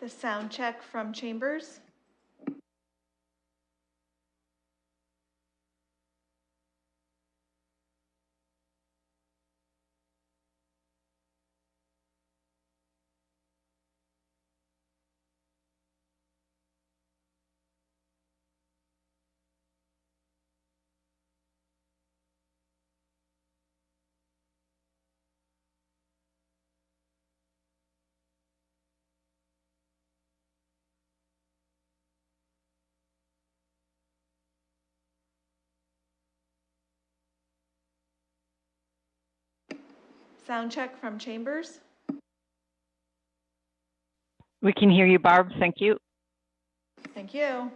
The sound check from Chambers. Sound check from Chambers. We can hear you, Barb. Thank you. Thank you.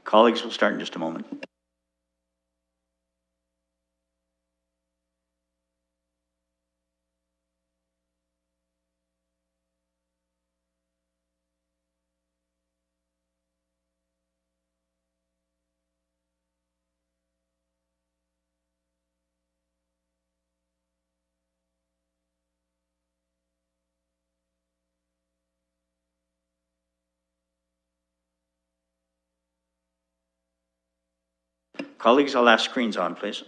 Colleagues, we'll start in just a moment. Colleagues, I'll ask screens on, please.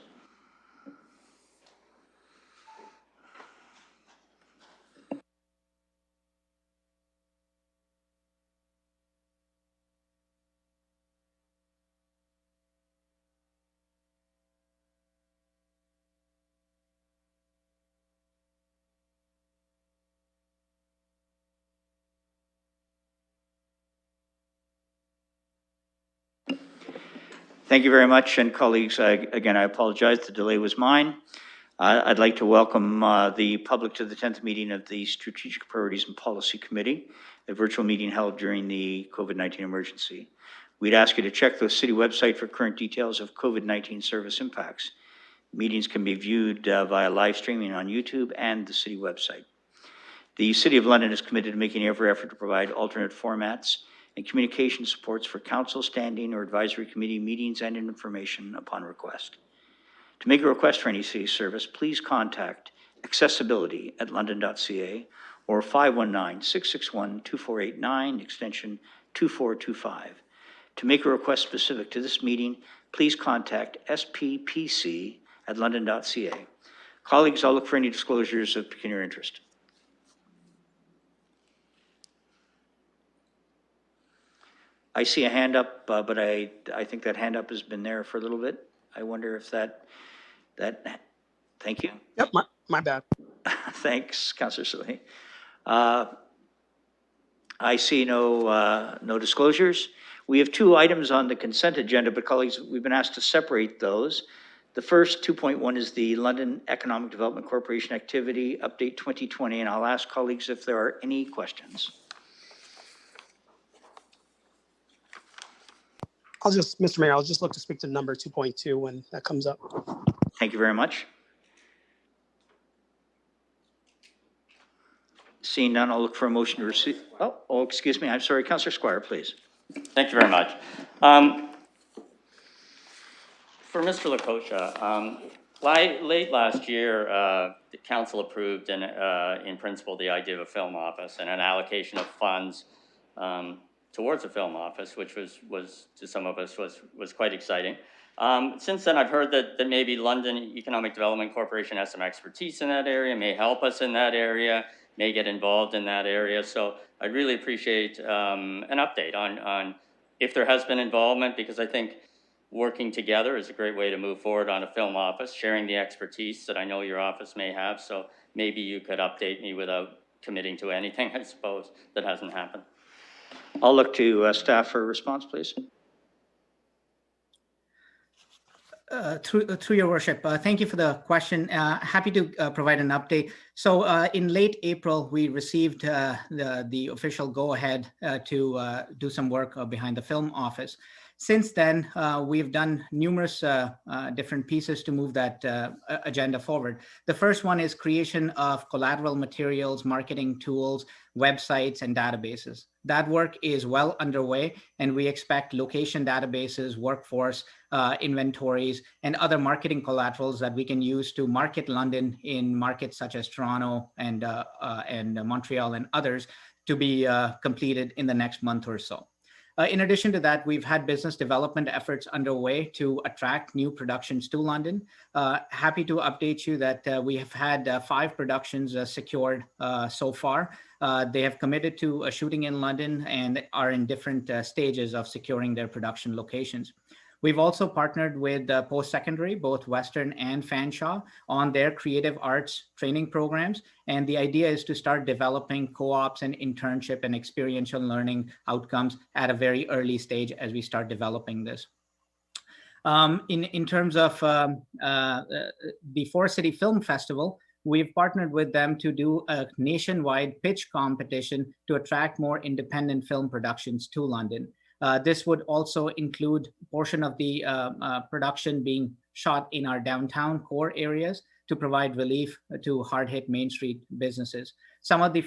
Thank you very much, and colleagues, again, I apologize, the delay was mine. I'd like to welcome the public to the 10th meeting of the Strategic Priorities and Policy Committee, a virtual meeting held during the COVID-19 emergency. We'd ask you to check the city website for current details of COVID-19 service impacts. Meetings can be viewed via live streaming on YouTube and the city website. The City of London is committed to making every effort to provide alternate formats and communication supports for council, standing, or advisory committee meetings and information upon request. To make a request for any city service, please contact accessibility@london.ca or 519-661-2489, extension 2425. To make a request specific to this meeting, please contact sppc@london.ca. Colleagues, I'll look for any disclosures of pecuniary interest. I see a hand up, but I think that hand up has been there for a little bit. I wonder if that thank you. Yep, my bad. Thanks, Councillor Saleh. I see no disclosures. We have two items on the consent agenda, but colleagues, we've been asked to separate those. The first 2.1 is the London Economic Development Corporation Activity Update 2020, and I'll ask colleagues if there are any questions. Mr. Mayor, I'll just look to speak to number 2.2 when that comes up. Thank you very much. Seeing none, I'll look for a motion to receive. Oh, excuse me. I'm sorry. Councillor Squire, please. Thank you very much. For Mr. Lakosha, late last year, the council approved in principle the idea of a film office and an allocation of funds towards a film office, which was to some of us was quite exciting. Since then, I've heard that maybe London Economic Development Corporation has some expertise in that area, may help us in that area, may get involved in that area. So I'd really appreciate an update on if there has been involvement, because I think working together is a great way to move forward on a film office, sharing the expertise that I know your office may have. So maybe you could update me without committing to anything, I suppose, that hasn't happened. I'll look to staff for a response, please. Through your worship, thank you for the question. Happy to provide an update. So in late April, we received the official go-ahead to do some work behind the film office. Since then, we've done numerous different pieces to move that agenda forward. The first one is creation of collateral materials, marketing tools, websites, and databases. That work is well underway, and we expect location databases, workforce, inventories, and other marketing collaterals that we can use to market London in markets such as Toronto and Montreal and others to be completed in the next month or so. In addition to that, we've had business development efforts underway to attract new productions to London. Happy to update you that we have had 5 productions secured so far. They have committed to shooting in London and are in different stages of securing their production locations. We've also partnered with post-secondary, both Western and Fanshawe, on their creative arts training programs. And the idea is to start developing co-ops and internship and experiential learning outcomes at a very early stage as we start developing this. In terms of the Forest City Film Festival, we've partnered with them to do a nationwide pitch competition to attract more independent film productions to London. This would also include a portion of the production being shot in our downtown core areas to provide relief to hard-hit Main Street businesses. Some of the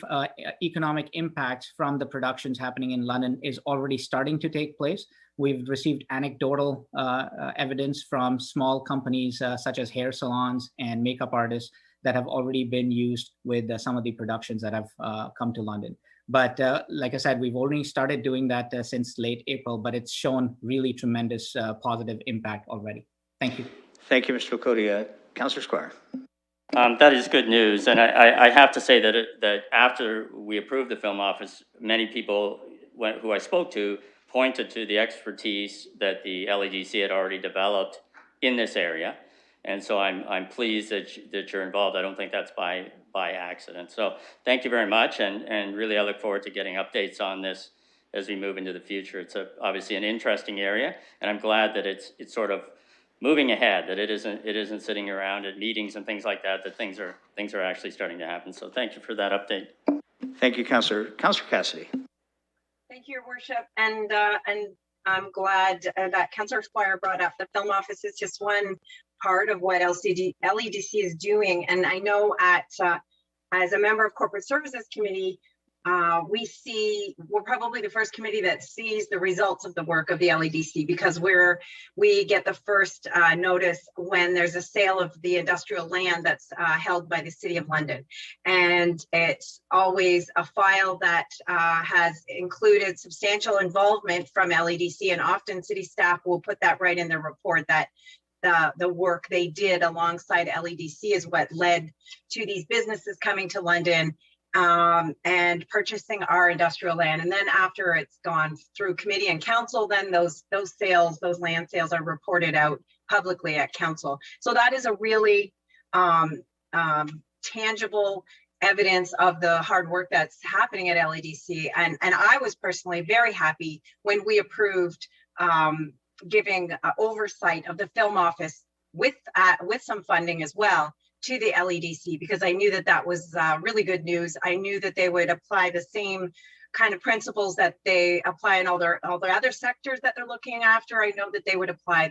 economic impacts from the productions happening in London is already starting to take place. We've received anecdotal evidence from small companies such as hair salons and makeup artists that have already been used with some of the productions that have come to London. But like I said, we've already started doing that since late April, but it's shown really tremendous positive impact already. Thank you. Thank you, Mr. Lacotia. Councillor Squire. That is good news, and I have to say that after we approved the film office, many people who I spoke to pointed to the expertise that the LEDC had already developed in this area, and so I'm pleased that you're involved. I don't think that's by accident. So thank you very much, and really I look forward to getting updates on this as we move into the future. It's obviously an interesting area, and I'm glad that it's sort of moving ahead, that it isn't sitting around at meetings and things like that, that things are actually starting to happen. So thank you for that update. Thank you, Councillor. Councillor Cassidy. Thank you, Your Worship, and I'm glad that Councillor Squire brought up the film office is just one part of what LEDC is doing. And I know as a member of Corporate Services Committee, we're probably the first committee that sees the results of the work of the LEDC, because we get the first notice when there's a sale of the industrial land that's held by the City of London. And it's always a file that has included substantial involvement from LEDC, and often city staff will put that right in their report that the work they did alongside LEDC is what led to these businesses coming to London and purchasing our industrial land. And then after it's gone through committee and council, then those land sales are reported out publicly at council. So that is a really tangible evidence of the hard work that's happening at LEDC. And I was personally very happy when we approved giving oversight of the film office with some funding as well to the LEDC, because I knew that was really good news. I knew that they would apply the same kind of principles that they apply in all their other sectors that they're looking after. I know that they would apply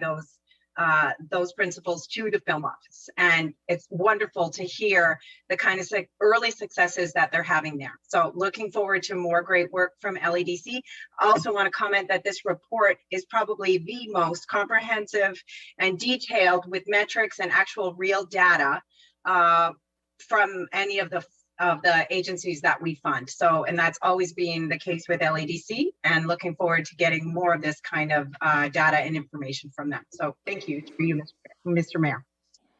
those principles to the film office, and it's wonderful to hear the kind of early successes that they're having there. So looking forward to more great work from LEDC. I also want to comment that this report is probably the most comprehensive and detailed with metrics and actual real data from any of the agencies that we fund. So, and that's always been the case with LEDC, and looking forward to getting more of this kind of data and information from them. So thank you to you, Mr. Mayor.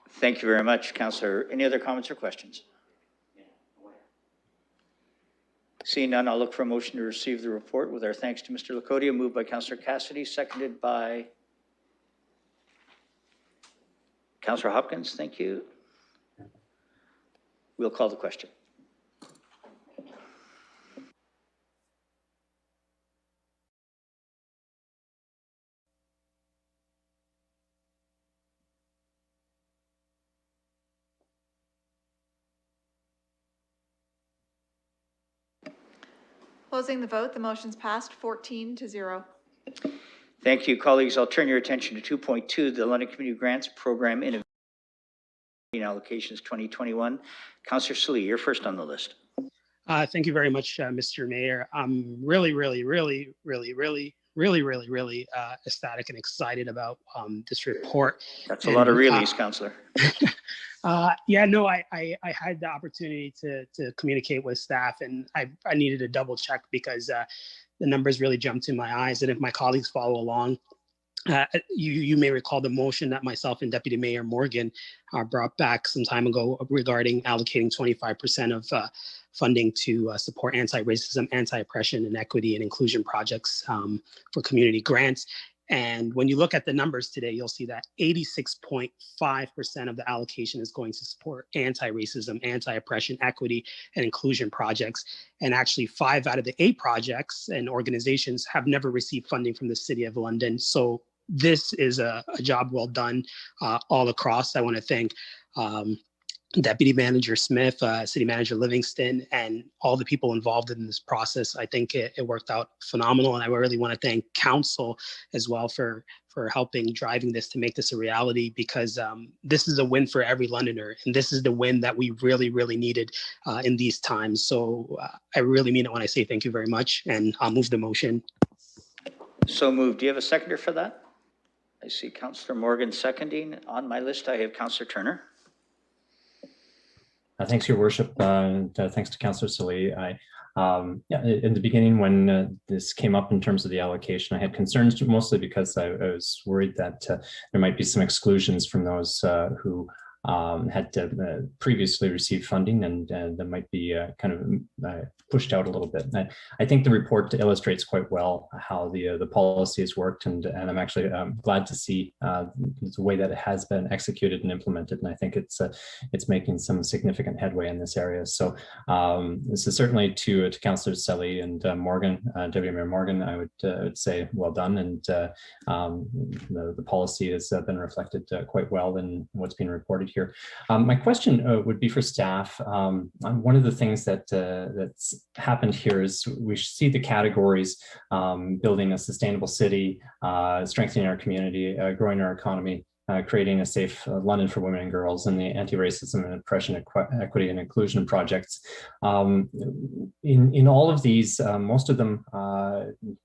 Thank you very much, Councillor. Any other comments or questions? Seeing none, I'll look for a motion to receive the report with our thanks to Mr. Lacotia, moved by Councillor Cassidy, seconded by Councillor Hopkins. Thank you. We'll call the question. Closing the vote, the motion's passed 14-0. Thank you, colleagues. I'll turn your attention to 2.2, the London Community Grants Program Innovation Allocations 2021. Councillor Slee, you're first on the list. Thank you very much, Mr. Mayor. I'm really ecstatic and excited about this report. That's a lot of reallys, Councillor. Yeah, no, I had the opportunity to communicate with staff, and I needed to double check because the numbers really jumped to my eyes. And if my colleagues follow along, you may recall the motion that myself and Deputy Mayor Morgan brought back some time ago regarding allocating 25% of funding to support anti-racism, anti-oppression, and equity and inclusion projects for community grants. And when you look at the numbers today, you'll see that 86.5% of the allocation is going to support anti-racism, anti-oppression, equity, and inclusion projects. And actually 5 out of the 8 projects and organizations have never received funding from the City of London. So this is a job well done all across. I want to thank Deputy Manager Smith, City Manager Livingston, and all the people involved in this process. I think it worked out phenomenal, and I really want to thank Council as well for helping driving this to make this a reality, because this is a win for every Londoner, and this is the win that we really, really needed in these times. So I really mean it when I say thank you very much, and I'll move the motion. So moved. Do you have a seconder for that? I see Councillor Morgan seconding. On my list, I have Councillor Turner. Thanks, Your Worship, and thanks to Councillor Salih. Yeah, in the beginning, when this came up in terms of the allocation, I had concerns mostly because I was worried that there might be some exclusions from those who had previously received funding, and that might be kind of pushed out a little bit. I think the report illustrates quite well how the policy has worked, and I'm actually glad to see the way that it has been executed and implemented, and I think it's making some significant headway in this area. So this is certainly to Councillor Selly and Morgan, Deputy Mayor Morgan, I would say well done, and the policy has been reflected quite well in what's being reported here. My question would be for staff. One of the things that's happened here is we see the categories: building a sustainable city, strengthening our community, growing our economy, creating a safe London for women and girls, and the anti-racism and oppression, equity and inclusion projects. In all of these, most of them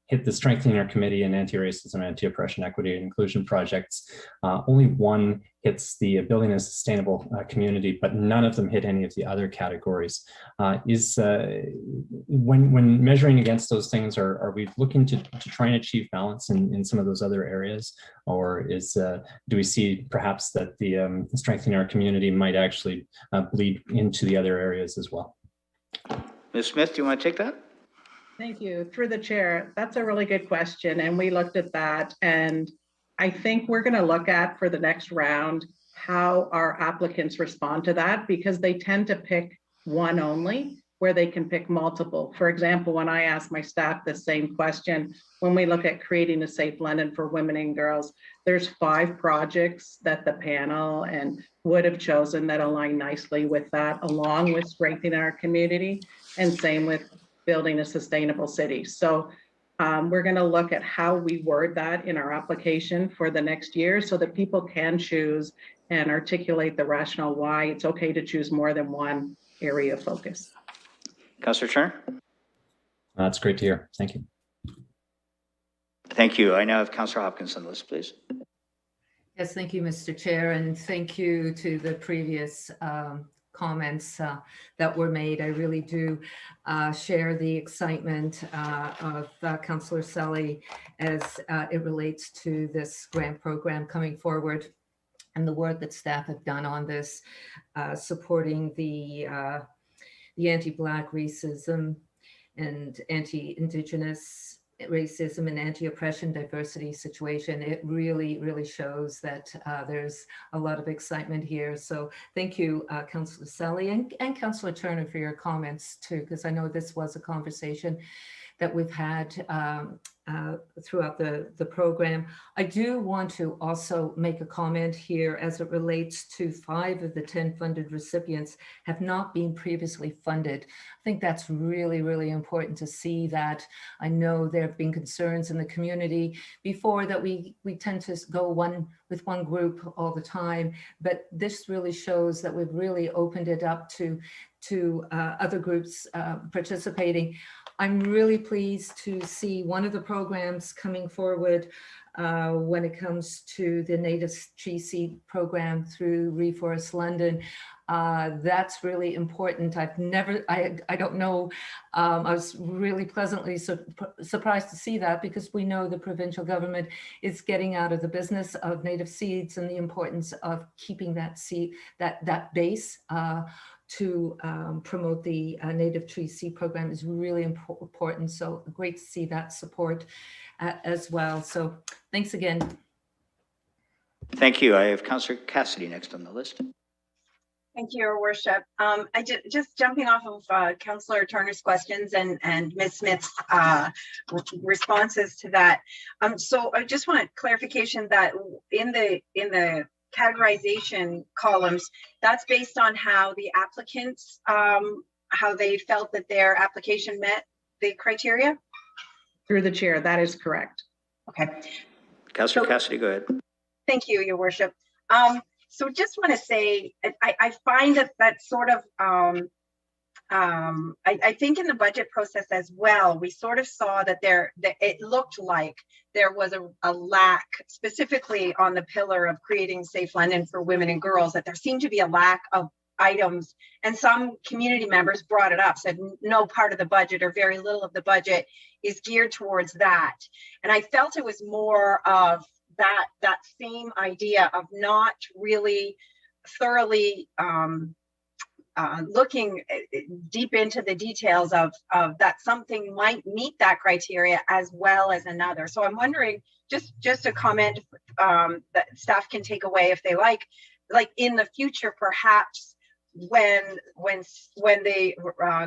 hit the strengthening our committee and anti-racism, anti-oppression, equity and inclusion projects. Only one hits the building a sustainable community, but none of them hit any of the other categories. When measuring against those things, are we looking to try and achieve balance in some of those other areas, or do we see perhaps that the strengthening our community might actually bleed into the other areas as well? Ms. Smith, do you want to take that? Thank you. Through the chair, that's a really good question, and we looked at that, and I think we're going to look at for the next round how our applicants respond to that, because they tend to pick one only where they can pick multiple. For example, when I ask my staff the same question, when we look at creating a safe London for women and girls, there's 5 projects that the panel and would have chosen that align nicely with that, along with strengthening our community, and same with building a sustainable city. So we're going to look at how we word that in our application for the next year, so that people can choose and articulate the rationale why it's okay to choose more than one area of focus. Councillor Turner? That's great to hear. Thank you. Thank you. I now have Councillor Hopkins on the list, please. Yes, thank you, Mr. Chair, and thank you to the previous comments that were made. I really do share the excitement of Councillor Selly as it relates to this grant program coming forward, and the work that staff have done on this, supporting the anti-Black racism and anti-Indigenous racism and anti-oppression diversity situation. It really, really shows that there's a lot of excitement here. So thank you, Councillor Selly and Councillor Turner for your comments too, because I know this was a conversation that we've had throughout the program. I do want to also make a comment here as it relates to 5 of the 10 funded recipients have not been previously funded. I think that's really, really important to see that. I know there have been concerns in the community before that we tend to go with one group all the time, but this really shows that we've really opened it up to other groups participating. I'm really pleased to see one of the programs coming forward when it comes to the native tree seed program through Reforest London. That's really important. I don't know, I was really pleasantly surprised to see that, because we know the provincial government is getting out of the business of native seeds, and the importance of keeping that seed, that base to promote the native tree seed program is really important. So great to see that support as well. So thanks again. Thank you. I have Councillor Cassidy next on the list. Thank you, Your Worship. I just jumping off of Councillor Turner's questions and Ms. Smith's responses to that. So I just want clarification that in the categorization columns, that's based on how the applicants, how they felt that their application met the criteria? Through the chair, that is correct. Okay. Councillor So- Cassidy, go ahead. Thank you, Your Worship. So just want to say, I find that sort of, I think in the budget process as well, we sort of saw that it looked like there was a lack, specifically on the pillar of creating safe London for women and girls, that there seemed to be a lack of items, and some community members brought it up, said no part of the budget or very little of the budget is geared towards that. And I felt it was more of that same idea of not really thoroughly looking deep into the details of that something might meet that criteria as well as another. So I'm wondering, just a comment that staff can take away if they like in the future, perhaps when the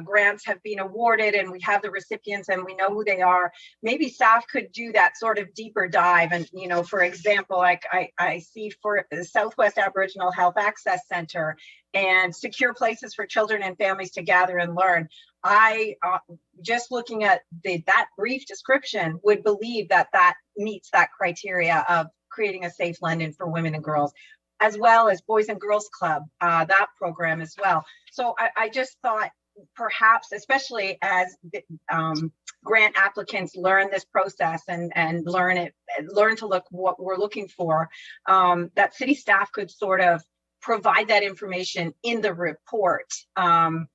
grants have been awarded and we have the recipients and we know who they are, maybe staff could do that sort of deeper dive. And, you know, for example, like I see for the Southwest Aboriginal Health Access Center and secure places for children and families to gather and learn. I just looking at that brief description would believe that meets that criteria of creating a safe London for women and girls, as well as Boys and Girls Club, that program as well. So I just thought perhaps, especially as grant applicants learn this process and learn to look what we're looking for, that city staff could sort of provide that information in the report on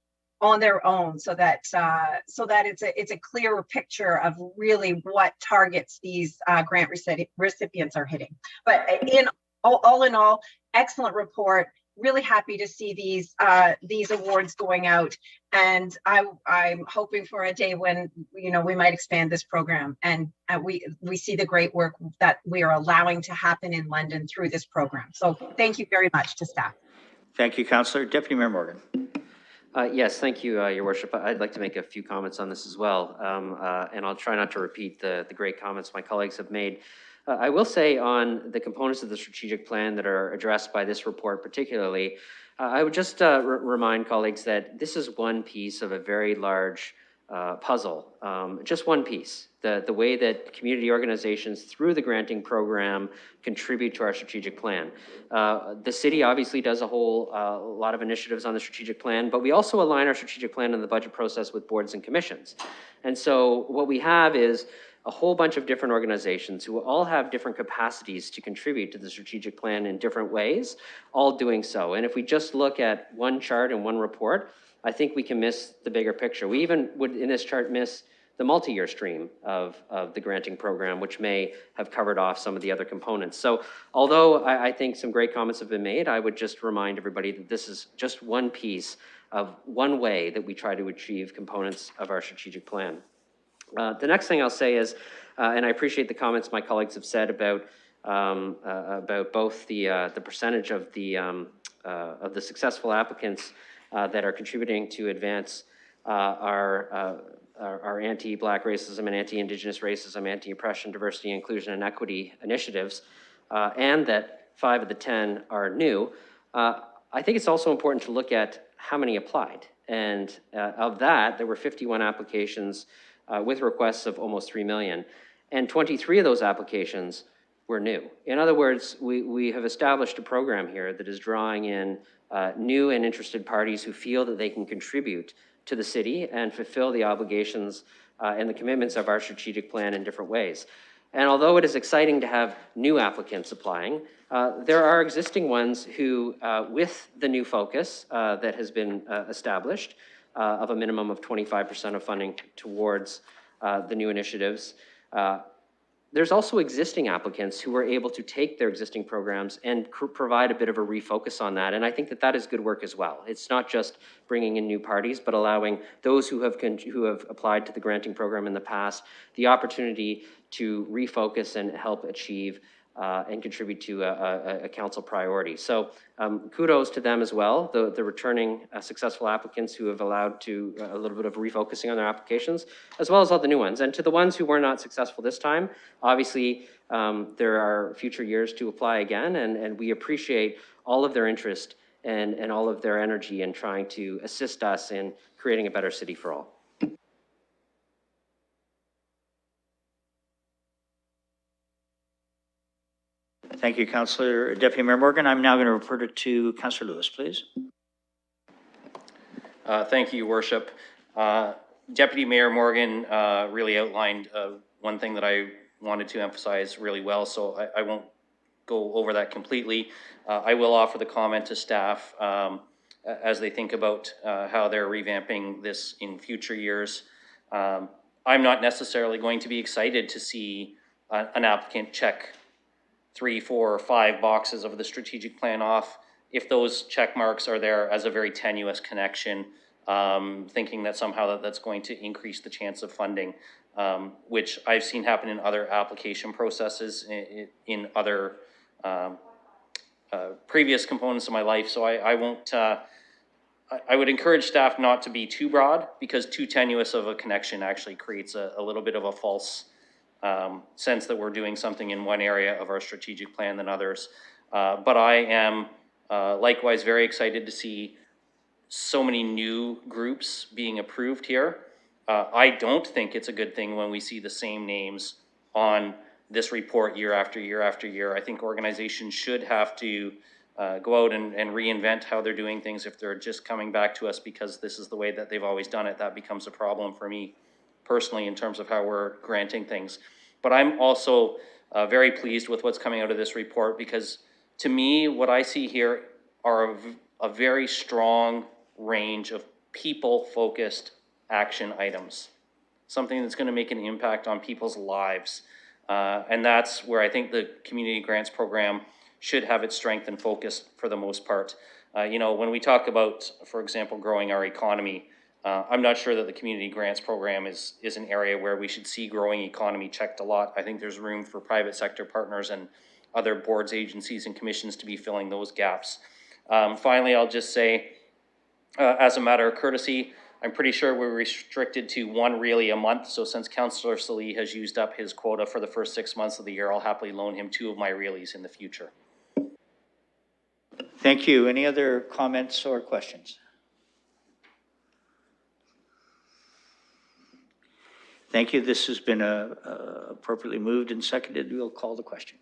their own, so that it's a clearer picture of really what targets these grant recipients are hitting. But all in all, excellent report. Really happy to see these awards going out, and I'm hoping for a day when we might expand this program and we see the great work that we are allowing to happen in London through this program. So thank you very much to staff. Thank you, Councillor. Deputy Mayor Morgan. Yes, thank you, Your Worship. I'd like to make a few comments on this as well, and I'll try not to repeat the great comments my colleagues have made. I will say on the components of the strategic plan that are addressed by this report particularly, I would just remind colleagues that this is one piece of a very large puzzle, just one piece. The way that community organizations through the granting program contribute to our strategic plan. The city obviously does a whole lot of initiatives on the strategic plan, but we also align our strategic plan in the budget process with boards and commissions. And so what we have is a whole bunch of different organizations who all have different capacities to contribute to the strategic plan in different ways, all doing so. And if we just look at one chart and one report, I think we can miss the bigger picture. We even would, in this chart, miss the multi-year stream of the granting program, which may have covered off some of the other components. So although I think some great comments have been made, I would just remind everybody that this is just one piece of one way that we try to achieve components of our strategic plan. The next thing I'll say is, and I appreciate the comments my colleagues have said about both the percentage of the successful applicants that are contributing to advance our anti-Black racism and anti-Indigenous racism, anti-oppression, diversity, inclusion, and equity initiatives, and that 5 of the 10 are new. I think it's also important to look at how many applied. And of that, there were 51 applications with requests of almost 3 million. And 23 of those applications were new. In other words, we have established a program here that is drawing in new and interested parties who feel that they can contribute to the city and fulfill the obligations and the commitments of our strategic plan in different ways. And although it is exciting to have new applicants applying, there are existing ones who, with the new focus that has been established, of a minimum of 25% of funding towards the new initiatives. There's also existing applicants who are able to take their existing programs and provide a bit of a refocus on that. And I think that that is good work as well. It's not just bringing in new parties, but allowing those who have applied to the granting program in the past the opportunity to refocus and help achieve and contribute to a council priority. So kudos to them as well, the returning successful applicants who have allowed to a little bit of refocusing on their applications, as well as all the new ones. And to the ones who were not successful this time, obviously there are future years to apply again, and we appreciate all of their interest and all of their energy in trying to assist us in creating a better city for all. Thank you, Councillor Deputy Mayor Morgan. I'm now going to refer it to Councillor Lewis, please. Thank you, Your Worship. Deputy Mayor Morgan really outlined one thing that I wanted to emphasize really well, so I won't go over that completely. I will offer the comment to staff as they think about how they're revamping this in future years. I'm not necessarily going to be excited to see an applicant check 3, 4, or 5 boxes of the strategic plan off if those check marks are there as a very tenuous connection, thinking that somehow that's going to increase the chance of funding, which I've seen happen in other application processes in other previous components of my life. So I won't, I would encourage staff not to be too broad, because too tenuous of a connection actually creates a little bit of a false sense that we're doing something in one area of our strategic plan than others. But I am likewise very excited to see so many new groups being approved here. I don't think it's a good thing when we see the same names on this report year after year after year. I think organizations should have to go out and reinvent how they're doing things. If they're just coming back to us because this is the way that they've always done it, that becomes a problem for me personally in terms of how we're granting things. But I'm also very pleased with what's coming out of this report, because to me, what I see here are a very strong range of people-focused action items, something that's going to make an impact on people's lives. And that's where I think the community grants program should have its strength and focus for the most part. You know, when we talk about, for example, growing our economy, I'm not sure that the community grants program is an area where we should see growing economy checked a lot. I think there's room for private sector partners and other boards, agencies, and commissions to be filling those gaps. Finally, I'll just say, as a matter of courtesy, I'm pretty sure we're restricted to 1 really a month. So since Councillor Salee has used up his quota for the first 6 months of the year, I'll happily loan him 2 of my reallys in the future. Thank you. Any other comments or questions? Thank you. This has been appropriately moved and seconded. We'll call the question.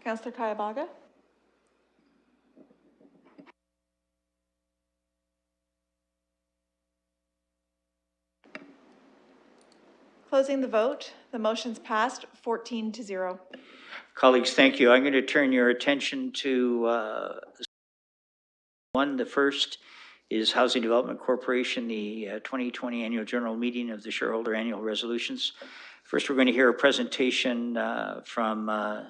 Councillor Kayabaga? Closing the vote, the motion's passed 14-0. Colleagues, thank you. I'm going to turn your attention to one. The first is Housing Development Corporation, the 2020 Annual General Meeting of the Shareholder Annual Resolutions. First, we're going to hear a presentation from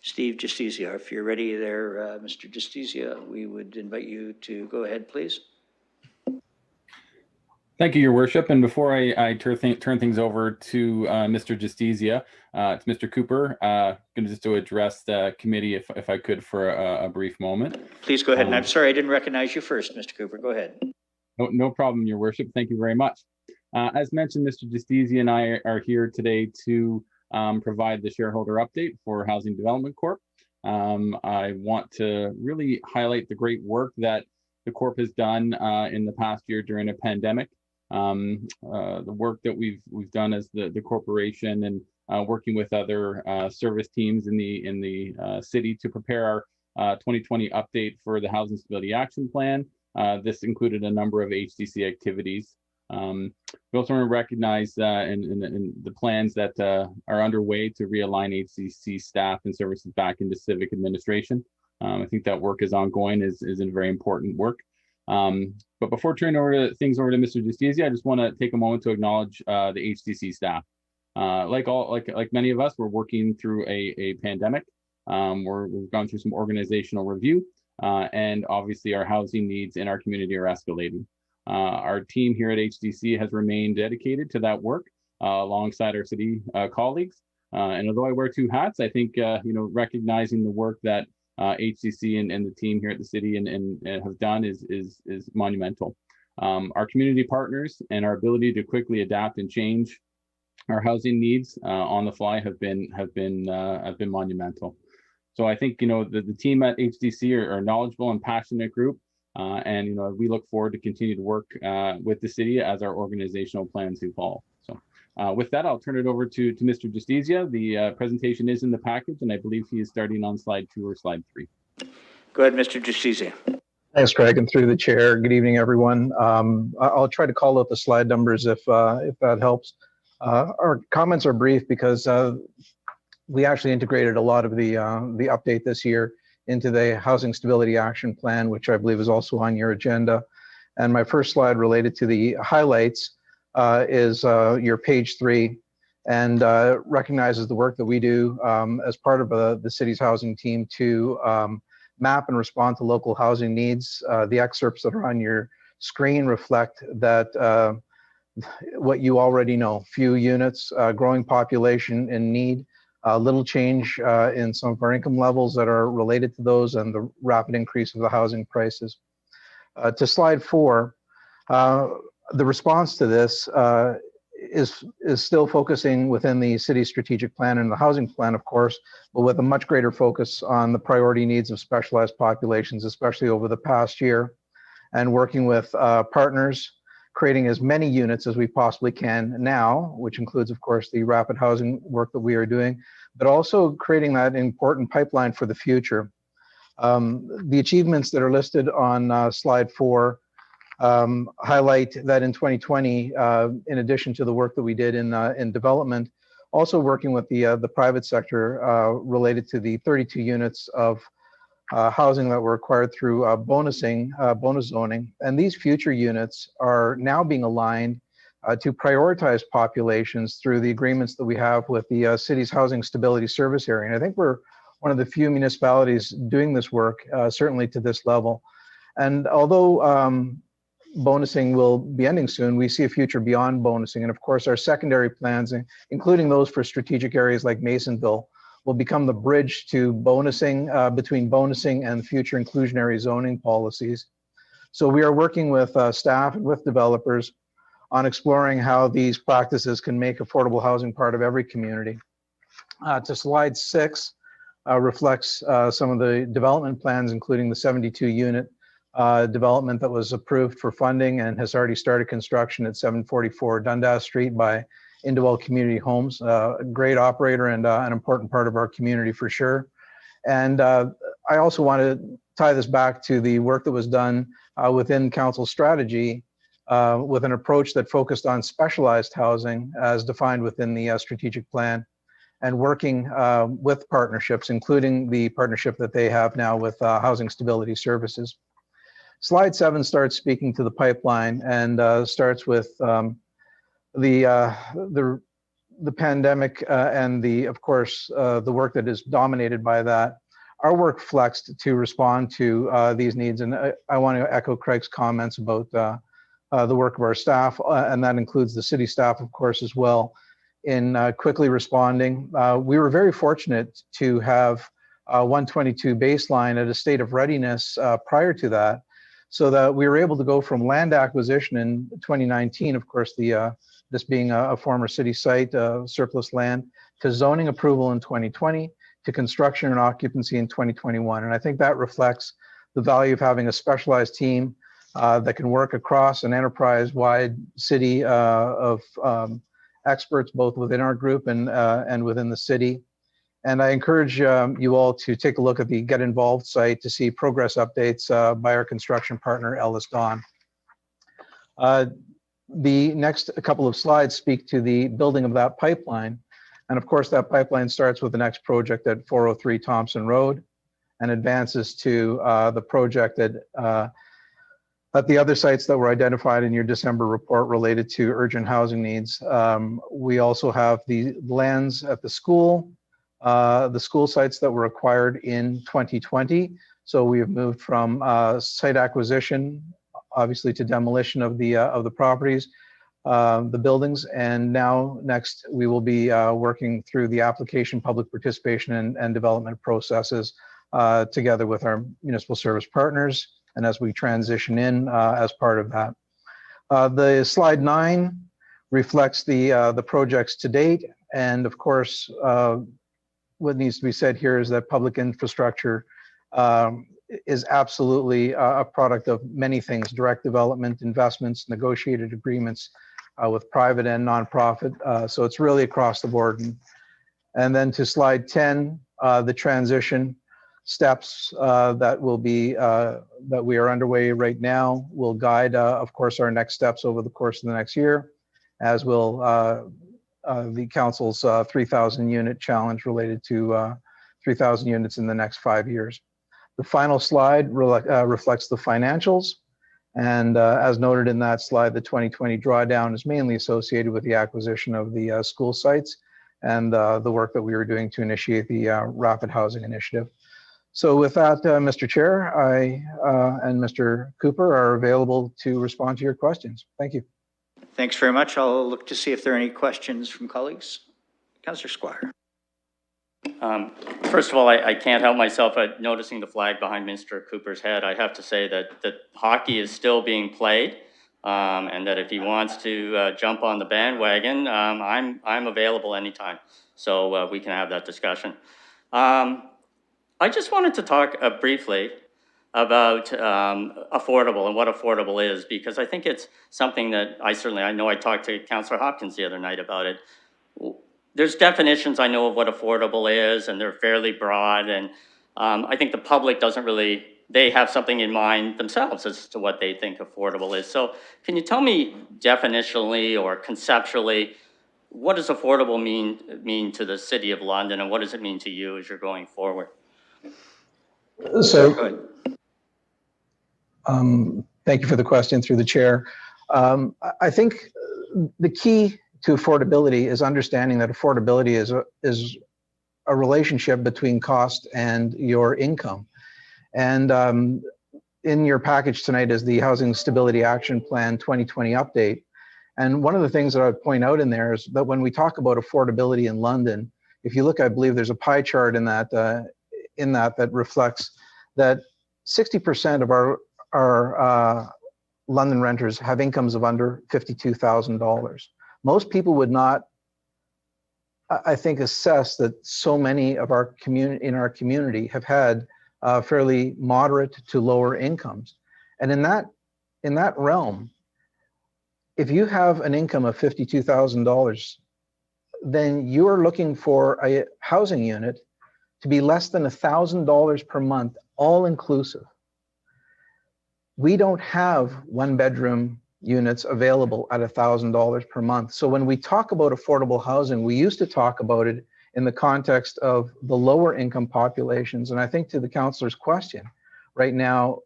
Steve Justizia. If you're ready there, Mr. Justizia, we would invite you to go ahead, please. Thank you, Your Worship. And before I turn things over to Mr. Justizia, it's Mr. Cooper. Going to just address the committee, if I could, for a brief moment. Please go ahead. And I'm sorry I didn't recognize you first, Mr. Cooper. Go ahead. No problem, Your Worship. Thank you very much. As mentioned, Mr. Justizia and I are here today to provide the shareholder update for Housing Development Corp. I want to really highlight the great work that the Corp has done in the past year during a pandemic. The work that we've done as the corporation, and working with other service teams in the city to prepare our 2020 update for the Housing Stability Action Plan. This included a number of HCC activities. We also want to recognize in the plans that are underway to realign HCC staff and services back into civic administration. I think that work is ongoing, is a very important work. But before turning things over to Mr. Justizia, I just want to take a moment to acknowledge the Hcc staff. Like many of us, we're working through a pandemic. We've gone through some organizational review, and obviously our housing needs in our community are escalating. Our team here at HCC has remained dedicated to that work alongside our city colleagues. And although I wear two hats, I think recognizing the work that HCC and the team here at the city and have done is monumental. Our community partners and our ability to quickly adapt and change our housing needs on the fly have been monumental. So I think the team at HCC are a knowledgeable and passionate group, and we look forward to continue to work with the city as our organizational plans evolve. So with that, I'll turn it over to Mr. Justizia. The presentation is in the package, and I believe he is starting on slide 2 or slide 3. Go ahead, Mr. Justizia. Thanks, Craig, and through the chair. Good evening, everyone. I'll try to call out the slide numbers if that helps. Our comments are brief because we actually integrated a lot of the update this year into the Housing Stability Action Plan, which I believe is also on your agenda. And my first slide related to the highlights is your page 3, and recognizes the work that we do as part of the city's housing team to map and respond to local housing needs. The excerpts that are on your screen reflect that what you already know: few units, growing population in need, little change in some of our income levels that are related to those, and the rapid increase of the housing prices. To slide 4, the response to this is still focusing within the city strategic plan and the housing plan, of course, but with a much greater focus on the priority needs of specialized populations, especially over the past year, and working with partners, creating as many units as we possibly can now, which includes, of course, the rapid housing work that we are doing, but also creating that important pipeline for the future. The achievements that are listed on slide 4 highlight that in 2020, in addition to the work that we did in development, also working with the private sector related to the 32 units of housing that were acquired through bonus zoning. And these future units are now being aligned to prioritize populations through the agreements that we have with the city's Housing Stability Service Area. And I think we're one of the few municipalities doing this work, certainly to this level. And although bonusing will be ending soon, we see a future beyond bonusing. And of course, our secondary plans, including those for strategic areas like Masonville, will become the bridge to bonusing, between bonusing and future inclusionary zoning policies. So we are working with staff and with developers on exploring how these practices can make affordable housing part of every community. To slide 6 reflects some of the development plans, including the 72-unit development that was approved for funding and has already started construction at 744 Dundas Street by Indwell Community Homes, a great operator and an important part of our community for sure. And I also want to tie this back to the work that was done within council strategy with an approach that focused on specialized housing as defined within the strategic plan, and working with partnerships, including the partnership that they have now with Housing Stability Services. Slide 7 starts speaking to the pipeline and starts with the pandemic and of course the work that is dominated by that. Our work flexed to respond to these needs, and I want to echo Craig's comments about the work of our staff, and that includes the city staff, of course, as well, in quickly responding. We were very fortunate to have 122 baseline at a state of readiness prior to that, so that we were able to go from land acquisition in 2019, of course, this being a former city site, surplus land, to zoning approval in 2020, to construction and occupancy in 2021. And I think that reflects the value of having a specialized team that can work across an enterprise-wide city of experts, both within our group and within the city. And I encourage you all to take a look at the Get Involved site to see progress updates by our construction partner, Ellis Don. The next couple of slides speak to the building of that pipeline. And of course, that pipeline starts with the next project at 403 Thompson Road. and advances to the project at the other sites that were identified in your December report related to urgent housing needs. We also have the lands at the school sites that were acquired in 2020. So we have moved from site acquisition, obviously, to demolition of the properties, the buildings, and now next we will be working through the application, public participation, and development processes together with our municipal service partners, and as we transition in as part of that. The slide 9 reflects the projects to date, and of course, what needs to be said here is that public infrastructure is absolutely a product of many things: direct development, investments, negotiated agreements with private and nonprofit. So it's really across the board. And then to slide 10, the transition steps that we are underway right now will guide, of course, our next steps over the course of the next year, as will the council's 3,000 unit challenge related to 3,000 units in the next 5 years. The final slide reflects the financials. And as noted in that slide, the 2020 drawdown is mainly associated with the acquisition of the school sites and the work that we were doing to initiate the Rapid Housing Initiative. So with that, Mr. Chair, I and Mr. Cooper are available to respond to your questions. Thank you. Thanks very much. I'll look to see if there are any questions from colleagues. Councillor Squire. First of all, I can't help myself at noticing the flag behind Mr. Cooper's head. I have to say that hockey is still being played, and that if he wants to jump on the bandwagon, I'm available anytime, so we can have that discussion. I just wanted to talk briefly about affordable and what affordable is, because I think it's something that I know I talked to Councillor Hopkins the other night about it. There's definitions I know of what affordable is, and they're fairly broad, and I think the public doesn't really, they have something in mind themselves as to what they think affordable is. So can you tell me definitionally or conceptually, what does affordable mean to the City of London, and what does it mean to you as you're going forward? So, thank you for the question through the chair. I think the key to affordability is understanding that affordability is a relationship between cost and your income. And in your package tonight is the Housing Stability Action Plan 2020 update. And one of the things that I would point out in there is that when we talk about affordability in London, if you look, I believe there's a pie chart in that that reflects that 60% of our London renters have incomes of under $52,000. Most people would not, I think, assess that so many of our community have had fairly moderate to lower incomes. And in that realm, if you have an income of $52,000, then you are looking for a housing unit to be less than $1,000 per month, all inclusive. We don't have one-bedroom units available at $1,000 per month. So when we talk about affordable housing, we used to talk about it in the context of the lower income populations. And I think to the councillor's question, right now,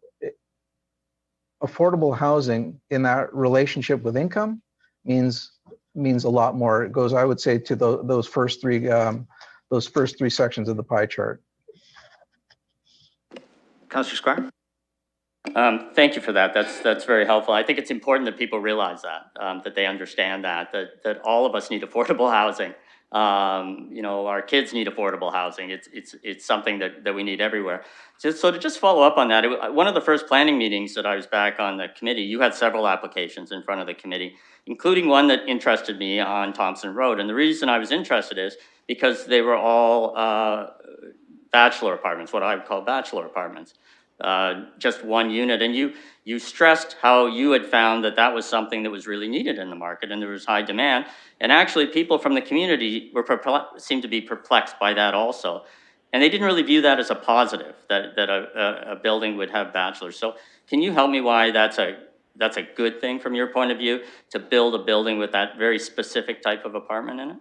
affordable housing in that relationship with income means a lot more. It goes, I would say, to those first three sections of the pie chart. Councillor Squire. Thank you for that. That's very helpful. I think it's important that people realize that they understand that all of us need affordable housing. Our kids need affordable housing. It's something that we need everywhere. So to just follow up on that, one of the first planning meetings that I was back on the committee, you had several applications in front of the committee, including one that interested me on Thompson Road. And the reason I was interested is because they were all bachelor apartments, what I would call bachelor apartments. Just one unit, and you stressed how you had found that was something that was really needed in the market, and there was high demand. And actually, people from the community seemed to be perplexed by that also, and they didn't really view that as a positive that a building would have bachelors. So, can you help me why that's a good thing from your point of view to build a building with that very specific type of apartment in it?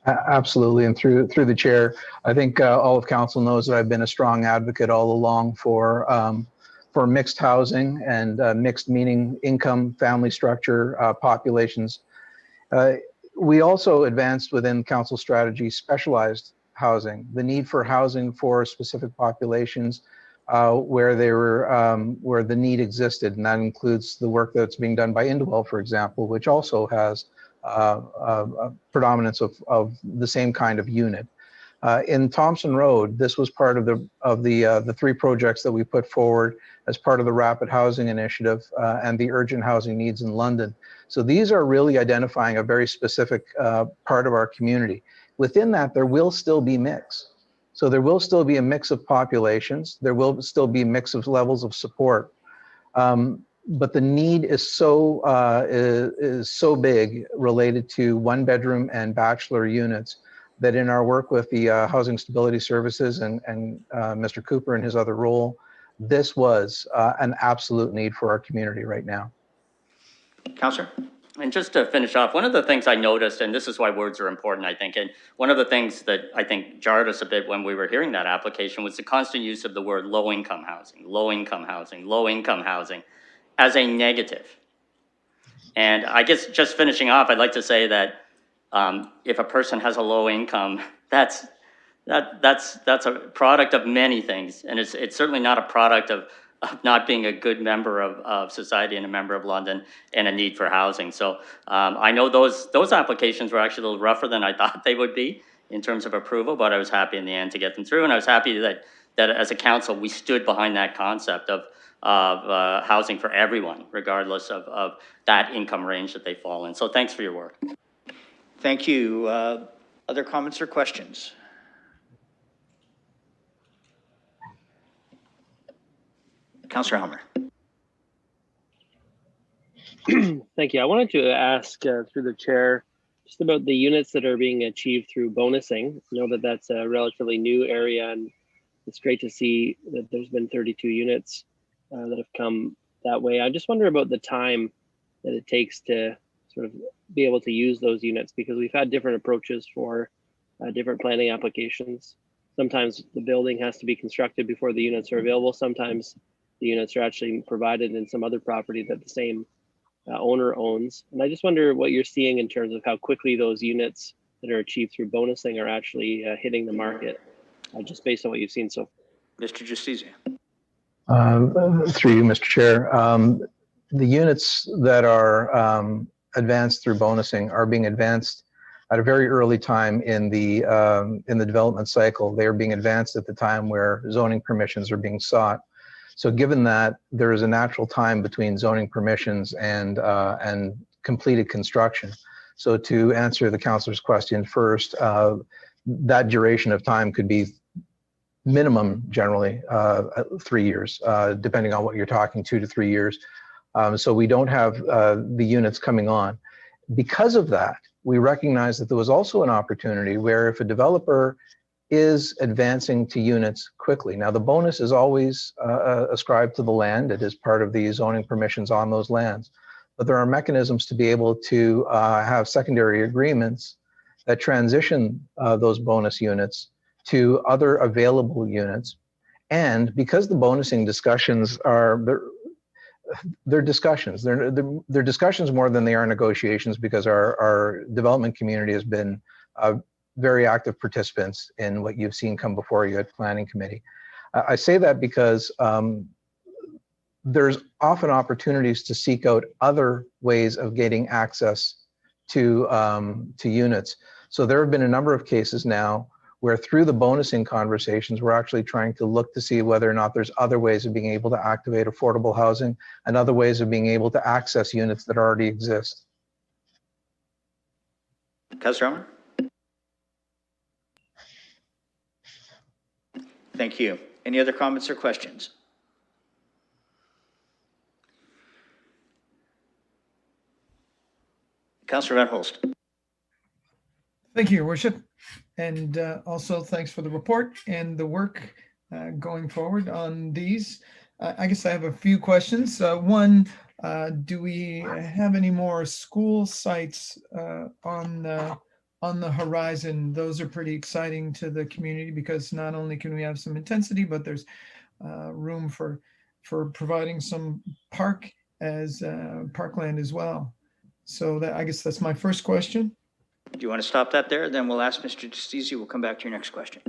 Absolutely, and through the chair, I think all of council knows that I've been a strong advocate all along for mixed housing and mixed meaning income, family structure, populations. We also advanced within council strategy specialized housing, the need for housing for specific populations where the need existed, and that includes the work that's being done by Indwell, for example, which also has a predominance of the same kind of unit. In Thompson Road, this was part of the three projects that we put forward as part of the Rapid Housing Initiative and the urgent housing needs in London. So these are really identifying a very specific part of our community. Within that, there will still be mix. So there will still be a mix of populations. There will still be a mix of levels of support. But the need is so big related to one bedroom and bachelor units that in our work with the Housing Stability Services and Mr. Cooper in his other role, this was an absolute need for our community right now. Councillor? And just to finish off, one of the things I noticed, and this is why words are important, I think, and one of the things that I think jarred us a bit when we were hearing that application was the constant use of the word low-income housing, low-income housing, low-income housing as a negative. And I guess just finishing off, I'd like to say that if a person has a low income, that's a product of many things, and it's certainly not a product of not being a good member of society and a member of London and a need for housing. So I know those applications were actually a little rougher than I thought they would be in terms of approval, but I was happy in the end to get them through, and I was happy that as a council we stood behind that concept of housing for everyone, regardless of that income range that they fall in. So thanks for your work. Thank you. Other comments or questions? Councillor Helmer. Thank you. I wanted to ask through the chair just about the units that are being achieved through bonusing. I know that that's a relatively new area, and it's great to see that there's been 32 units that have come that way. I just wonder about the time that it takes to sort of be able to use those units, because we've had different approaches for different planning applications. Sometimes the building has to be constructed before the units are available. Sometimes the units are actually provided in some other property that the same owner owns. And I just wonder what you're seeing in terms of how quickly those units that are achieved through bonusing are actually hitting the market, just based on what you've seen so far. Mr. Justicia. Through you, Mr. Chair. The units that are advanced through bonusing are being advanced at a very early time in the development cycle. They are being advanced at the time where zoning permissions are being sought. So given that there is a natural time between zoning permissions and completed construction. So to answer the councillor's question first, that duration of time could be minimum generally 3 years, depending on what you're talking, 2 to 3 years. So we don't have the units coming on. Because of that, we recognize that there was also an opportunity where if a developer is advancing to units quickly. Now the bonus is always ascribed to the land. It is part of the zoning permissions on those lands. But there are mechanisms to be able to have secondary agreements that transition those bonus units to other available units. And because the bonusing discussions are, they're discussions. They're discussions more than they are negotiations, because our development community has been very active participants in what you've seen come before you at Planning Committee. I say that because there's often opportunities to seek out other ways of getting access to units. So there have been a number of cases now where through the bonusing conversations, we're actually trying to look to see whether or not there's other ways of being able to activate affordable housing and other ways of being able to access units that already exist. Councillor Helmer. Thank you. Any other comments or questions? Councillor Van Holst. Thank you, Your Worship. And also thanks for the report and the work going forward on these. I guess I have a few questions. One, do we have any more school sites on on the horizon. Those are pretty exciting to the community because not only can we have some intensity, but there's room for providing some park as parkland as well. So that, I guess that's my first question. Do you want to stop that there? Then we'll ask Mr. Destisi. We'll come back to your next question.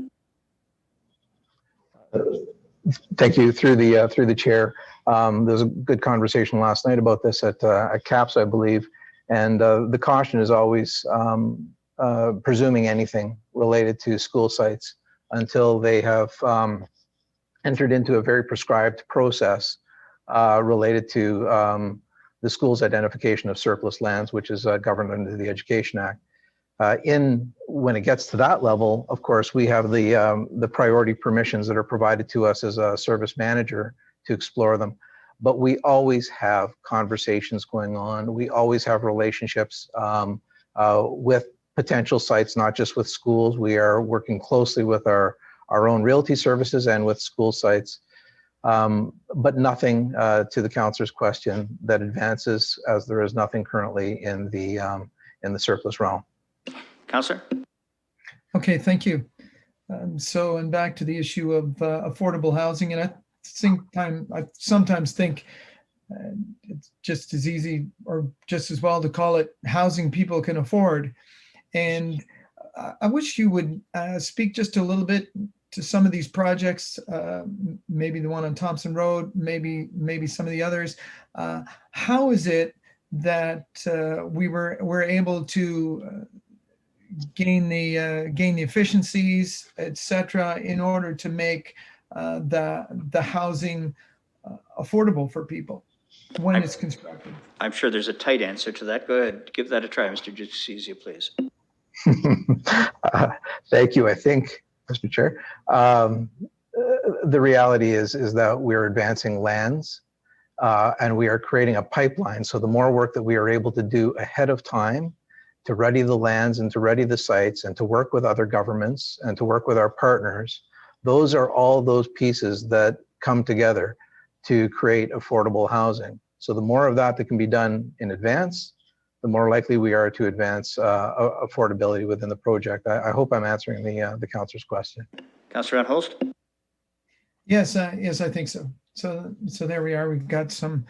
Thank you. Through the chair. There was a good conversation last night about this at CAPS, I believe, and the caution is always presuming anything related to school sites until they have entered into a very prescribed process related to the school's identification of surplus lands, which is governed under the Education Act. When it gets to that level, of course, we have the priority permissions that are provided to us as a service manager to explore them. But we always have conversations going on. We always have relationships with potential sites, not just with schools. We are working closely with our own realty services and with school sites. But nothing to the councillor's question that advances, as there is nothing currently in the surplus realm. Councillor? Okay, thank you. So, and back to the issue of affordable housing, and I sometimes think it's just as easy or just as well to call it housing people can afford. And I wish you would speak just a little bit to some of these projects, maybe the one on Thompson Road, maybe some of the others. How is it that we're able to gain the efficiencies, etc., in order to make the housing affordable for people when it's constructed? I'm sure there's a tight answer to that. Go ahead, give that a try, Mr. Destisi, please. Thank you. I think, Mr. Chair, the reality is that we're advancing lands and we are creating a pipeline. So the more work that we are able to do ahead of time to ready the lands and to ready the sites and to work with other governments and to work with our partners, those are all those pieces that come together to create affordable housing. So the more of that can be done in advance, the more likely we are to advance affordability within the project. I hope I'm answering the councillor's question. Councillor Van Holst? Yes, yes, I think so. So there we are. We've got some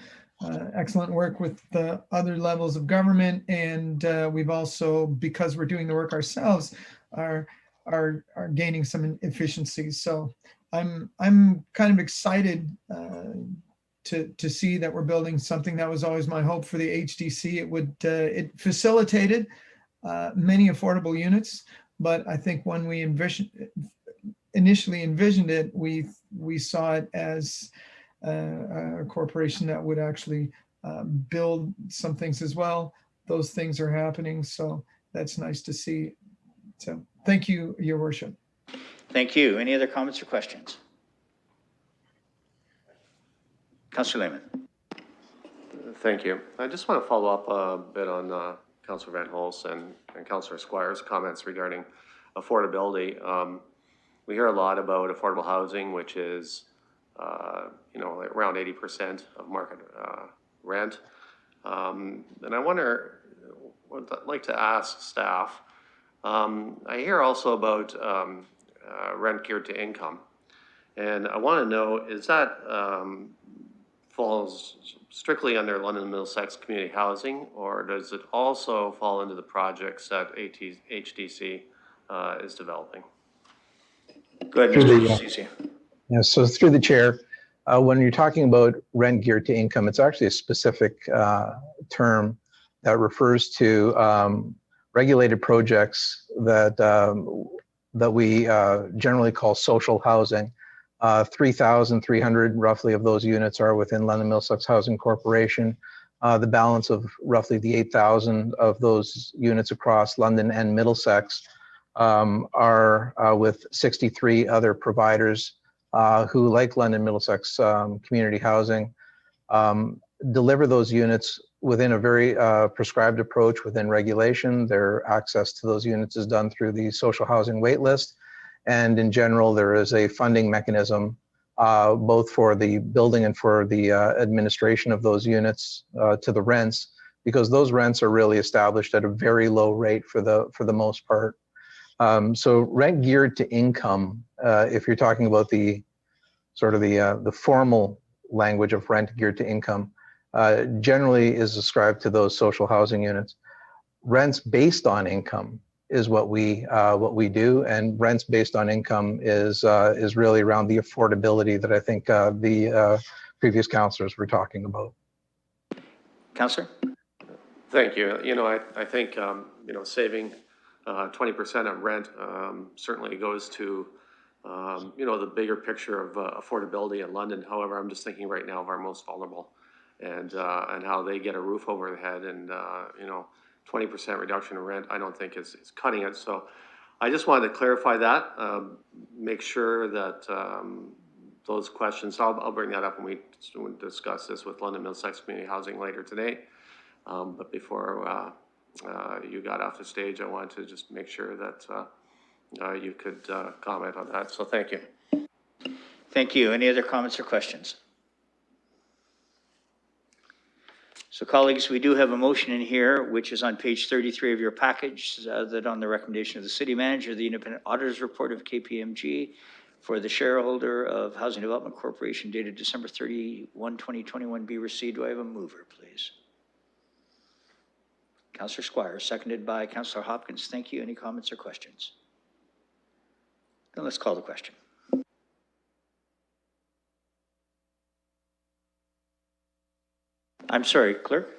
excellent work with the other levels of government, and we've also, because we're doing the work ourselves, are gaining some efficiencies. So I'm kind of excited to see that we're building something that was always my hope for the HDC. It facilitated many affordable units, but I think when we initially envisioned it, we saw it as a corporation that would actually build some things as well. Those things are happening, so that's nice to see. So thank you, Your Worship. Thank you. Any other comments or questions? Councillor Lehman. Thank you. I just want to follow up a bit on Councillor Van Holst and Councillor Squire's comments regarding affordability. We hear a lot about affordable housing, which is around 80% of market rent. And I wonder, I'd like to ask staff, I hear also about rent geared to income. And I want to know, is that falls strictly under London Middlesex Community Housing, or does it also fall into the projects that HDC is developing? Go ahead, Mr. Destisi. Yeah, so through the chair, when you're talking about rent geared to income, it's actually a specific term that refers to regulated projects that we generally call social housing. 3,300 roughly of those units are within London Middlesex Housing Corporation. The balance of roughly the 8,000 of those units across London and Middlesex are with 63 other providers who, like London Middlesex Community Housing, deliver those units within a very prescribed approach within regulation. Their access to those units is done through the social housing wait list. And in general, there is a funding mechanism both for the building and for the administration of those units to the rents because those rents are really established at a very low rate for the most part. So rent geared to income, if you're talking about the sort of the formal language of rent geared to income, generally is ascribed to those social housing units. Rents based on income is what we do, and rents based on income is really around the affordability that I think the previous councillors were talking about. Councillor? Thank you. You know, I think, you know, saving 20% of rent certainly goes to, you know, the bigger picture of affordability in London. However, I'm just thinking right now of our most vulnerable and how they get a roof over their head, and, you know, 20% reduction in rent, I don't think is cutting it. So I just wanted to clarify that, make sure that those questions, I'll bring that up when we discuss this with London Middlesex Community Housing later today. But before you got off the stage, I wanted to just make sure that you could comment on that. So thank you. Thank you. Any other comments or questions? So colleagues, we do have a motion in here, which is on page 33 of your package, that on the recommendation of the city manager, the independent auditor's report of KPMG for the shareholder of Housing Development Corporation dated December 31, 2021 be received. Do I have a mover, please? Councillor Squires, seconded by Councillor Hopkins. Thank you. Any comments or questions? Then let's call the question. I'm sorry, clerk?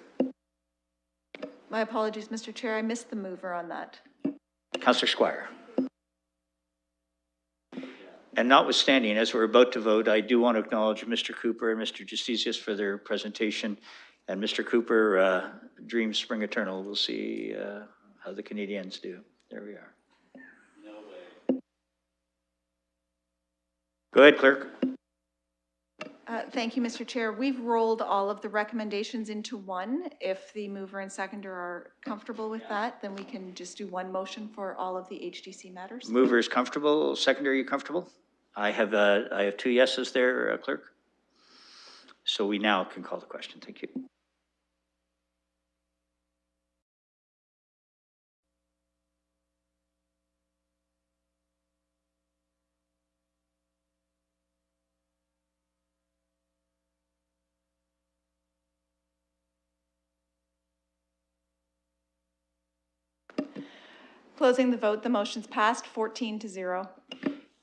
My apologies, Mr. Chair. I missed the mover on that. Councillor Squire. And notwithstanding, as we're about to vote, I do want to acknowledge Mr. Cooper and Mr. Justicius for their presentation. And Mr. Cooper, dreams spring eternal. We'll see how the Canadians do. There we are. No way. Go ahead, clerk. Thank you, Mr. Chair. We've rolled all of the recommendations into one. If the mover and seconder are comfortable with that, then we can just do one motion for all of the HDC matters. Mover is comfortable. Seconder, are you comfortable? I have two yeses there, clerk. So we now can call the question. Thank you. Closing the vote, the motion's passed 14-0.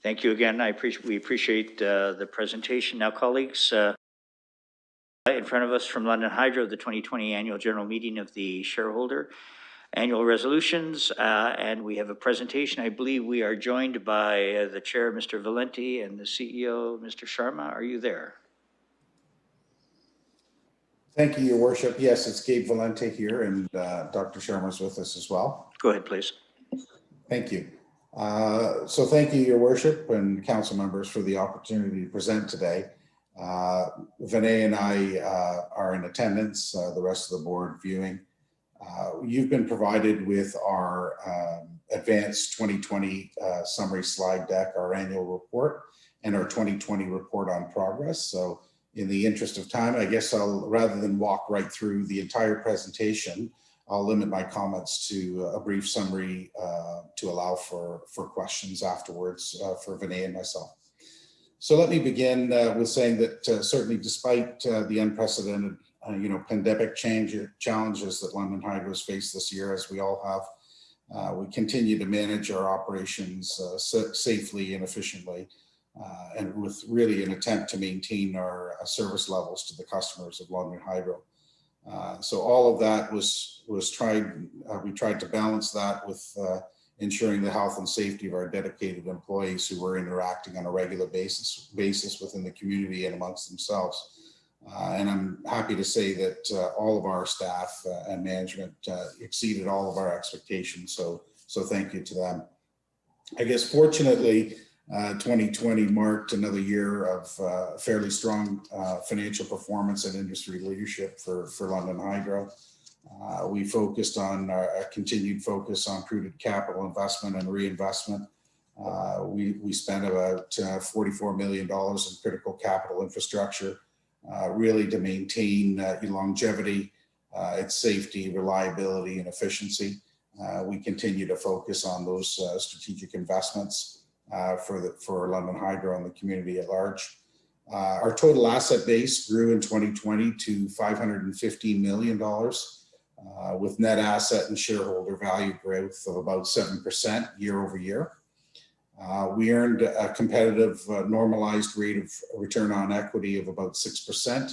Thank you again. We appreciate the presentation. Now, colleagues, in front of us from London Hydro, the 2020 annual general meeting of the shareholder, annual resolutions, and we have a presentation. I believe we are joined by the chair, Mr. Valenti, and the CEO, Mr. Sharma. Are you there? Thank you, Your Worship. Yes, it's Gabe Valenti here, and Dr. Sharma's with us as well. Go ahead, please. Thank you. So thank you, Your Worship, and council members for the opportunity to present today. Vinay and I are in attendance, the rest of the board viewing. You've been provided with our advanced 2020 summary slide deck, our annual report, and our 2020 report on progress. So in the interest of time, I guess rather than walk right through the entire presentation, I'll limit my comments to a brief summary to allow for questions afterwards for Vinay and myself. So let me begin with saying that certainly despite the unprecedented pandemic challenges that London Hydro has faced this year, as we all have, we continue to manage our operations safely and efficiently, and with really an attempt to maintain our service levels to the customers of London Hydro. So all of that was tried. We tried to balance that with ensuring the health and safety of our dedicated employees who were interacting on a regular basis within the community and amongst themselves. And I'm happy to say that all of our staff and management exceeded all of our expectations. So thank you to them. I guess fortunately, 2020 marked another year of fairly strong financial performance and industry leadership for London Hydro. We focused on a continued focus on prudent capital investment and reinvestment. We spent about $44 million in critical capital infrastructure, really to maintain longevity its safety, reliability, and efficiency. We continue to focus on those strategic investments for London Hydro and the community at large. Our total asset base grew in 2020 to $515 million, with net asset and shareholder value growth of about 7% year over year. We earned a competitive normalized rate of return on equity of about 6%,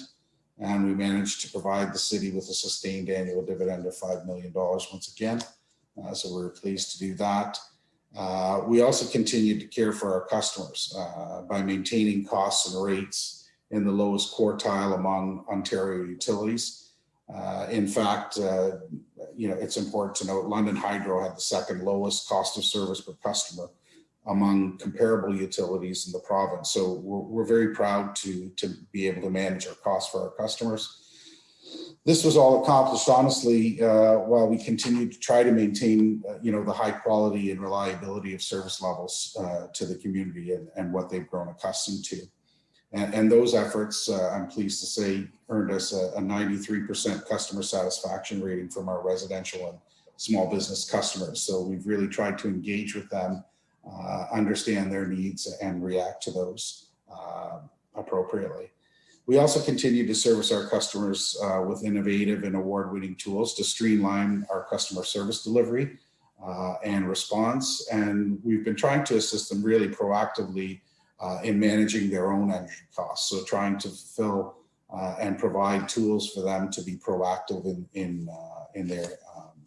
and we managed to provide the city with a sustained annual dividend of $5 million once again. So we're pleased to do that. We also continued to care for our customers by maintaining costs and rates in the lowest quartile among Ontario utilities. In fact, it's important to note London Hydro had the second lowest cost of service per customer among comparable utilities in the province. So we're very proud to be able to manage our costs for our customers. This was all accomplished, honestly, while we continued to try to maintain, the high quality and reliability of service levels to the community and what they've grown accustomed to. And those efforts, I'm pleased to say, earned us a 93% customer satisfaction rating from our residential and small business customers. So we've really tried to engage with them, understand their needs, and react to those appropriately. We also continue to service our customers with innovative and award-winning tools to streamline our customer service delivery and response. And we've been trying to assist them really proactively in managing their own energy costs. So trying to fulfill and provide tools for them to be proactive in their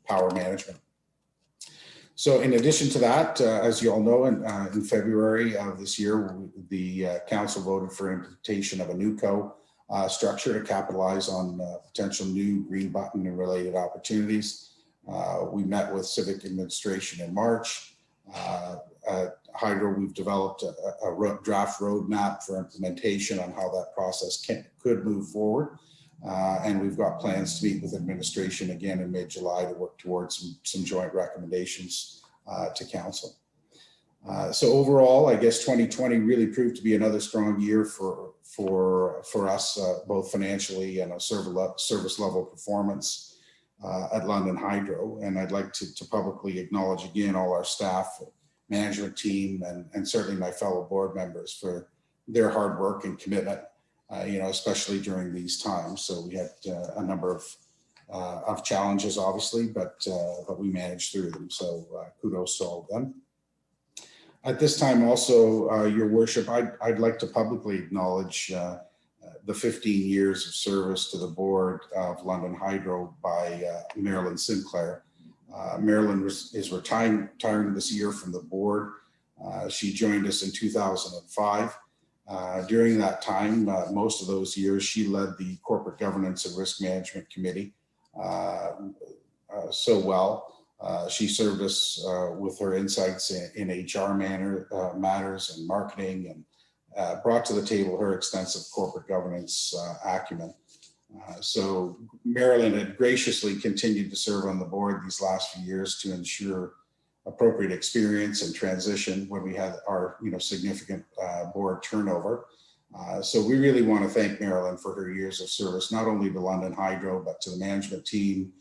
power management. So in addition to that, as you all know, in February of this year, the council voted for implementation of a new structure to capitalize on potential new green button and related opportunities. We met with civic administration in March. At Hydro, we've developed a draft roadmap for implementation on how that process could move forward. And we've got plans to meet with administration again in mid-July to work towards some joint recommendations to council. So overall, I guess 2020 really proved to be another strong year for us, both financially and a service level performance at London Hydro. And I'd like to publicly acknowledge again all our staff, management team, and certainly my fellow board members for their hard work and commitment, especially during these times. So we had a number of challenges, obviously, but we managed through them. So kudos to all of them. At this time also, Your Worship, I'd like to publicly acknowledge the 15 years of service to the board of London Hydro by Marilyn Sinclair. Marilyn is retiring this year from the board. She joined us in 2005. During that time, most of those years, she led the Corporate Governance and Risk Management Committee so well. She served us with her insights in HR matters and marketing, and brought to the table her extensive corporate governance acumen. So Marilyn had graciously continued to serve on the board these last few years to ensure appropriate experience and transition when we had our significant board turnover. So we really want to thank Marilyn for her years of service, not only to London Hydro, but to the management team,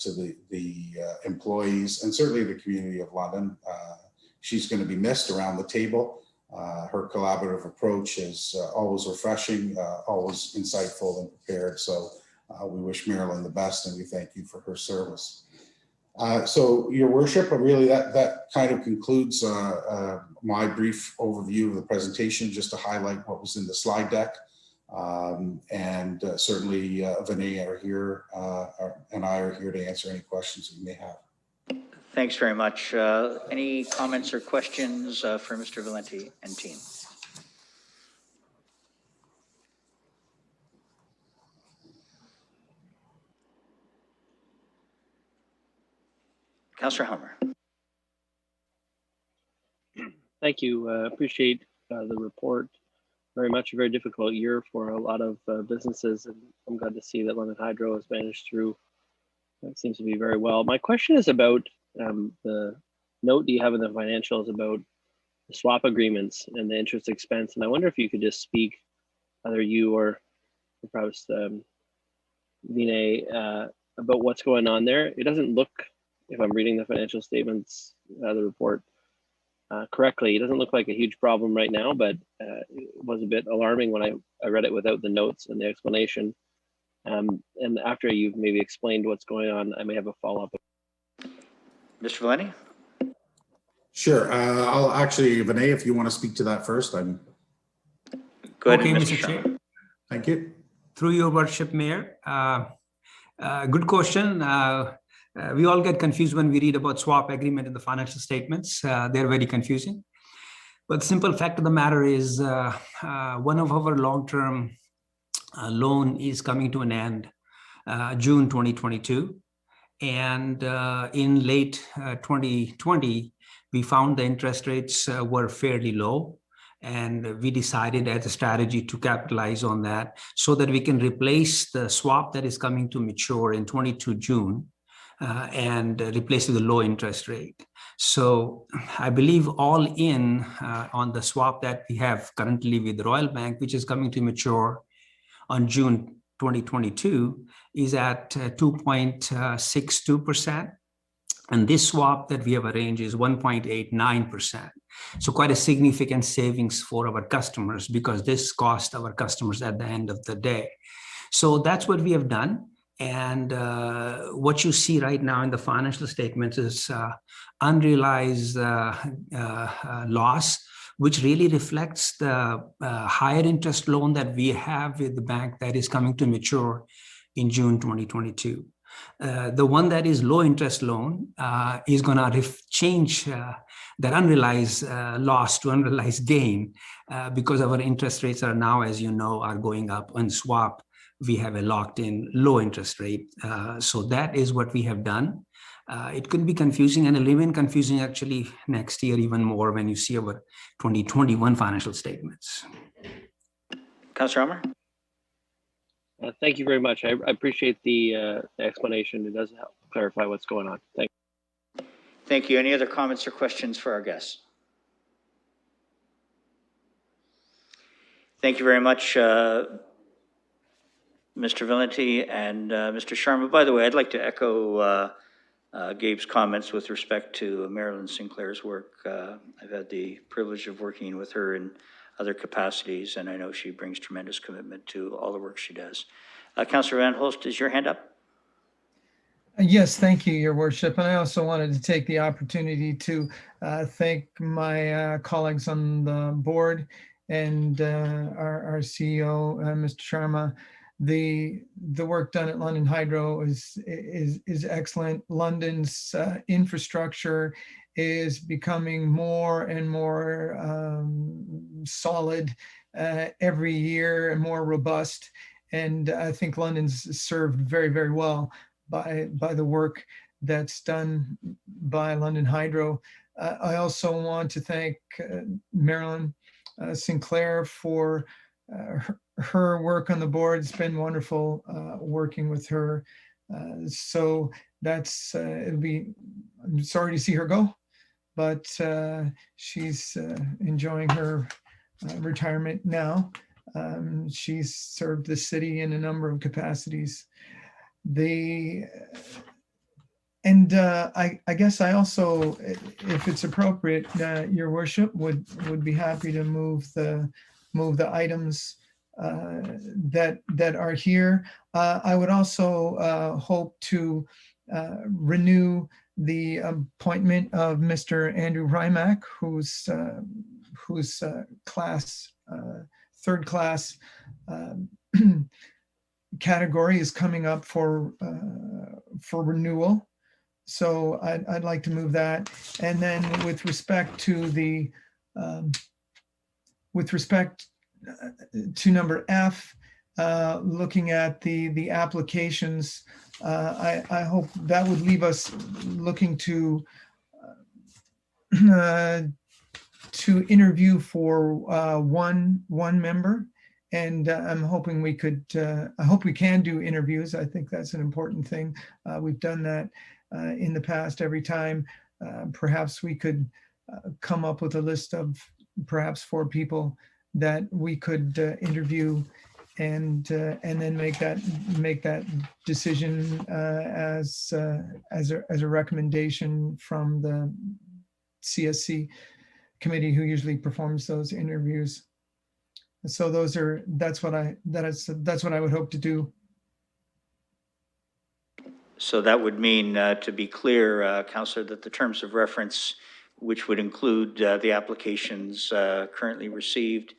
to the employees, and certainly the community of London. She's going to be missed around the table. Her collaborative approach is always refreshing, always insightful and prepared. So we wish Marilyn the best, and we thank you for her service. So, Your Worship, really that kind of concludes my brief overview of the presentation, just to highlight what was in the slide deck. And certainly Vinay are here, and I are here to answer any questions that you may have. Thanks very much. Any comments or questions for Mr. Valenti and team? Councillor Helmer. Thank you. Appreciate the report very much. A very difficult year for a lot of businesses, and I'm glad to see that London Hydro has managed through. That seems to be very well. My question is about the note you have in the financials about the swap agreements and the interest expense. And I wonder if you could just speak, either you or perhaps Vinay, about what's going on there. It doesn't look, if I'm reading the financial statements, the report correctly, it doesn't look like a huge problem right now, but it was a bit alarming when I read it without the notes and the explanation. And after you've maybe explained what's going on, I may have a follow-up. Mr. Valenti? Sure. I'll actually, Vinay, if you want to speak to that first, I'm. Go ahead, Okay, Mr. Mr. Chair. Sharma. Thank you. Through your worship, Mayor. Good question. We all get confused when we read about swap agreement in the financial statements. They're very confusing. But the simple fact of the matter is one of our long-term loan is coming to an end June 2022. And in late 2020, we found the interest rates were fairly low. And we decided as a strategy to capitalize on that so that we can replace the swap that is coming to mature in 22 June and replace it with a low interest rate. So I believe all in on the swap that we have currently with Royal Bank, which is coming to mature on June 2022, is at 2.62%. And this swap that we have arranged is 1.89%. So quite a significant savings for our customers because this cost our customers at the end of the day. So that's what we have done. And what you see right now in the financial statements is unrealized loss, which really reflects the higher interest loan that we have with the bank that is coming to mature in June 2022. The one that is low interest loan is going to change that unrealized loss to unrealized gain because our interest rates are now, as you know, are going up. On swap, we have a locked in low interest rate. So that is what we have done. It could be confusing and it'll remain confusing actually next year even more when you see our 2021 financial statements. Councilor Elmer? Thank you very much. I appreciate the explanation. It does help clarify what's going on. Thank you. Thank you. Any other comments or questions for our guests? Thank you very much, Mr. Valenti and Mr. Sharma. By the way, I'd like to echo Gabe's comments with respect to Marilyn Sinclair's work. I've had the privilege of working with her in other capacities, and I know she brings tremendous commitment to all the work she does. Councillor Van Holst, is your hand up? Yes, thank you, Your Worship. And I also wanted to take the opportunity to thank my colleagues on the board and our CEO, Mr. Sharma. The work done at London Hydro is excellent. London's infrastructure is becoming more and more solid every year and more robust. And I think London's served very, very well by the work that's done by London Hydro. I also want to thank Marilyn Sinclair for her work on the board. It's been wonderful working with her. So that's, I'm sorry to see her go, but she's enjoying her retirement now. She's served the city in a number of capacities. I guess I also, if it's appropriate, Your Worship, would be happy to move the items that are here. I would also hope to renew the appointment of Mr. Andrew Rymack, whose third class category is coming up for renewal. So I'd like to move that. And then with respect to the to number F, looking at the applications, I hope that would leave us looking to interview for one member. And I'm hoping we could, I hope we can do interviews. I think that's an important thing. We've done that in the past every time. Perhaps we could come up with a list of perhaps 4 people that we could interview then make that decision as a recommendation from the CSC committee, who usually performs those interviews. So that's what I would hope to do. So that would mean, to be clear, Councillor, that the terms of reference, which would include the applications currently received,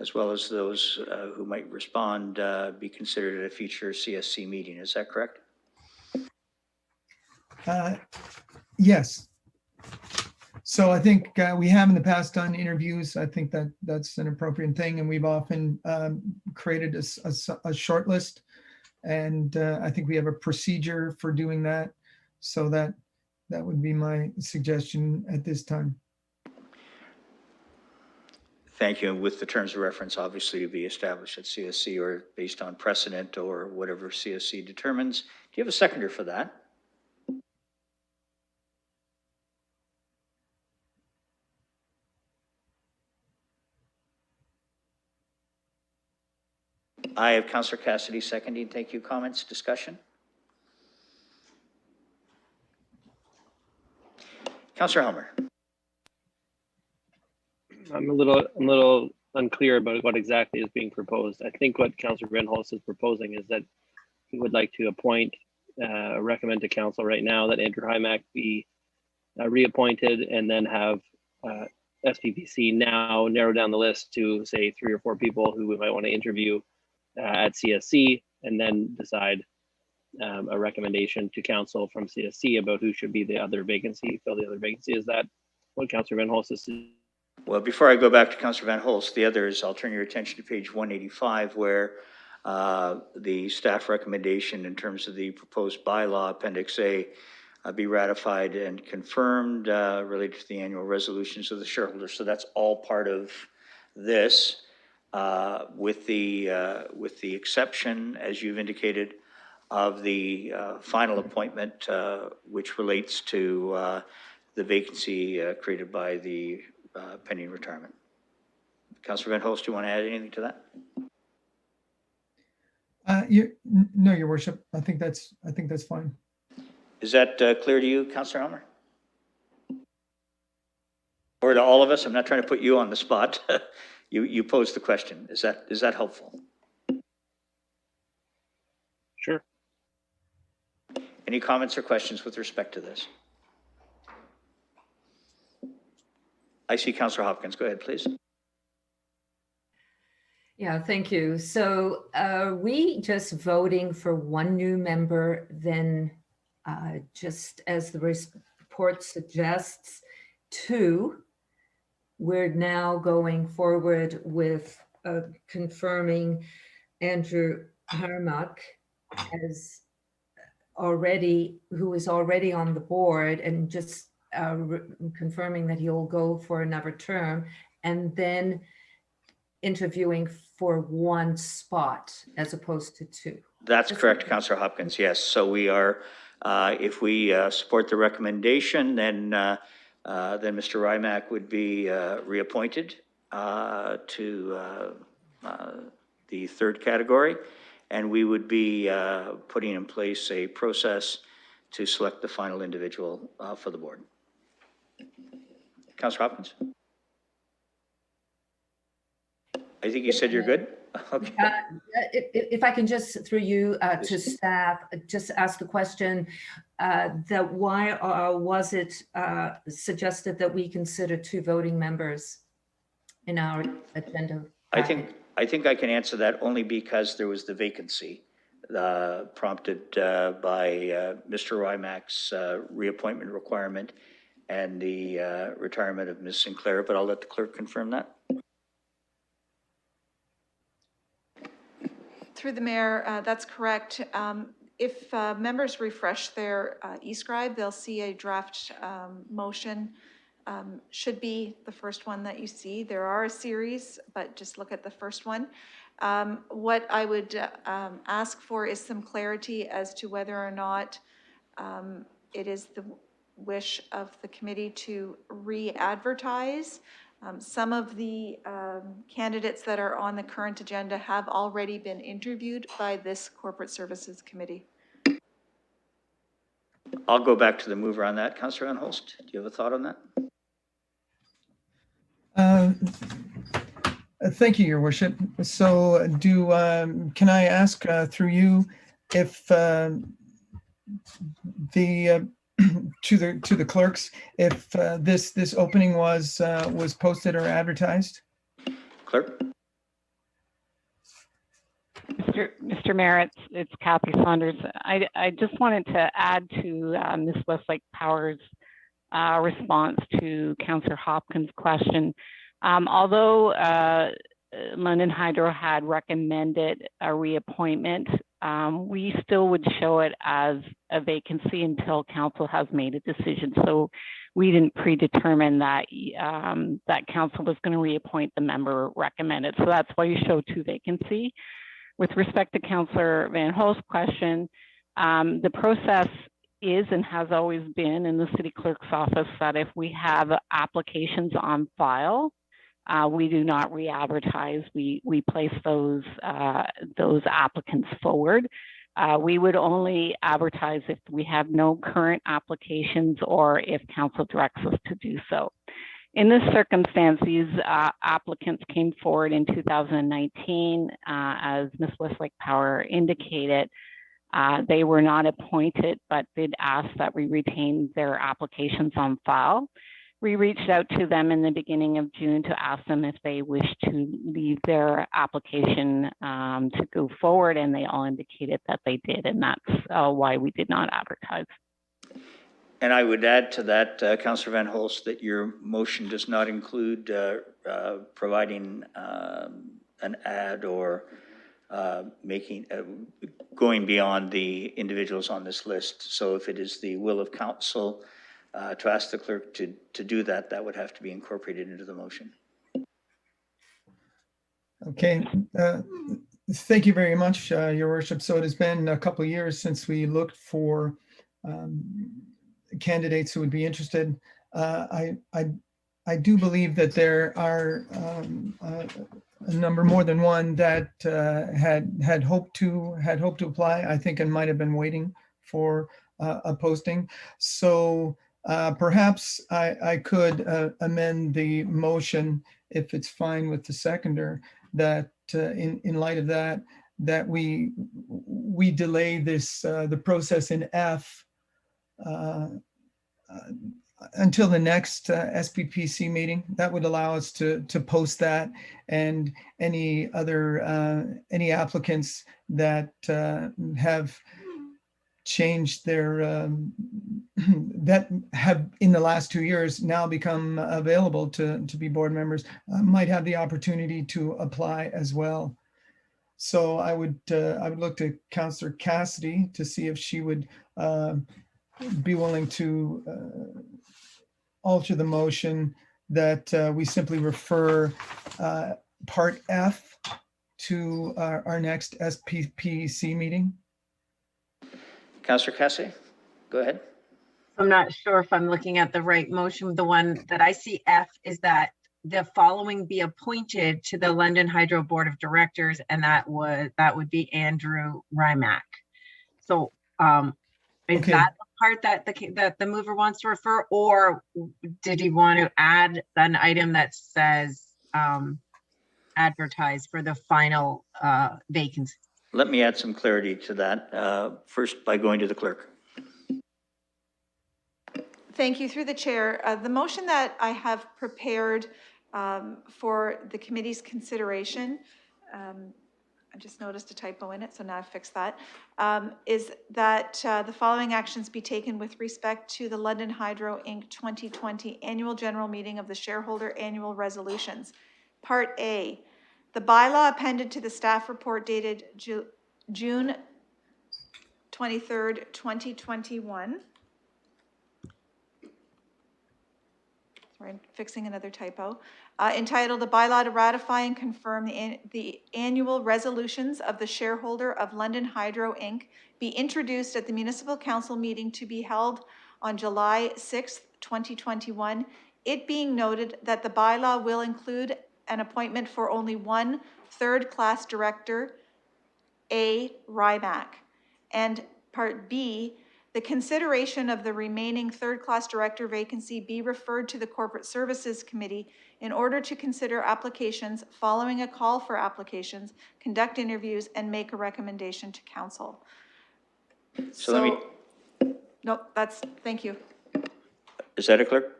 as well as those who might respond, be considered at a future CSC meeting. Is that correct? Yes. So I think we have in the past done interviews. I think that's an appropriate thing, and we've often created a short list, and I think we have a procedure for doing that. So that would be my suggestion at this time. Thank you. And with the terms of reference, obviously, to be established at CSC or based on precedent or whatever CSC determines. Do you have a seconder for that? I have Councillor Cassidy seconding. Thank you. Comments, discussion? Councillor Helmer. I'm a little unclear about what exactly is being proposed. I think what Councillor Greenholz is proposing is that he would like to appoint, recommend to council right now that Andrew Hymack be reappointed, and then have SPPC now narrow down the list to say 3 or 4 people who we might want to interview at CSC, and then decide a recommendation to council from CSC about who should be the other vacancy, fill the other vacancy. Is that what Councillor Van Holst is? Well, before I go back to Councillor Van Holst, the others, I'll turn your attention to page 185, where the staff recommendation in terms of the proposed bylaw, Appendix A, be ratified and confirmed related to the annual resolutions of the shareholders. So that's all part of this, with the exception, as you've indicated, of the final appointment, which relates to the vacancy created by the pending retirement. Councillor Van Holst, do you want to add anything to that? No, Your Worship. I think that's fine. Is that clear to you, Councillor Helmer? Or to all of us? I'm not trying to put you on the spot. You posed the question. Is that helpful? Sure. Any comments or questions with respect to this? I see Councillor Hopkins. Go ahead, please. Yeah, thank you. So are we just voting for one new member, then just as the report suggests, 2, we're now going forward with confirming Andrew Harmack as who is already on the board, and just confirming that he'll go for another term, and then interviewing for 1 spot as opposed to 2. That's correct, Councillor Hopkins. Yes. So we are, if we support the recommendation, then Mr. Rymack would be reappointed to the 3rd category, and we would be putting in place a process to select the final individual for the board. Councillor Hopkins? I think you said you're good. Okay. If I can just, through you to staff, just ask the question that why was it suggested that we consider 2 voting members in our agenda? I think I can answer that only because there was the vacancy prompted by Mr. Rymack's reappointment requirement and the retirement of Ms. Sinclair, but I'll let the clerk confirm that. Through the mayor, that's correct. If members refresh their e-scribe, they'll see a draft motion. Should be the first one that you see. There are a series, but just look at the first one. What I would ask for is some clarity as to whether or not it is the wish of the committee to re-advertise Some of the candidates that are on the current agenda have already been interviewed by this Corporate Services Committee. I'll go back to the mover on that. Councillor Van Holst, do you have a thought on that? Thank you, Your Worship. So can I ask through you if to the clerks, if this opening was posted or advertised? Clerk? Mr. Mayor, it's Kathy Saunders. I just wanted to add to Ms. Westlake Power's response to Councillor Hopkins' question. Although London Hydro had recommended a reappointment, we still would show it as a vacancy until council has made a decision. So we didn't predetermine that that council was going to reappoint the member recommended. So that's why you show two vacancy. With respect to Councillor Van Holst's question, the process is and has always been in the city clerk's office that if we have applications on file, we do not re-advertise. We place those applicants forward. We would only advertise if we have no current applications or if council directs us to do so. In this circumstance, these applicants came forward in 2019, as Ms. Westlake Power indicated. They were not appointed, but did ask that we retain their applications on file. We reached out to them in the beginning of June to ask them if they wish to leave their application to go forward, and they all indicated that they did, and that's why we did not advertise. And I would add to that, Councillor Van Holst, that your motion does not include providing an ad or going beyond the individuals on this list. So if it is the will of council to ask the clerk to do that, that would have to be incorporated into the motion. Okay. Thank you very much, Your Worship. So it has been a couple of years since we looked for candidates who would be interested. I do believe that there are a number more than one that had hoped to apply, I think, and might have been waiting for a posting. So perhaps I could amend the motion, if it's fine with the seconder, that in light of that, that we delay this the process in F until the next SPPC meeting. That would allow us to post that, and any other any applicants that have changed their that have in the last 2 years now become available to be board members might have the opportunity to apply as well. So I would look to Councillor Cassidy to see if she would be willing to alter the motion that we simply refer Part F to our next SPPC meeting. Councillor Cassidy, go ahead. I'm not sure if I'm looking at the right motion. The one that I see F is that the following be appointed to the London Hydro Board of Directors, and that would be Andrew Rymack. So is that the part that the mover wants to refer, or did he want to add an item that says advertise for the final vacancy? Let me add some clarity to that, first by going to the clerk. Thank you. Through the chair, the motion that I have prepared for the committee's consideration, I just noticed a typo in it, so now I've fixed that, is that the following actions be taken with respect to the London Hydro Inc. 2020 Annual General Meeting of the Shareholder Annual Resolutions. Part A, the bylaw appended to the staff report dated June 23rd, 2021. Sorry, I'm fixing another typo. Entitled a bylaw to ratify and confirm the annual resolutions of the shareholder of London Hydro Inc. be introduced at the Municipal Council meeting to be held on July 6th, 2021 it being noted that the bylaw will include an appointment for only one third-class director, A, RIMAC. And part B, the consideration of the remaining third-class director vacancy be referred to the Corporate Services Committee in order to consider applications following a call for applications, conduct interviews, and make a recommendation to council. So let me, Nope, thank you. is that clear?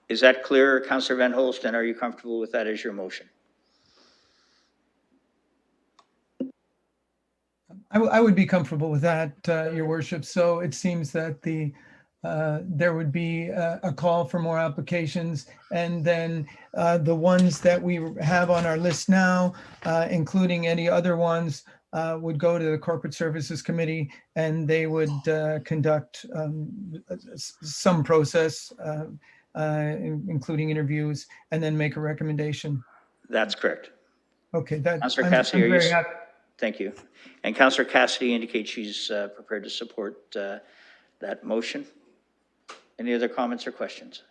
Is that clear, Councillor Van Holst, and are you comfortable with that as your motion? I would be comfortable with that, Your Worship. So it seems that there would be a call for more applications, and then the ones that we have on our list now, including any other ones, would go to the Corporate Services Committee, and they would conduct some process, including interviews, and then make a recommendation. That's correct. Okay, Councillor I'm Cassidy, very happy. Thank you. And Councillor Cassidy indicates she's prepared to support that motion. Any other comments or questions?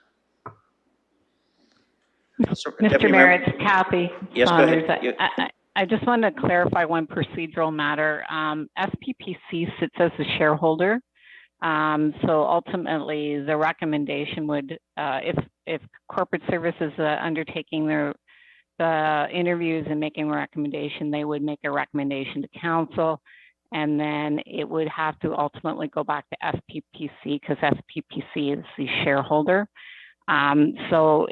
Mr. Mayor, it's Kathy Yes, Saunders. go ahead. I just want to clarify one procedural matter. SPPC sits as a shareholder. So ultimately, the recommendation would, if Corporate Services undertaking the interviews and making a recommendation, they would make a recommendation to council, and then it would have to ultimately go back to SPPC because SPPC is the shareholder. So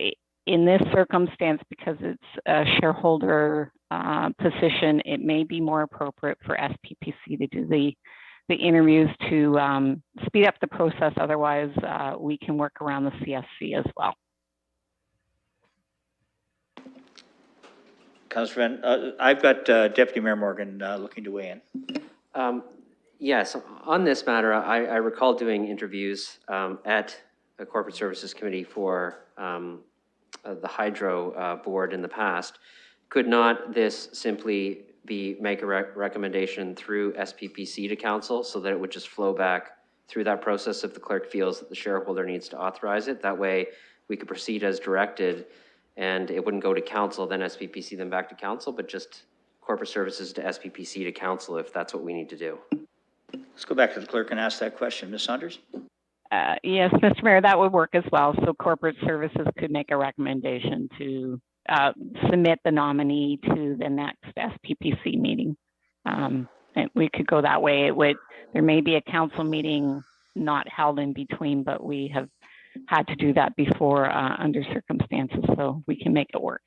in this circumstance, because it's a shareholder position, it may be more appropriate for SPPC to do the interviews to speed up the process. Otherwise, we can work around the CSC as well. Councillor Van, I've got Deputy Mayor Morgan looking to weigh in. Yes, on this matter, I recall doing interviews at the Corporate Services Committee for the Hydro Board in the past. Could not this simply make a recommendation through SPPC to council so that it would just flow back through that process if the clerk feels that the shareholder needs to authorize it? That way we could proceed as directed and it wouldn't go to council, then SPPC, then back to council, but just Corporate Services to SPPC to council if that's what we need to do. Let's go back to the clerk and ask that question. Ms. Saunders? Yes, Mr. Mayor, that would work as well. So Corporate Services could make a recommendation to submit the nominee to the next SPPC meeting. And we could go that way. There may be a council meeting not held in between, but we have had to do that before under circumstances, so we can make it work.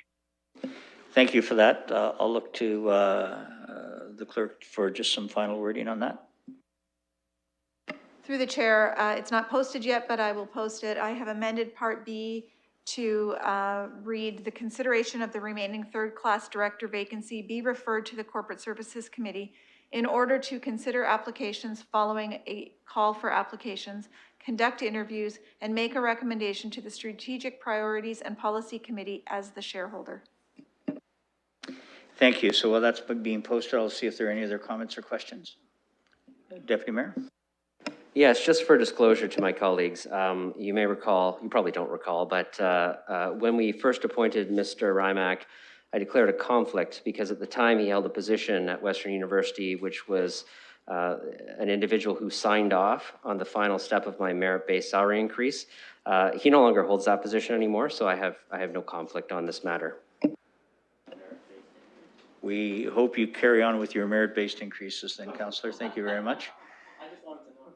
Thank you for that. I'll look to the clerk for just some final wording on that. Through the chair, it's not posted yet, but I will post it. I have amended Part B to read the consideration of the remaining third-class director vacancy be referred to the Corporate Services Committee in order to consider applications following a call for applications, conduct interviews, and make a recommendation to the Strategic Priorities and Policy Committee as the shareholder. Thank you. So while that's being posted, I'll see if there are any other comments or questions. Deputy Mayor? Yes, just for disclosure to my colleagues, you may recall, you probably don't recall, but when we first appointed Mr. Rymack, I declared a conflict because at the time he held a position at Western University, which was an individual who signed off on the final step of my merit-based salary increase. He no longer holds that position anymore, so I have no conflict on this matter. We hope you carry on with your merit-based increases then, Councillor. Thank you very much.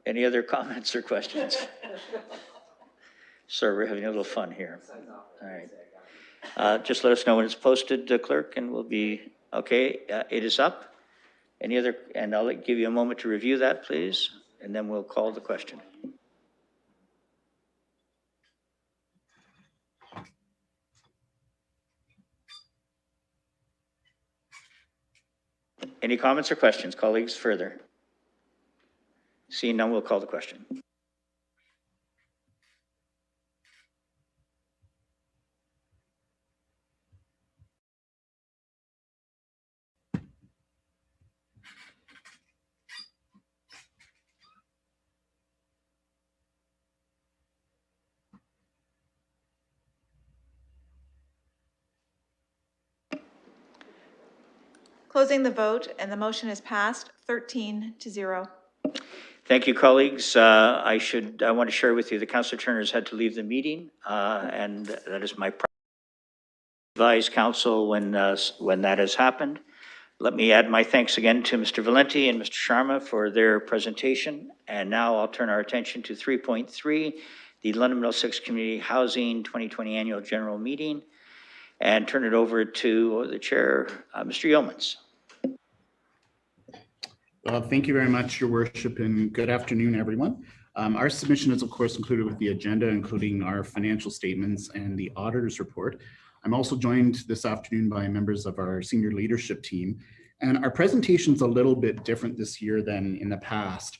Any other comments or questions? Sir, we're having a little fun here. All right. Just let us know when it's posted, clerk, and we'll be, okay, it is up. Any other, and I'll give you a moment to review that, please, and then we'll call the question. Any comments or questions, colleagues, further? Seeing none, we'll call the question. Closing the vote, and the motion is passed 13-0. Thank you, colleagues. I want to share with you that Councillor Turner has had to leave the meeting, and that is my advise council when that has happened. Let me add my thanks again to Mr. Valenti and Mr. Sharma for their presentation. And now I'll turn our attention to 3.3, the London Middlesex Community Housing 2020 Annual General Meeting, and turn it over to the chair, Mr. Yeomans. Thank you very much, Your Worship, and good afternoon, everyone. Our submission is, of course, included with the agenda, including our financial statements and the auditor's report. I'm also joined this afternoon by members of our senior leadership team, and our presentation's a little bit different this year than in the past.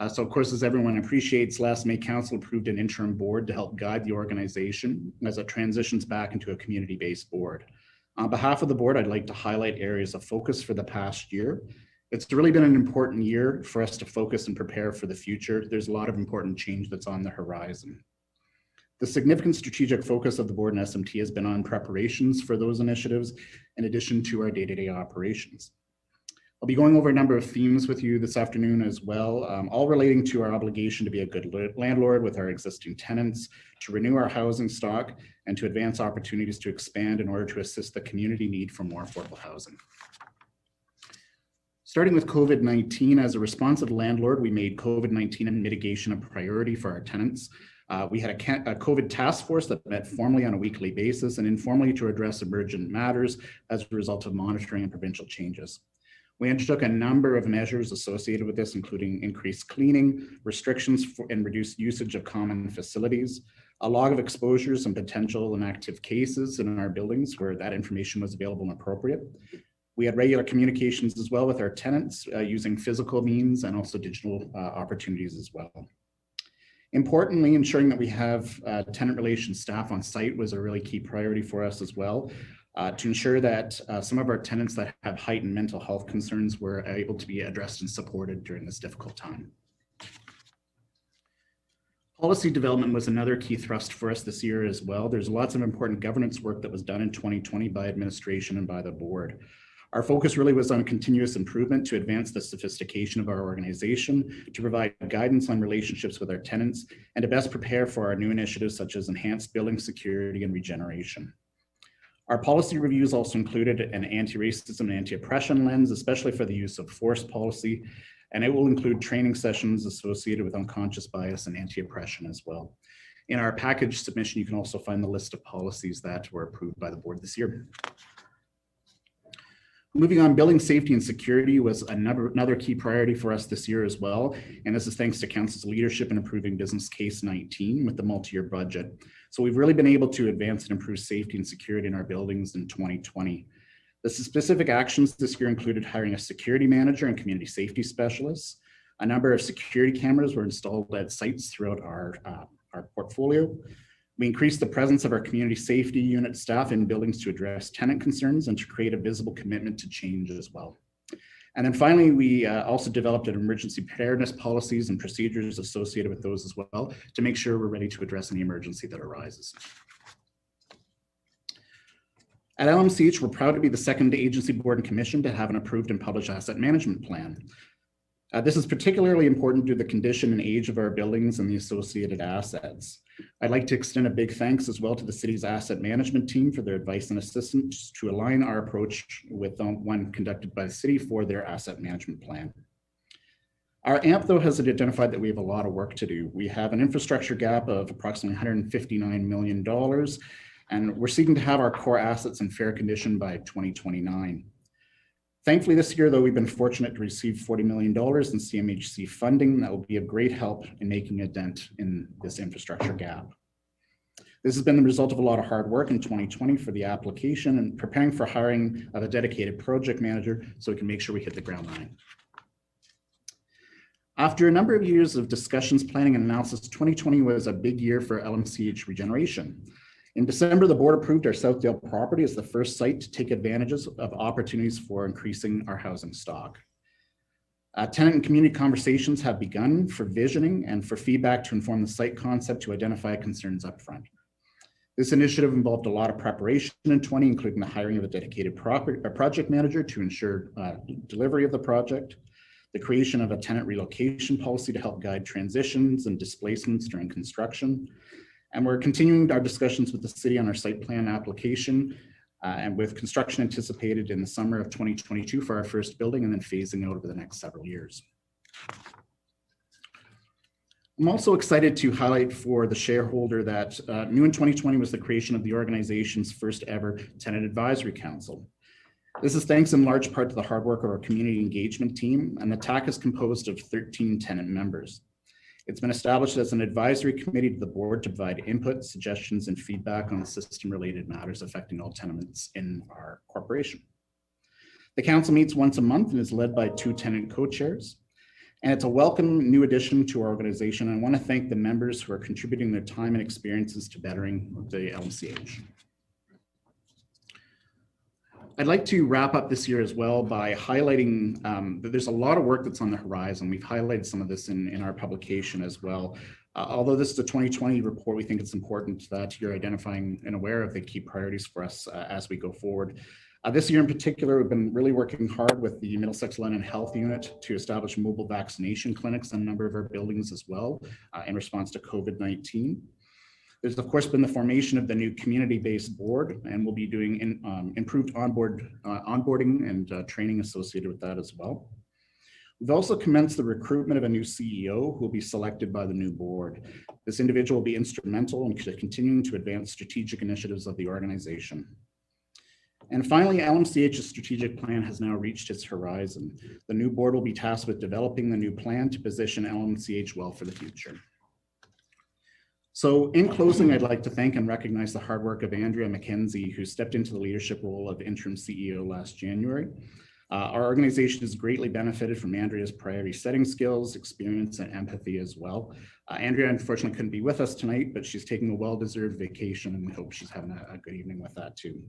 So, of course, as everyone appreciates, last May, Council approved an interim board to help guide the organization as it transitions back into a community-based board. On behalf of the board, I'd like to highlight areas of focus for the past year. It's really been an important year for us to focus and prepare for the future. There's a lot of important change that's on the horizon. The significant strategic focus of the board and SMT has been on preparations for those initiatives, in addition to our day-to-day operations. I'll be going over a number of themes with you this afternoon as well, all relating to our obligation to be a good landlord with our existing tenants, to renew our housing stock, and to advance opportunities to expand in order to assist the community need for more affordable housing. Starting with COVID-19, as a responsive landlord, we made COVID-19 and mitigation a priority for our tenants. We had a COVID task force that met formally on a weekly basis and informally to address emergent matters as a result of monitoring and provincial changes. We undertook a number of measures associated with this, including increased cleaning, restrictions and reduced usage of common facilities, a log of exposures and potential and active cases in our buildings where that information was available and appropriate. We had regular communications as well with our tenants using physical means and also digital opportunities as well. Importantly, ensuring that we have tenant relations staff on site was a really key priority for us as well, to ensure that some of our tenants that have heightened mental health concerns were able to be addressed and supported during this difficult time. Policy development was another key thrust for us this year as well. There's lots of important governance work that was done in 2020 by administration and by the board. Our focus really was on continuous improvement to advance the sophistication of our organization, to provide guidance on relationships with our tenants, and to best prepare for our new initiatives such as enhanced building security and regeneration. Our policy reviews also included an anti-racism and anti-oppression lens, especially for the use of force policy, and it will include training sessions associated with unconscious bias and anti-oppression as well. In our package submission, you can also find the list of policies that were approved by the board this year. Moving on, building safety and security was another key priority for us this year as well. And this is thanks to Council's leadership in approving Business Case 19 with the multi-year budget. So we've really been able to advance and improve safety and security in our buildings in 2020. The specific actions this year included hiring a security manager and community safety specialists. A number of security cameras were installed at sites throughout our portfolio. We increased the presence of our community safety unit staff in buildings to address tenant concerns and to create a visible commitment to change as well. And then finally, we also developed an emergency preparedness policies and procedures associated with those as well to make sure we're ready to address any emergency that arises. At LMCH, we're proud to be the second agency board and commission to have an approved and published asset management plan. This is particularly important due to the condition and age of our buildings and the associated assets. I'd like to extend a big thanks as well to the city's asset management team for their advice and assistance to align our approach with the one conducted by the city for their asset management plan. Our AMP, though, has identified that we have a lot of work to do. We have an infrastructure gap of approximately $159 million, and we're seeking to have our core assets in fair condition by 2029. Thankfully, this year, though, we've been fortunate to receive $40 million in CMHC funding that will be of great help in making a dent in this infrastructure gap. This has been the result of a lot of hard work in 2020 for the application and preparing for hiring of a dedicated project manager so we can make sure we hit the ground running. After a number of years of discussions, planning, and analysis, 2020 was a big year for LMCH regeneration. In December, the board approved our Southdale property as the first site to take advantages of opportunities for increasing our housing stock. Tenant and community conversations have begun for visioning and for feedback to inform the site concept to identify concerns upfront. This initiative involved a lot of preparation in 20, including the hiring of a dedicated project manager to ensure delivery of the project, the creation of a tenant relocation policy to help guide transitions and displacements during construction. And we're continuing our discussions with the city on our site plan application, and with construction anticipated in the summer of 2022 for our first building, and then phasing out over the next several years. I'm also excited to highlight for the shareholder that new in 2020 was the creation of the organization's first ever Tenant Advisory Council. This is thanks in large part to the hard work of our community engagement team, and the TAC is composed of 13 tenant members. It's been established as an advisory committee to the board to provide input, suggestions, and feedback on system-related matters affecting all tenements in our corporation. The council meets once a month and is led by 2 tenant co-chairs. And it's a welcome new addition to our organization. I want to thank the members who are contributing their time and experiences to bettering the LMCH. I'd like to wrap up this year as well by highlighting that there's a lot of work that's on the horizon. We've highlighted some of this in our publication as well. Although this is a 2020 report, we think it's important that you're identifying and aware of the key priorities for us as we go forward. This year in particular, we've been really working hard with the Middlesex London Health Unit to establish mobile vaccination clinics in a number of our buildings as well in response to COVID-19. There's of course been the formation of the new community-based board, and we'll be doing improved onboarding and training associated with that as well. We've also commenced the recruitment of a new CEO who will be selected by the new board. This individual will be instrumental in continuing to advance strategic initiatives of the organization. And finally, LMCH's strategic plan has now reached its horizon. The new board will be tasked with developing the new plan to position LMCH well for the future. So in closing, I'd like to thank and recognize the hard work of Andrea McKenzie, who stepped into the leadership role of interim CEO last January. Our organization has greatly benefited from Andrea's priority setting skills, experience, and empathy as well. Andrea unfortunately couldn't be with us tonight, but she's taking a well-deserved vacation, and we hope she's having a good evening with that too.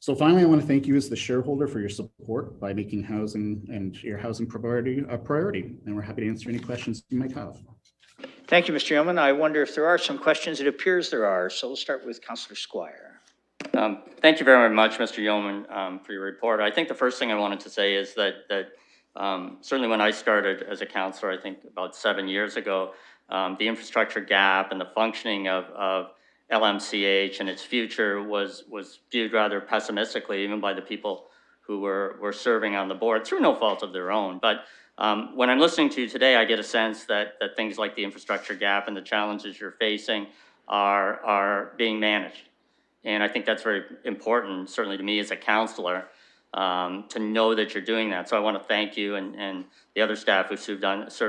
So finally, I want to thank you as the shareholder for your support by making housing and your housing priority a priority. And we're happy to answer any questions you might have. Thank you, Mr. Yeoman. I wonder if there are some questions. It appears there are. So we'll start with Councillor Squire. Thank you very much, Mr. Yeoman, for your report. I think the first thing I wanted to say is that certainly when I started as a councillor, I think about 7 years ago, the infrastructure gap and the functioning of LMCH and its future was viewed rather pessimistically, even by the people who were serving on the board through no fault of their own. But when I'm listening to you today, I get a sense that things like the infrastructure gap and the challenges you're facing are being managed. And I think that's very important, certainly to me as a councillor, to know that you're doing that. So I want to thank you and the other staff who served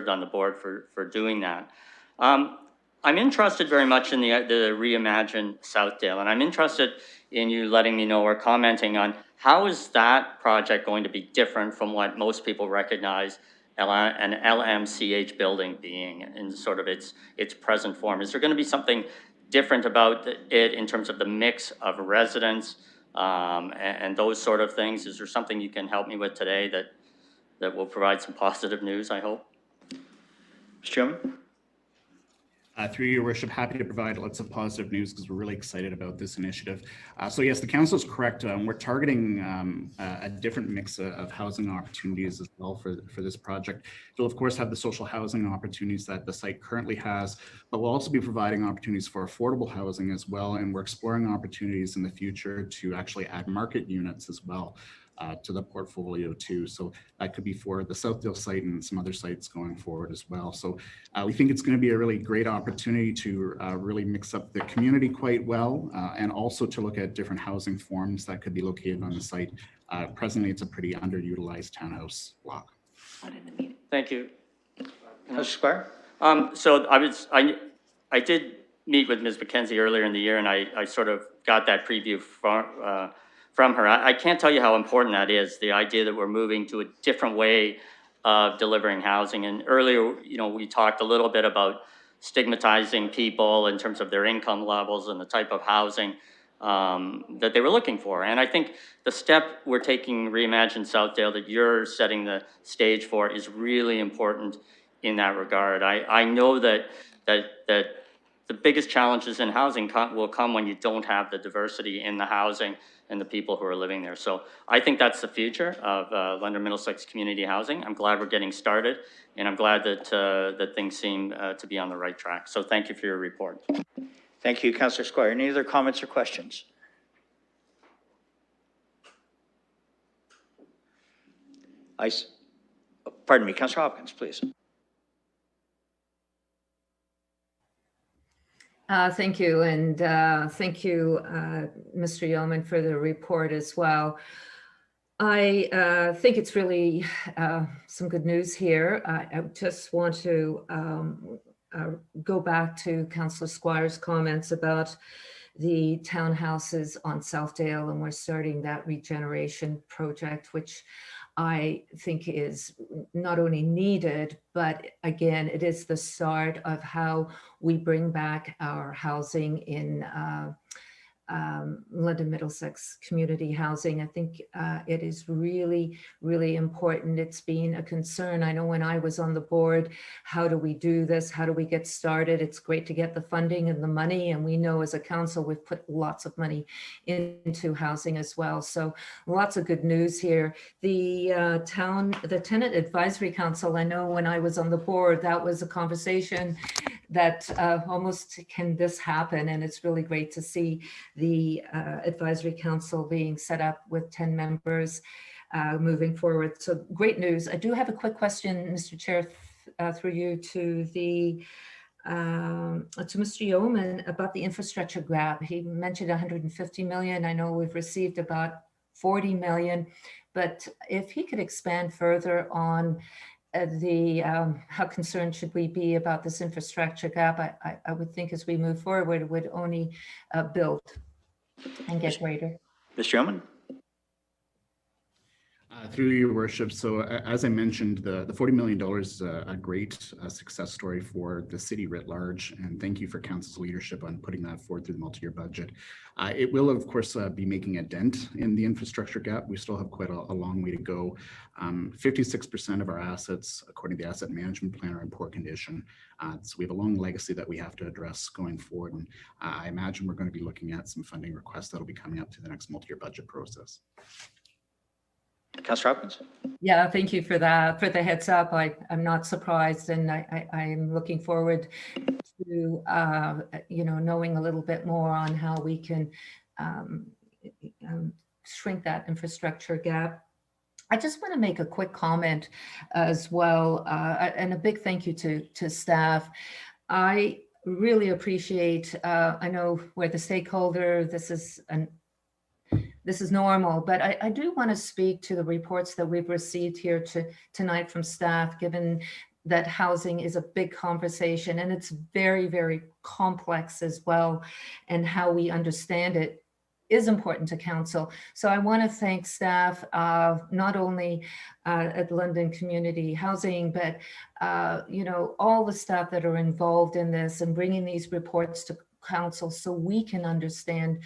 on the board for doing that. I'm interested very much in the Reimagine Southdale, and I'm interested in you letting me know or commenting on how is that project going to be different from what most people recognize an LMCH building being in sort of its present form. Is there going to be something different about it in terms of the mix of residents and those sort of things? Is there something you can help me with today that will provide some positive news, I hope? Mr. Chairman? Through your worship, happy to provide lots of positive news because we're really excited about this initiative. So yes, the council is correct. We're targeting a different mix of housing opportunities as well for this project. It'll of course have the social housing opportunities that the site currently has, but we'll also be providing opportunities for affordable housing as well. And we're exploring opportunities in the future to actually add market units as well to the portfolio too. So that could be for the Southdale site and some other sites going forward as well. So we think it's going to be a really great opportunity to really mix up the community quite well and also to look at different housing forms that could be located on the site. Presently, it's a pretty underutilized townhouse block. Thank you. Councillor Squire? So I did meet with Ms. McKenzie earlier in the year, and I sort of got that preview from her. I can't tell you how important that is, the idea that we're moving to a different way of delivering housing. And earlier, we talked a little bit about stigmatizing people in terms of their income levels and the type of housing that they were looking for. And I think the step we're taking, Reimagine Southdale, that you're setting the stage for is really important in that regard. I know that the biggest challenges in housing will come when you don't have the diversity in the housing and the people who are living there. So I think that's the future of London Middlesex community housing. I'm glad we're getting started, and I'm glad that things seem to be on the right track. So thank you for your report. Thank you, Councillor Squire. Any other comments or questions? Pardon me, Councillor Hopkins, please. Thank you, and thank you, Mr. Yeoman, for the report as well. I think it's really some good news here. I just want to go back to Councillor Squire's comments about the townhouses on Southdale, and we're starting that regeneration project, which I think is not only needed, but again, it is the start of how we bring back our housing in London Middlesex community housing. I think it is really, really important. It's been a concern. I know when I was on the board, how do we do this? How do we get started? It's great to get the funding and the money. And we know as a council, we've put lots of money into housing as well. So lots of good news here. The Tenant Advisory Council, I know when I was on the board, that was a conversation that almost can this happen? And it's really great to see the advisory council being set up with 10 members moving forward. So great news. I do have a quick question, Mr. Chair, through you to Mr. Yeoman about the infrastructure gap. He mentioned 150 million. I know we've received about 40 million, but if he could expand further on how concerned should we be about this infrastructure gap? I would think as we move forward, it would only build and get greater. Mr. Yeoman. Through your worship, so as I mentioned, the $40 million is a great success story for the city writ large, and thank you for council's leadership on putting that forward through the multi-year budget. It will, of course, be making a dent in the infrastructure gap. We still have quite a long way to go. 56% of our assets, according to the asset management plan, are in poor condition. So we have a long legacy that we have to address going forward, and I imagine we're going to be looking at some funding requests that'll be coming up to the next multi-year budget process. Councillor Hopkins. Yeah, thank you for that, for the heads up. I'm not surprised, and I'm looking forward to knowing a little bit more on how we can shrink that infrastructure gap. I just want to make a quick comment as well, and a big thank you to staff. I really appreciate, I know we're the stakeholder, this is normal, but I do want to speak to the reports that we've received here tonight from staff, given that housing is a big conversation and it's very, very complex as well, and how we understand it is important to council. So I want to thank staff, not only at London Community Housing, but all the staff that are involved in this and bringing these reports to council so we can understand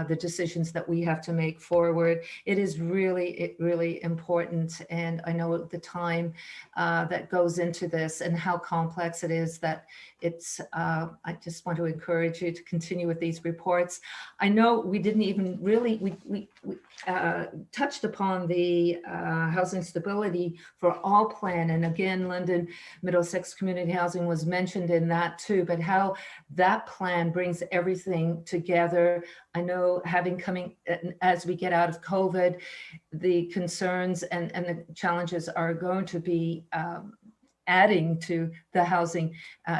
the decisions that we have to make forward. It is really important, and I know the time that goes into this and how complex it is, that it's, I just want to encourage you to continue with these reports. I know we didn't even really, we touched upon the housing stability for all plan, and again, London Middlesex Community Housing was mentioned in that too, but how that plan brings everything together. I know coming as we get out of COVID, the concerns and the challenges are going to be adding to the housing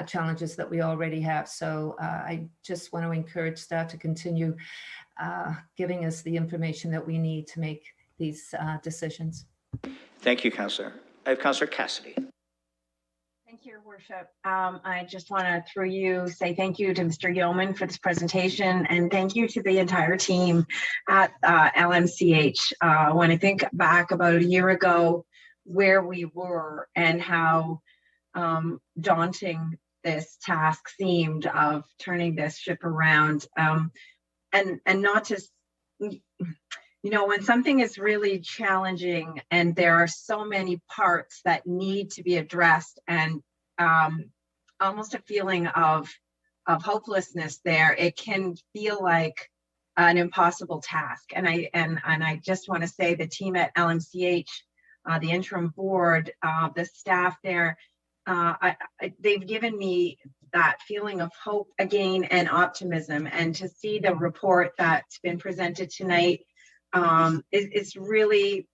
challenges that we already have. So I just want to encourage staff to continue giving us the information that we need to make these decisions. Thank you, Councillor. I have Councillor Cassidy. Thank you, Your Worship. I just want to, through you, say thank you to Mr. Yeoman for this presentation, and thank you to the entire team at LMCH. When I think back about a year ago, where we were and how daunting this task seemed of turning this ship around, and not just, when something is really challenging and there are so many parts that need to be addressed, and almost a feeling of hopelessness there, it can feel like an impossible task. And I just want to say the team at LMCH, the interim board, the staff there, they've given me that feeling of hope again and optimism. And to see the report that's been presented tonight, it's really,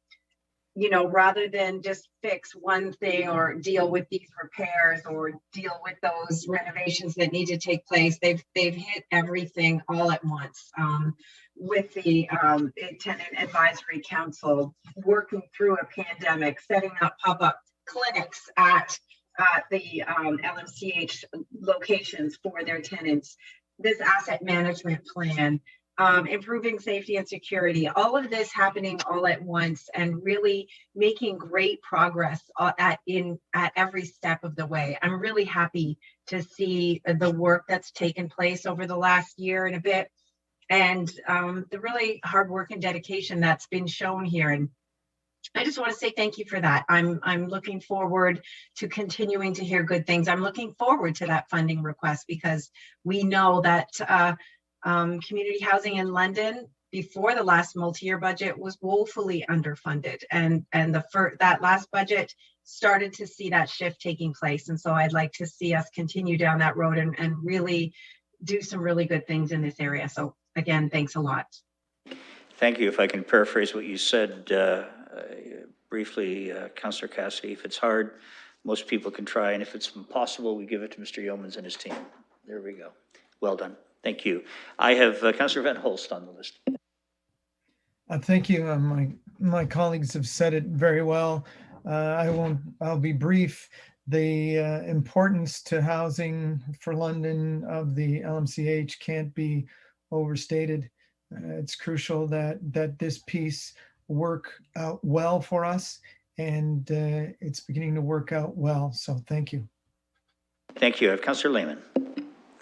you know, rather than just fix one thing or deal with these repairs or deal with those renovations that need to take place, they've hit everything all at once. With the Tenant Advisory Council working through a pandemic, setting up pop-up clinics at the LMCH locations for their tenants, this asset management plan, improving safety and security, all of this happening all at once and really making great progress at every step of the way. I'm really happy to see the work that's taken place over the last year and a bit, and the really hard work and dedication that's been shown here. And I just want to say thank you for that. I'm looking forward to continuing to hear good things. I'm looking forward to that funding request, because we know that community housing in London before the last multi-year budget was woefully underfunded, and that last budget started to see that shift taking place. And so I'd like to see us continue down that road and really do some really good things in this area. So again, thanks a lot. Thank you. If I can paraphrase what you said briefly, Councillor Cassidy, if it's hard, most people can try, and if it's impossible, we give it to Mr. Yeomans and his team. There we go. Well done. Thank you. I have Councillor Van Holst on the list. Thank you. My colleagues have said it very well. I'll be brief. The importance to housing for London of the LMCH can't be overstated. It's crucial that this piece work out well for us, and it's beginning to work out well. So thank you. Thank you. I have Councillor Lehman.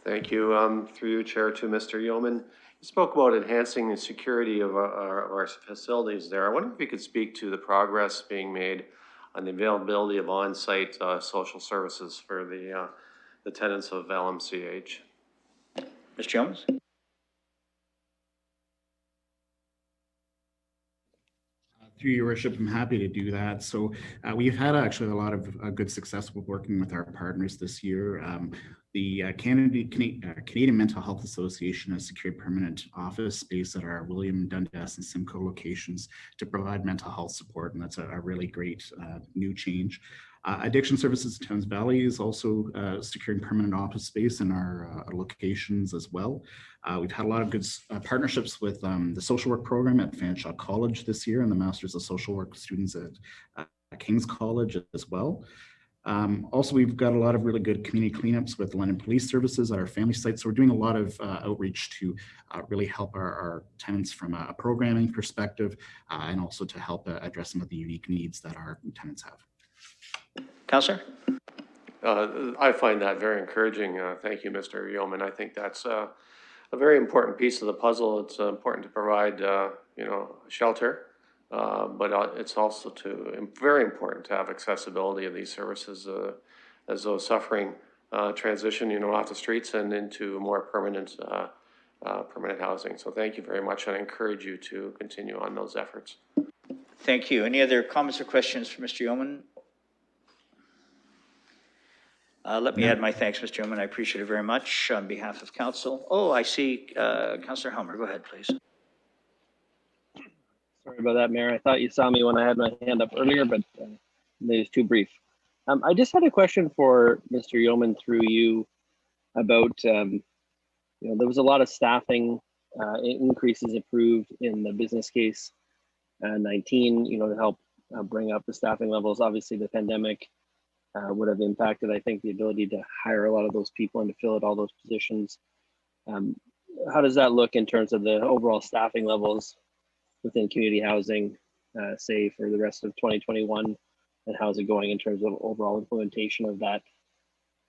Thank you. Through you, Chair, to Mr. Yeoman. You spoke about enhancing the security of our facilities there. I wonder if you could speak to the progress being made on the availability of on-site social services for the tenants of LMCH. Mr. Jones. Through your worship, I'm happy to do that. So we've had actually a lot of good success with working with our partners this year. The Canadian Mental Health Association has secured permanent office space at our William, Dundas, and Simcoe locations to provide mental health support, and that's a really great new change. Addiction Services Thames Valley is also securing permanent office space in our locations as well. We've had a lot of good partnerships with the social work program at Fanshawe College this year and the Masters of Social Work students at King's College as well. Also, we've got a lot of really good community cleanups with London Police Services at our family sites. So we're doing a lot of outreach to really help our tenants from a programming perspective and also to help address some of the unique needs that our tenants have. Councillor? I find that very encouraging. Thank you, Mr. Yeoman. I think that's a very important piece of the puzzle. It's important to provide, shelter, but it's also very important to have accessibility of these services as those suffering transition, off the streets and into more permanent housing. So thank you very much, and I encourage you to continue on those efforts. Thank you. Any other comments or questions for Mr. Yeoman? Let me add my thanks, Mr. Yeoman. I appreciate it very much on behalf of council. Oh, I see Councillor Helmer. Go ahead, please. Sorry about that, Mayor. I thought you saw me when I had my hand up earlier, but it was too brief. I just had a question for Mr. Yeoman through you about, there was a lot of staffing increases approved in the business case 19, to help bring up the staffing levels. Obviously, the pandemic would have impacted, I think, the ability to hire a lot of those people and to fill out all those positions. How does that look in terms of the overall staffing levels within community housing, say for the rest of 2021? And how's it going in terms of overall implementation of that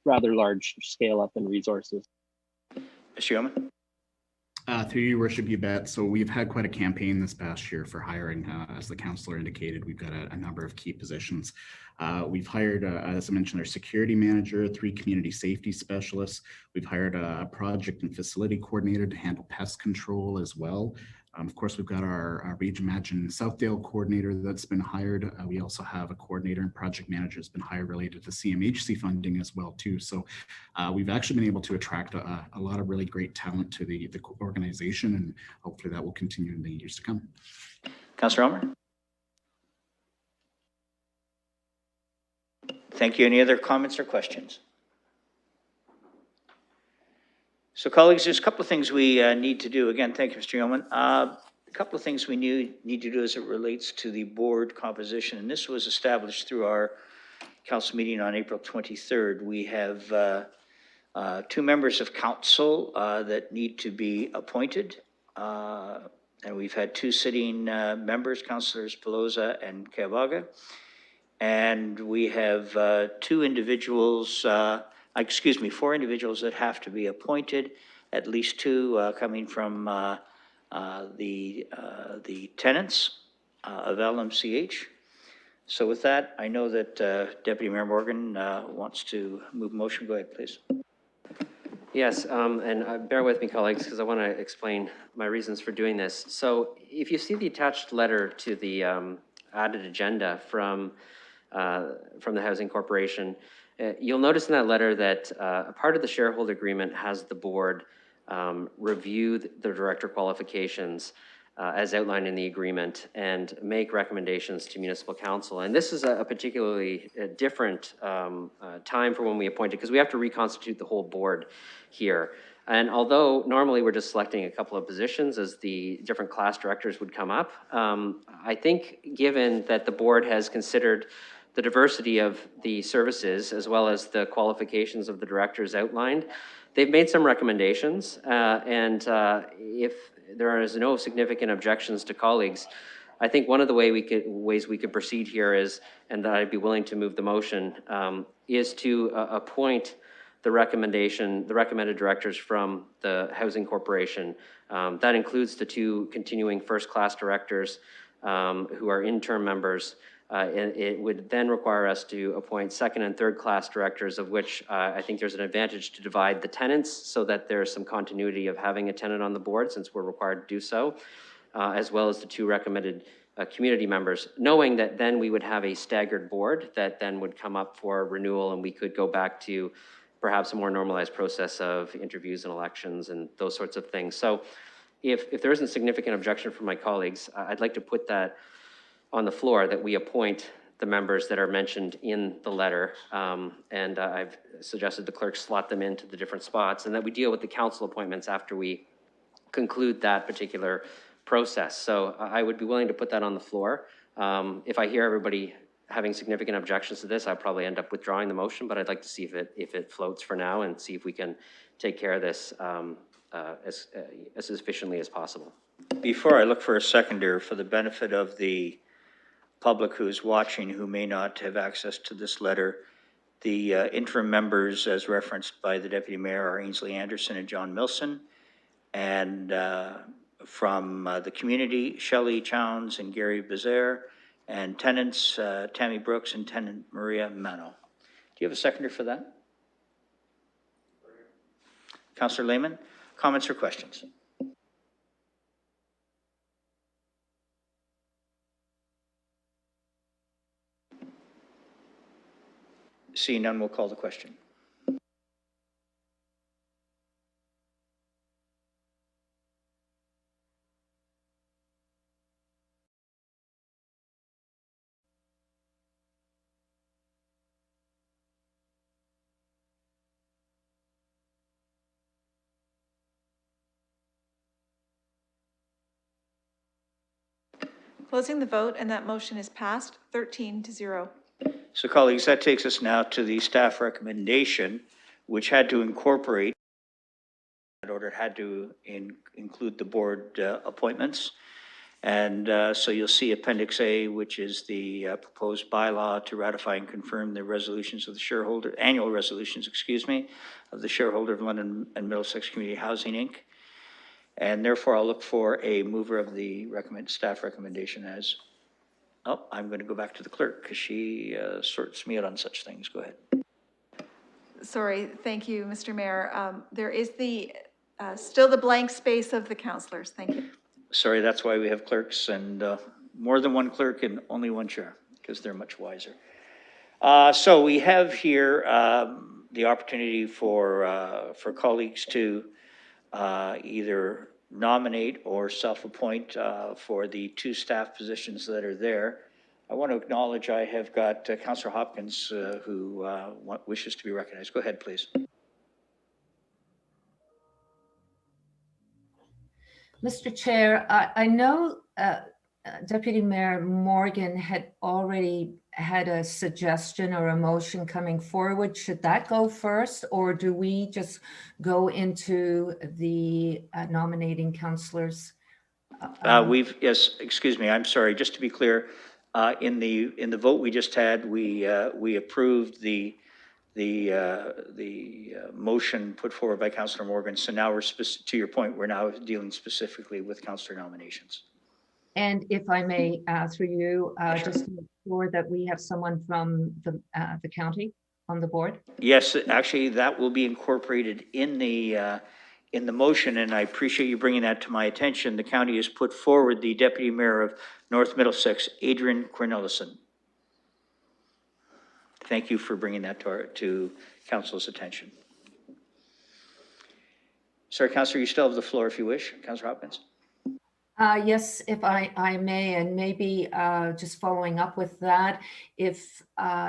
rather large scale up in resources? Mr. Yeoman? Through your worship, you bet. So we've had quite a campaign this past year for hiring. As the councillor indicated, we've got a number of key positions. We've hired, as I mentioned, our security manager, 3 community safety specialists. We've hired a project and facility coordinator to handle pest control as well. Of course, we've got our Reimagine Southdale coordinator that's been hired. We also have a coordinator and project manager that's been hired related to CMHC funding as well too. So we've actually been able to attract a lot of really great talent to the organization, and hopefully that will continue in the years to come. Councillor Elmer. Thank you. Any other comments or questions? So colleagues, there's a couple of things we need to do. Again, thank you, Mr. Yeoman. A couple of things we need to do as it relates to the board composition, and this was established through our council meeting on April 23rd. We have 2 members of council that need to be appointed, and we've had 2 sitting members, Councillors Pelosa and Cavaga, and we have 4 individuals that have to be appointed, at least 2 coming from the tenants of LMCH. So with that, I know that Deputy Mayor Morgan wants to move motion. Go ahead, please. Yes, and bear with me, colleagues, because I want to explain my reasons for doing this. So if you see the attached letter to the added agenda from the Housing Corporation, you'll notice in that letter that a part of the shareholder agreement has the board review the director qualifications as outlined in the agreement and make recommendations to municipal council. And this is a particularly different time for when we appointed, because we have to reconstitute the whole board here. And although normally we're just selecting a couple of positions as the different class directors would come up, I think given that the board has considered the diversity of the services as well as the qualifications of the directors outlined, they've made some recommendations. If there is no significant objections to colleagues, I think one of the ways we could proceed here is, and that I'd be willing to move the motion, is to appoint the recommended directors from the Housing Corporation. That includes the 2 continuing first-class directors who are interim members. It would then require us to appoint second and third class directors, of which I think there's an advantage to divide the tenants so that there's some continuity of having a tenant on the board, since we're required to do so, as well as the 2 recommended community members, knowing that then we would have a staggered board that then would come up for renewal, and we could go back to perhaps a more normalized process of interviews and elections and those sorts of things. So if there isn't significant objection from my colleagues, I'd like to put that on the floor, that we appoint the members that are mentioned in the letter. I've suggested the clerk slot them into the different spots, and that we deal with the council appointments after we conclude that particular process. So I would be willing to put that on the floor. If I hear everybody having significant objections to this, I'll probably end up withdrawing the motion, but I'd like to see if it floats for now and see if we can take care of this as efficiently as possible. Before I look for a seconder, for the benefit of the public who's watching who may not have access to this letter, the interim members, as referenced by the Deputy Mayor, are Ainsley Anderson and John Milson. And from the community, Shelley Chowns and Gary Bezaire, and tenants, Tammy Brooks and tenant Maria Mano. Do you have a seconder for that? Councillor Lehman, comments or questions? Seeing none, we'll call the question. Closing the vote, and that motion is passed 13-0. So colleagues, that takes us now to the staff recommendation, which had to incorporate, in order it had to include the board appointments. And so you'll see Appendix A, which is the proposed bylaw to ratify and confirm the resolutions of the shareholder, annual resolutions, excuse me, of the shareholder of London and Middlesex Community Housing, Inc. And therefore, I'll look for a mover of the staff recommendation as, oh, I'm going to go back to the clerk because she sorts me out on such things. Go ahead. Sorry, thank you, Mr. Mayor. There is still the blank space of the councillors. Thank you. Sorry, that's why we have clerks and more than one clerk and only one chair because they're much wiser. So we have here the opportunity for colleagues to either nominate or self-appoint for the 2 staff positions that are there. I want to acknowledge I have got Councillor Hopkins who wishes to be recognized. Go ahead, please. Mr. Chair, I know Deputy Mayor Morgan had already had a suggestion or a motion coming forward. Should that go first, or do we just go into the nominating councillors? Yes, excuse me, I'm sorry, just to be clear, in the vote we just had, we approved the motion put forward by Councillor Morgan. So now we're, to your point, we're now dealing specifically with councillor nominations. And if I may, through you, Sure. just to make sure that we have someone from the county on the board. Yes, actually, that will be incorporated in the motion, and I appreciate you bringing that to my attention. The county has put forward the Deputy Mayor of North Middlesex, Adrian Cornelison. Thank you for bringing that to Council's attention. Sorry, Councillor, you still have the floor if you wish. Councillor Hopkins. Yes, if I may, and maybe just following up with that, if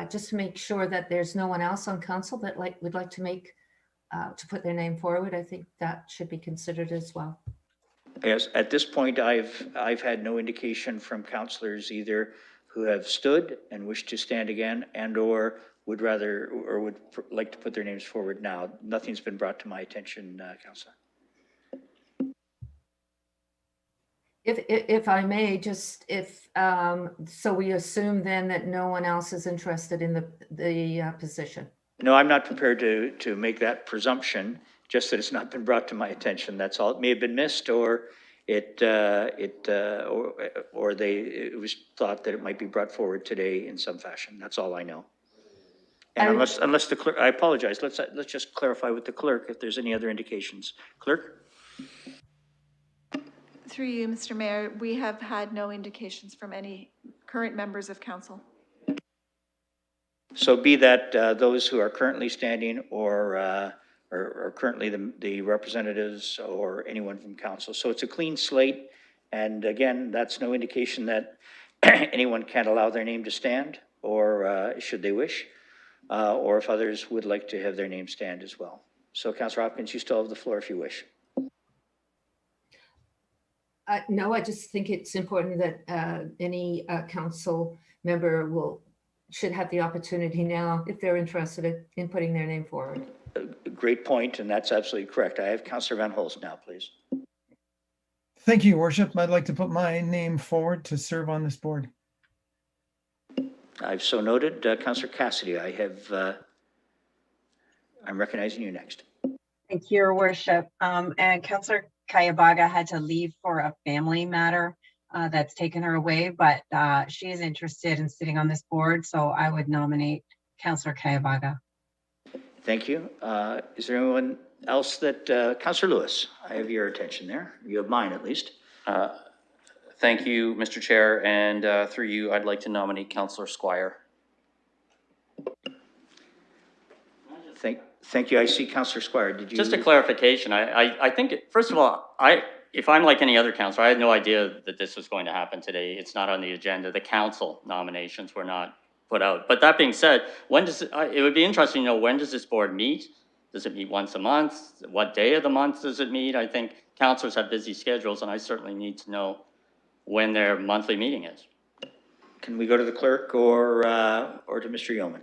just to make sure that there's no one else on council that would like to make to put their name forward, I think that should be considered as well. Yes, at this point, I've had no indication from councillors either who have stood and wish to stand again and or would like to put their names forward now. Nothing's been brought to my attention, Councillor. If I may, just so we assume then that no one else is interested in the position. No, I'm not prepared to make that presumption, just that it's not been brought to my attention. That's all. It may have been missed, or it was thought that it might be brought forward today in some fashion. That's all I know. And unless the clerk, I apologize. Let's just clarify with the clerk if there's any other indications. Clerk? Through you, Mr. Mayor, we have had no indications from any current members of council. So be that those who are currently standing or currently the representatives or anyone from council. So it's a clean slate. And again, that's no indication that anyone can't allow their name to stand or should they wish, or if others would like to have their name stand as well. So Councillor Hopkins, you still have the floor if you wish. No, I just think it's important that any council member should have the opportunity now, if they're interested in putting their name forward. Great point, and that's absolutely correct. I have Councillor Van Holst now, please. Thank you, Your Worship. I'd like to put my name forward to serve on this board. I've so noted. Councillor Cassidy, I'm recognizing you next. Thank you, Your Worship. And Councillor Kayabaga had to leave for a family matter that's taken her away, but she is interested in sitting on this board, so I would nominate Councillor Kayabaga. Thank you. Is there anyone else that, Councillor Lewis, I have your attention there. You have mine at least. Thank you, Mr. Chair, and through you, I'd like to nominate Councillor Squire. Thank you. I see Councillor Squire. Did you? Just a clarification. I think, first of all, if I'm like any other councillor, I had no idea that this was going to happen today. It's not on the agenda. The council nominations were not put out. But that being said, it would be interesting to know, when does this board meet? Does it meet once a month? What day of the month does it meet? I think councillors have busy schedules, and I certainly need to know when their monthly meeting is. Can we go to the clerk or to Mr. Yeoman?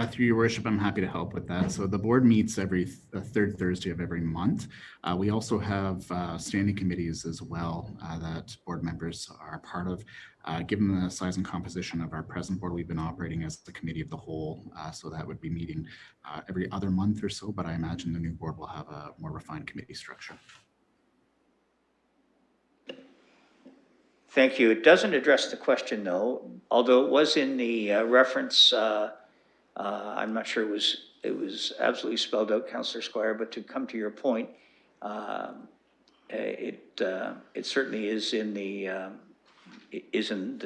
Through your worship, I'm happy to help with that. So the board meets every third Thursday of every month. We also have standing committees as well that board members are part of. Given the size and composition of our present board, we've been operating as the committee of the whole. So that would be meeting every other month or so, but I imagine the new board will have a more refined committee structure. Thank you. It doesn't address the question though, although it was in the reference. I'm not sure it was absolutely spelled out, Councillor Squire, but to come to your point, it certainly is in the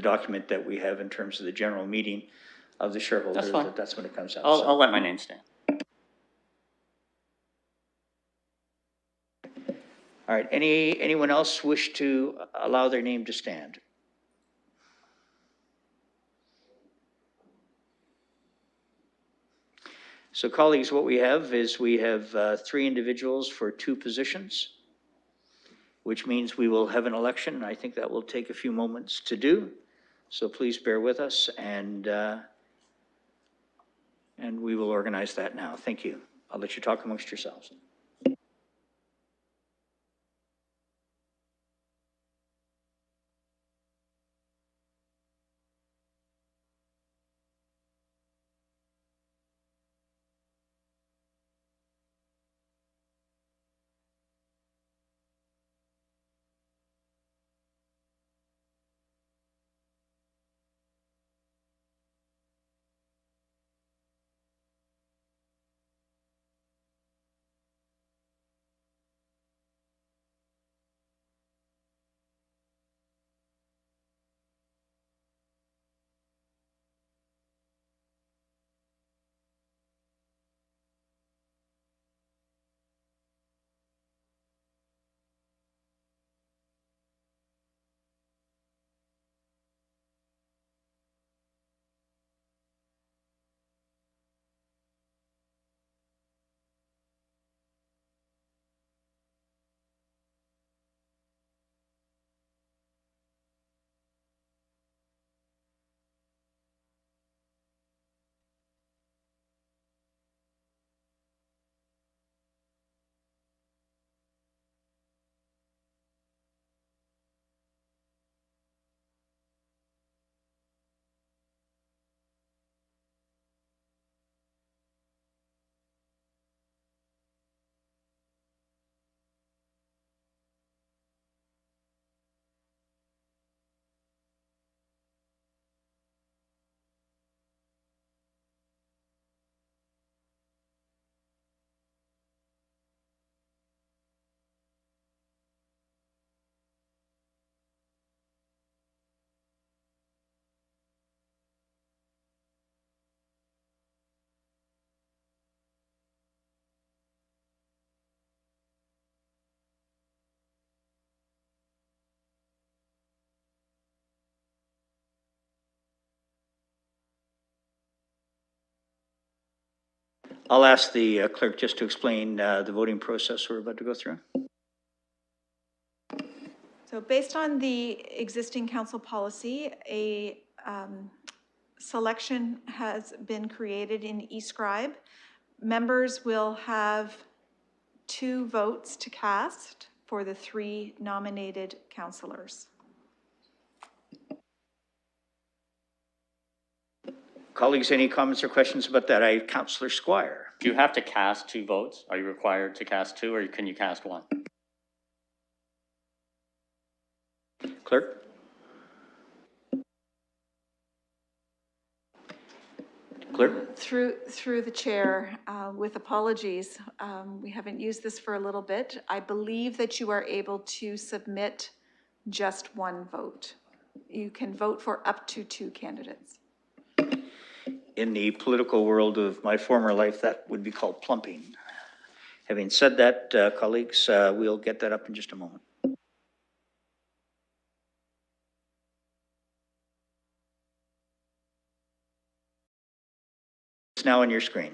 document that we have in terms of the general meeting of the shareholders. That's fine. That's when it comes out. I'll let my name stand. All right. Anyone else wish to allow their name to stand? So colleagues, what we have is we have 3 individuals for 2 positions, which means we will have an election. And I think that will take a few moments to do. So please bear with us, and we will organize that now. Thank you. I'll let you talk amongst yourselves. I'll ask the clerk just to explain the voting process we're about to go through. So based on the existing council policy, a selection has been created in eScribe. Members will have 2 votes to cast for the 3 nominated councillors. Colleagues, any comments or questions about that? Councillor Squire. Do you have to cast 2 votes? Are you required to cast 2, or can you cast 1? Clerk? Clerk? Through the chair, with apologies, we haven't used this for a little bit. I believe that you are able to submit just 1 vote. You can vote for up to 2 candidates. In the political world of my former life, that would be called plumping. Having said that, colleagues, we'll get that up in just a moment. It's now on your screen.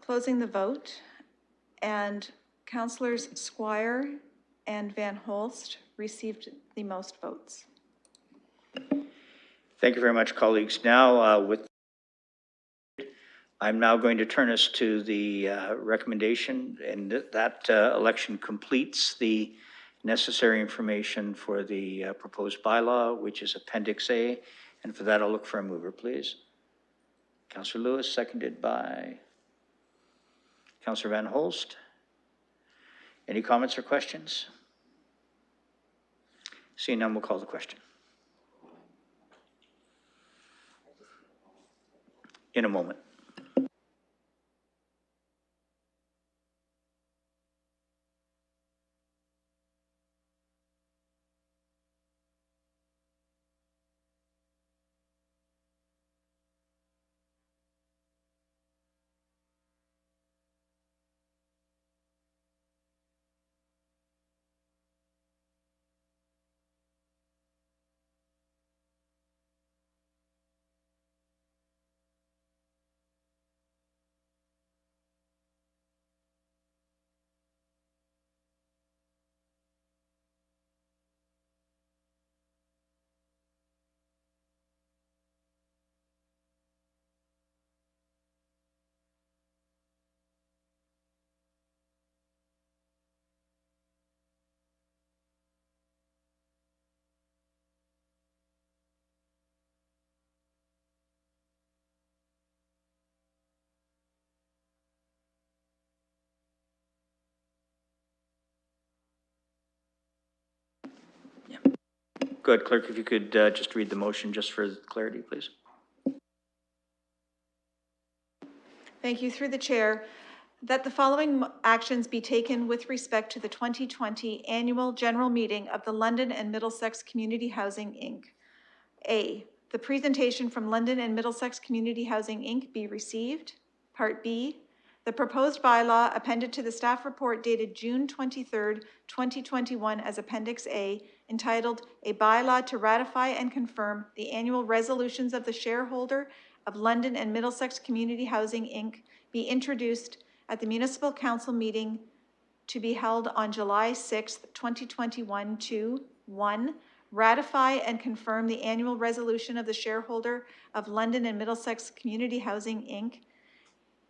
Closing the vote, and Councillors Squire and Van Holst received the most votes. Thank you very much, colleagues. Now, I'm now going to turn us to the recommendation, and that election completes the necessary information for the proposed bylaw, which is Appendix A. And for that, I'll look for a mover, please. Councillor Lewis, seconded by Councillor Van Holst. Any comments or questions? Seeing none, we'll call the question. In a moment. Good, clerk, if you could just read the motion just for clarity, please. Thank you. Through the chair, that the following actions be taken with respect to the 2020 Annual General Meeting of the London and Middlesex Community Housing, Inc. A, the presentation from London and Middlesex Community Housing, Inc. be received. Part B, the proposed bylaw appended to the staff report dated June 23rd, 2021 as Appendix A, entitled A Bylaw to Ratify and Confirm the Annual Resolutions of the Shareholder of London and Middlesex Community Housing, Inc., be introduced at the Municipal Council meeting to be held on July 6th, 2021 to 1. Ratify and confirm the annual resolution of the shareholder of London and Middlesex Community Housing, Inc.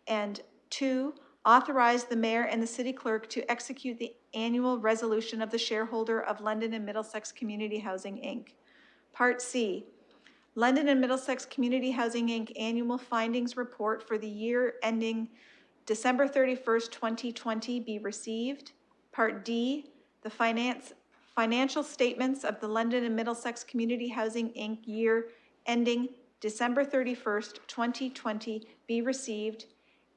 And 2, authorize the mayor and the city clerk to execute the annual resolution of the shareholder of London and Middlesex Community Housing, Inc. Part C, London and Middlesex Community Housing, Inc. Annual Findings Report for the year ending December 31st, 2020 be received. Part D, the financial statements of the London and Middlesex Community Housing, Inc. year ending December 31st, 2020 be received.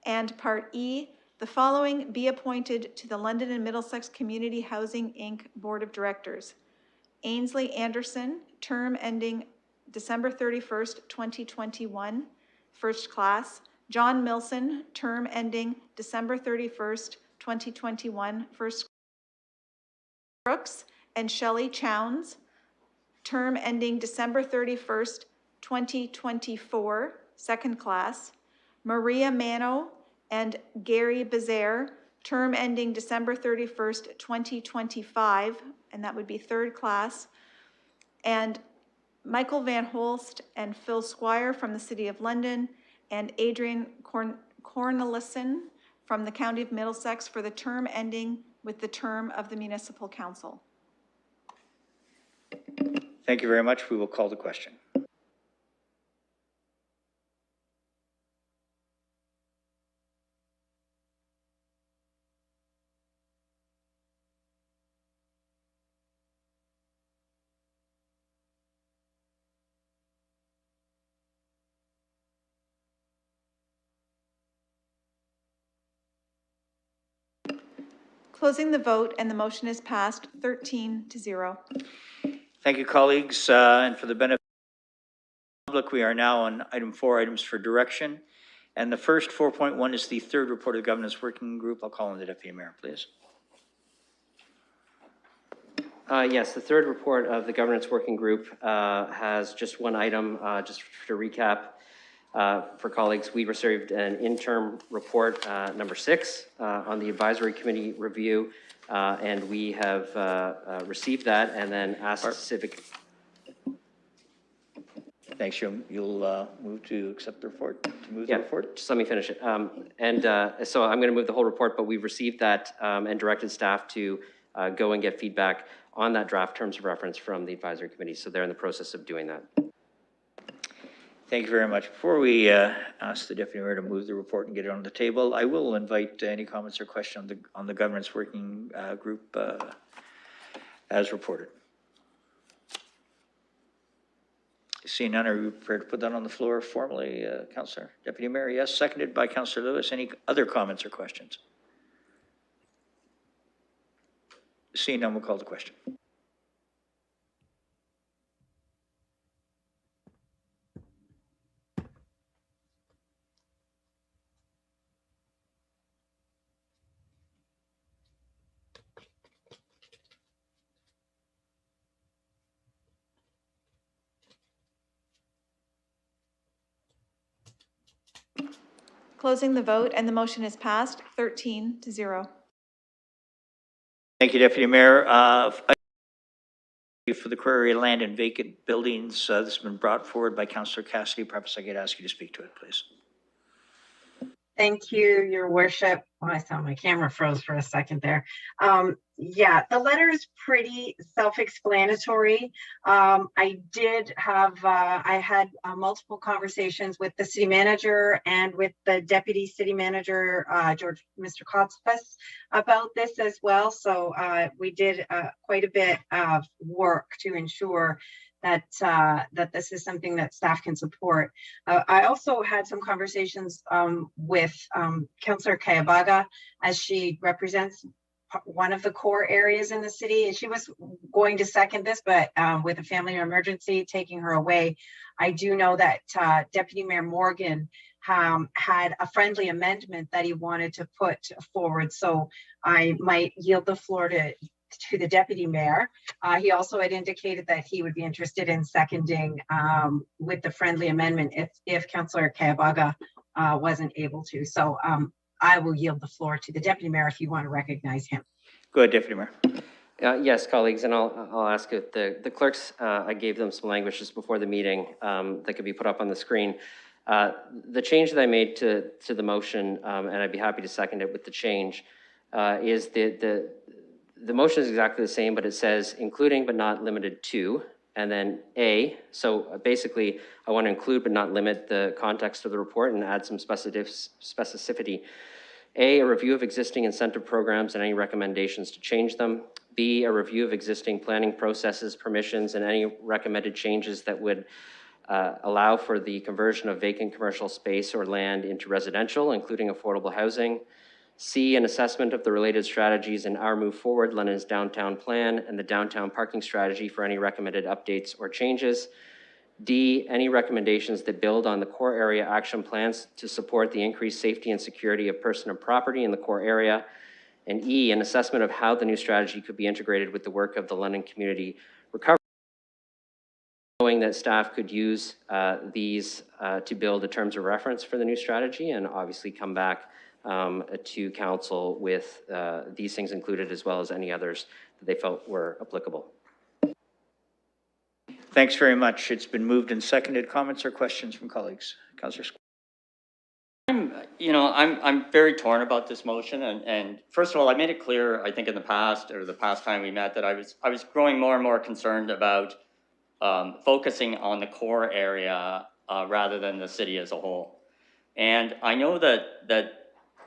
And Part E, the following be appointed to the London and Middlesex Community Housing, Inc. Board of Directors. Ainsley Anderson, term ending December 31st, 2021, first class. John Milson, term ending December 31st, 2021, first class. Brooks and Shelley Chowns, term ending December 31st, 2024, second class. Maria Mano and Gary Bezaire, term ending December 31st, 2025, and that would be third class. And Michael Van Holst and Phil Squire from the City of London, and Adrian Cornelissen from the County of Middlesex for the term ending with the term of the Municipal Council. Thank you very much. We will call the question. Closing the vote, and the motion is passed 13-0. Thank you, colleagues. And for the benefit of the public, we are now on item 4, items for direction. And the first 4.1 is the third report of the Governance Working Group. I'll call on the Deputy Mayor, please. Yes, the third report of the Governance Working Group has just one item, just to recap. For colleagues, we received an interim report, number 6, on the advisory committee review, and we have received that and then asked specific. Thanks, you'll move to accept the report, to move the Yeah, report? just let me finish it. So I'm going to move the whole report, but we've received that and directed staff to go and get feedback on that draft terms of reference from the advisory committee. So they're in the process of doing that. Thank you very much. Before we ask the Deputy Mayor to move the report and get it on the table, I will invite any comments or questions on the governance working group as reported. Seeing none, are you prepared to put that on the floor formally, Councillor? Deputy Mayor, yes. Seconded by Councillor Lewis. Any other comments or questions? Seeing none, we'll call the question. Closing the vote, and the motion is passed 13-0. Thank you, Deputy Mayor. For the query land and vacant buildings, this has been brought forward by Councillor Cassidy. Perhaps I could ask you to speak to it, please. Thank you, Your Worship. Oh, I saw my camera froze for a second there. Yeah, the letter is pretty self-explanatory. I had multiple conversations with the city manager and with the deputy city manager, Mr. Kotzfuss, about this as well. So we did quite a bit of work to ensure that this is something that staff can support. I also had some conversations with Councillor Kayabaga, as she represents one of the core areas in the city, and she was going to second this, but with a family emergency taking her away, I do know that Deputy Mayor Morgan had a friendly amendment that he wanted to put forward, so I might yield the floor to the Deputy Mayor. He also had indicated that he would be interested in seconding with the friendly amendment if Councillor Kayabaga wasn't able to. So I will yield the floor to the Deputy Mayor if you want to recognize him. Go ahead, Deputy Mayor. Yes, colleagues, and I'll ask if the clerks, I gave them some language just before the meeting that could be put up on the screen. The change that I made to the motion, and I'd be happy to second it with the change, is the motion is exactly the same, but it says including but not limited to, and then A. So basically, I want to include but not limit the context of the report and add some specificity. A review of existing incentive programs and any recommendations to change them. B, a review of existing planning processes, permissions, and any recommended changes that would allow for the conversion of vacant commercial space or land into residential, including affordable housing. C, an assessment of the related strategies in our Move Forward London's downtown plan and the downtown parking strategy for any recommended updates or changes. D, any recommendations that build on the core area action plans to support the increased safety and security of person and property in the core area. And E, an assessment of how the new strategy could be integrated with the work of the London Community Recovery, knowing that staff could use these to build the terms of reference for the new strategy and obviously come back to council with these things included, as well as any others that they felt were applicable. Thanks very much. It's been moved and seconded. Comments or questions from colleagues? Councillor I'm very torn about this motion, and first of all, I made it clear, I think in the past time we met, that I was growing more and more concerned about focusing on the core area rather than the city as a whole. And I know that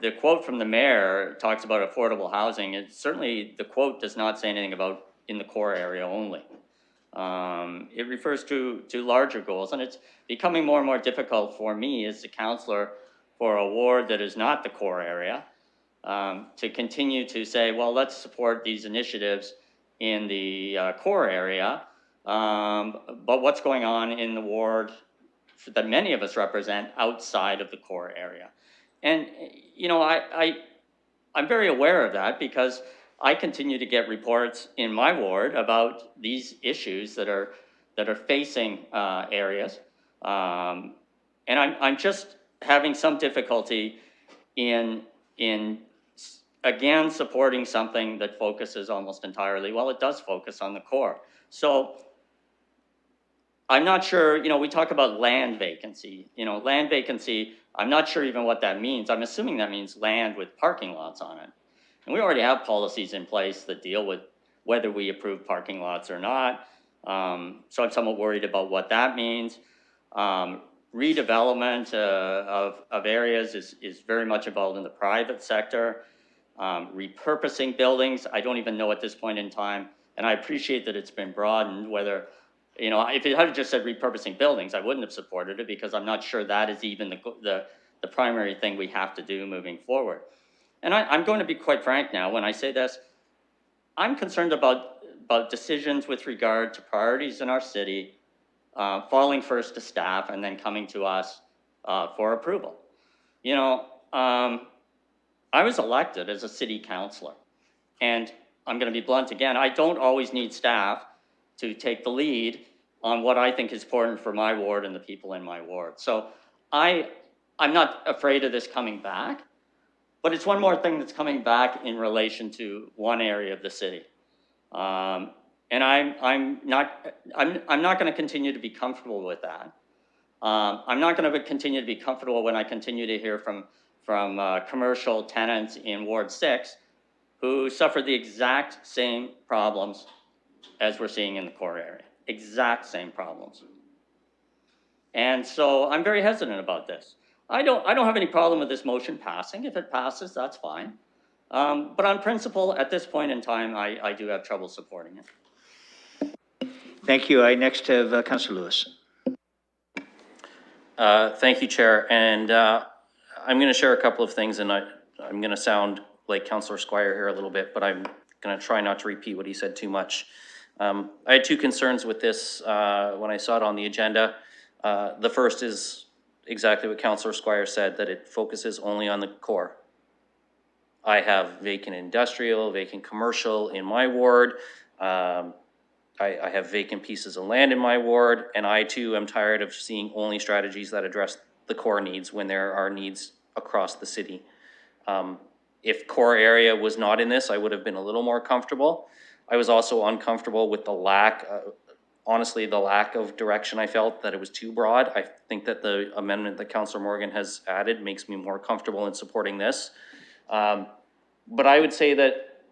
the quote from the mayor talks about affordable housing, and certainly the quote does not say anything about in the core area only. It refers to larger goals, and it's becoming more and more difficult for me as a councillor for a ward that is not the core area to continue to say, well, let's support these initiatives in the core area, but what's going on in the ward that many of us represent outside of the core area. And, I'm very aware of that because I continue to get reports in my ward about these issues that are facing areas. And I'm just having some difficulty in again, supporting something that focuses almost entirely, well, it does focus on the core. So I'm not sure, you know, we talk about land vacancy, land vacancy, I'm not sure even what that means. I'm assuming that means land with parking lots on it. And we already have policies in place that deal with whether we approve parking lots or not. So I'm somewhat worried about what that means. Redevelopment of areas is very much involved in the private sector. Repurposing buildings, I don't even know at this point in time, and I appreciate that it's been broadened, whether, if it had just said repurposing buildings, I wouldn't have supported it because I'm not sure that is even the primary thing we have to do moving forward. And I'm going to be quite frank now when I say this, I'm concerned about decisions with regard to priorities in our city, falling first to staff and then coming to us for approval. I was elected as a city councilor, and I'm going to be blunt again, I don't always need staff to take the lead on what I think is important for my ward and the people in my ward. So I'm not afraid of this coming back, but it's one more thing that's coming back in relation to one area of the city. And I'm not going to continue to be comfortable with that. I'm not going to continue to be comfortable when I continue to hear from commercial tenants in Ward 6 who suffered the exact same problems as we're seeing in the core area. Exact same problems. And so I'm very hesitant about this. I don't have any problem with this motion passing. If it passes, that's fine. But on principle, at this point in time, I do have trouble supporting it. Thank you. I next have Councillor Lewis. Thank you, Chair. And I'm going to share a couple of things, and I'm going to sound like Councillor Squire here a little bit, but I'm going to try not to repeat what he said too much. I had two concerns with this when I saw it on the agenda. The first is exactly what Councillor Squire said, that it focuses only on the core. I have vacant industrial, vacant commercial in my ward. I have vacant pieces of land in my ward, and I too am tired of seeing only strategies that address the core needs when there are needs across the city. If core area was not in this, I would have been a little more comfortable. I was also uncomfortable with the lack, honestly, the lack of direction. I felt that it was too broad. I think that the amendment that Councillor Morgan has added makes me more comfortable in supporting this. But I would say that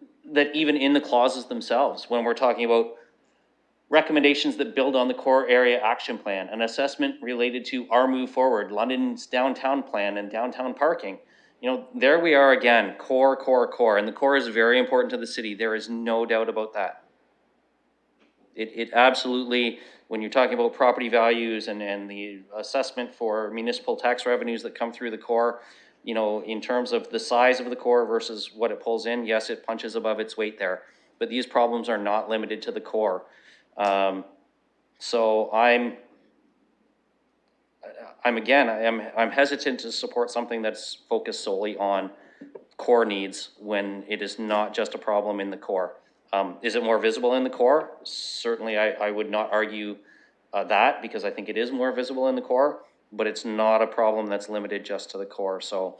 even in the clauses themselves, when we're talking about recommendations that build on the core area action plan, an assessment related to our move forward, London's downtown plan and downtown parking, there we are again, core, and the core is very important to the city. There is no doubt about that. It absolutely, when you're talking about property values and the assessment for municipal tax revenues that come through the core, in terms of the size of the core versus what it pulls in, yes, it punches above its weight there, but these problems are not limited to the core. So I'm hesitant to support something that's focused solely on core needs when it is not just a problem in the core. Is it more visible in the core? Certainly, I would not argue that, because I think it is more visible in the core, but it's not a problem that's limited just to the core. So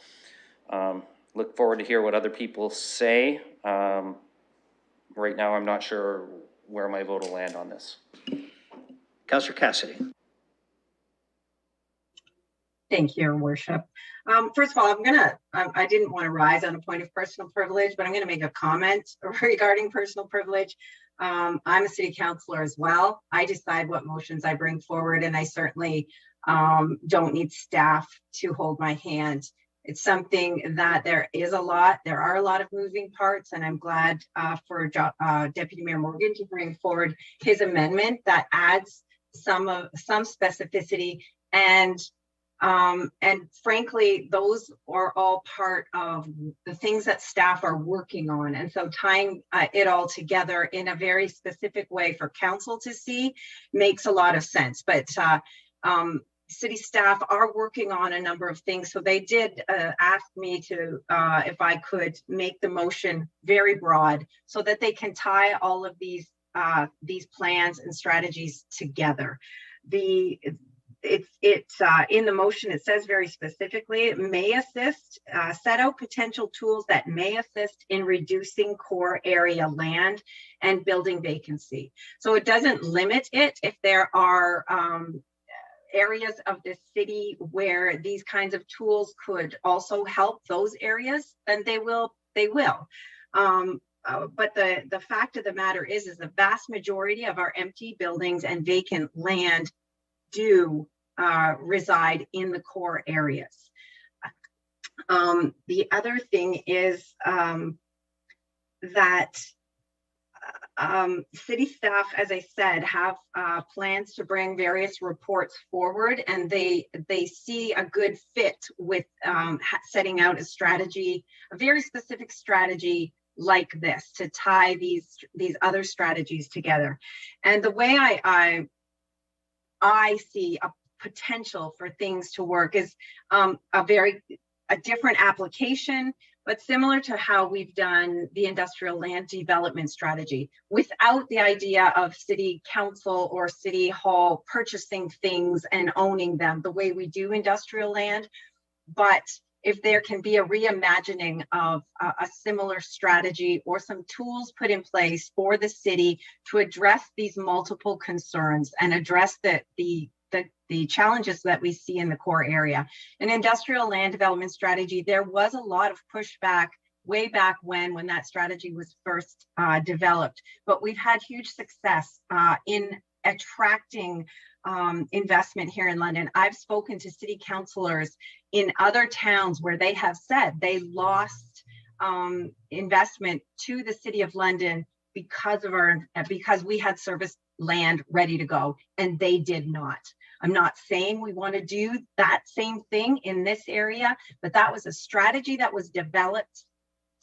look forward to hear what other people say. Right now, I'm not sure where my vote will land on this. Councillor Cassidy. Thank you, Your Worship. First of all, I didn't want to rise on a point of personal privilege, but I'm going to make a comment regarding personal privilege. I'm a city councilor as well. I decide what motions I bring forward, and I certainly don't need staff to hold my hand. It's something that there are a lot of moving parts, and I'm glad for Deputy Mayor Morgan to bring forward his amendment that adds some specificity, and frankly, those are all part of the things that staff are working on. And so tying it all together in a very specific way for council to see makes a lot of sense. But city staff are working on a number of things. So they did ask me to, if I could make the motion very broad so that they can tie all of these plans and strategies together. it's in the motion, it says very specifically, it may assist, set out potential tools that may assist in reducing core area land and building vacancy. So it doesn't limit it. If there are areas of the city where these kinds of tools could also help those areas, then they will. But the fact of the matter is the vast majority of our empty buildings and vacant land do reside in the core areas. The other thing is that city staff, as I said, have plans to bring various reports forward, and they see a good fit with setting out a strategy, a very specific strategy like this to tie these other strategies together. And the way I see a potential for things to work is a different application, but similar to how we've done the industrial land development strategy, without the idea of city council or city hall purchasing things and owning them the way we do industrial land. But if there can be a reimagining of a similar strategy or some tools put in place for the city to address these multiple concerns and address the challenges that we see in the core area. An industrial land development strategy, there was a lot of pushback way back when that strategy was first developed, but we've had huge success in attracting investment here in London. I've spoken to city councillors in other towns where they have said they lost investment to the City of London because we had service land ready to go and they did not. I'm not saying we want to do that same thing in this area, but that was a strategy that was developed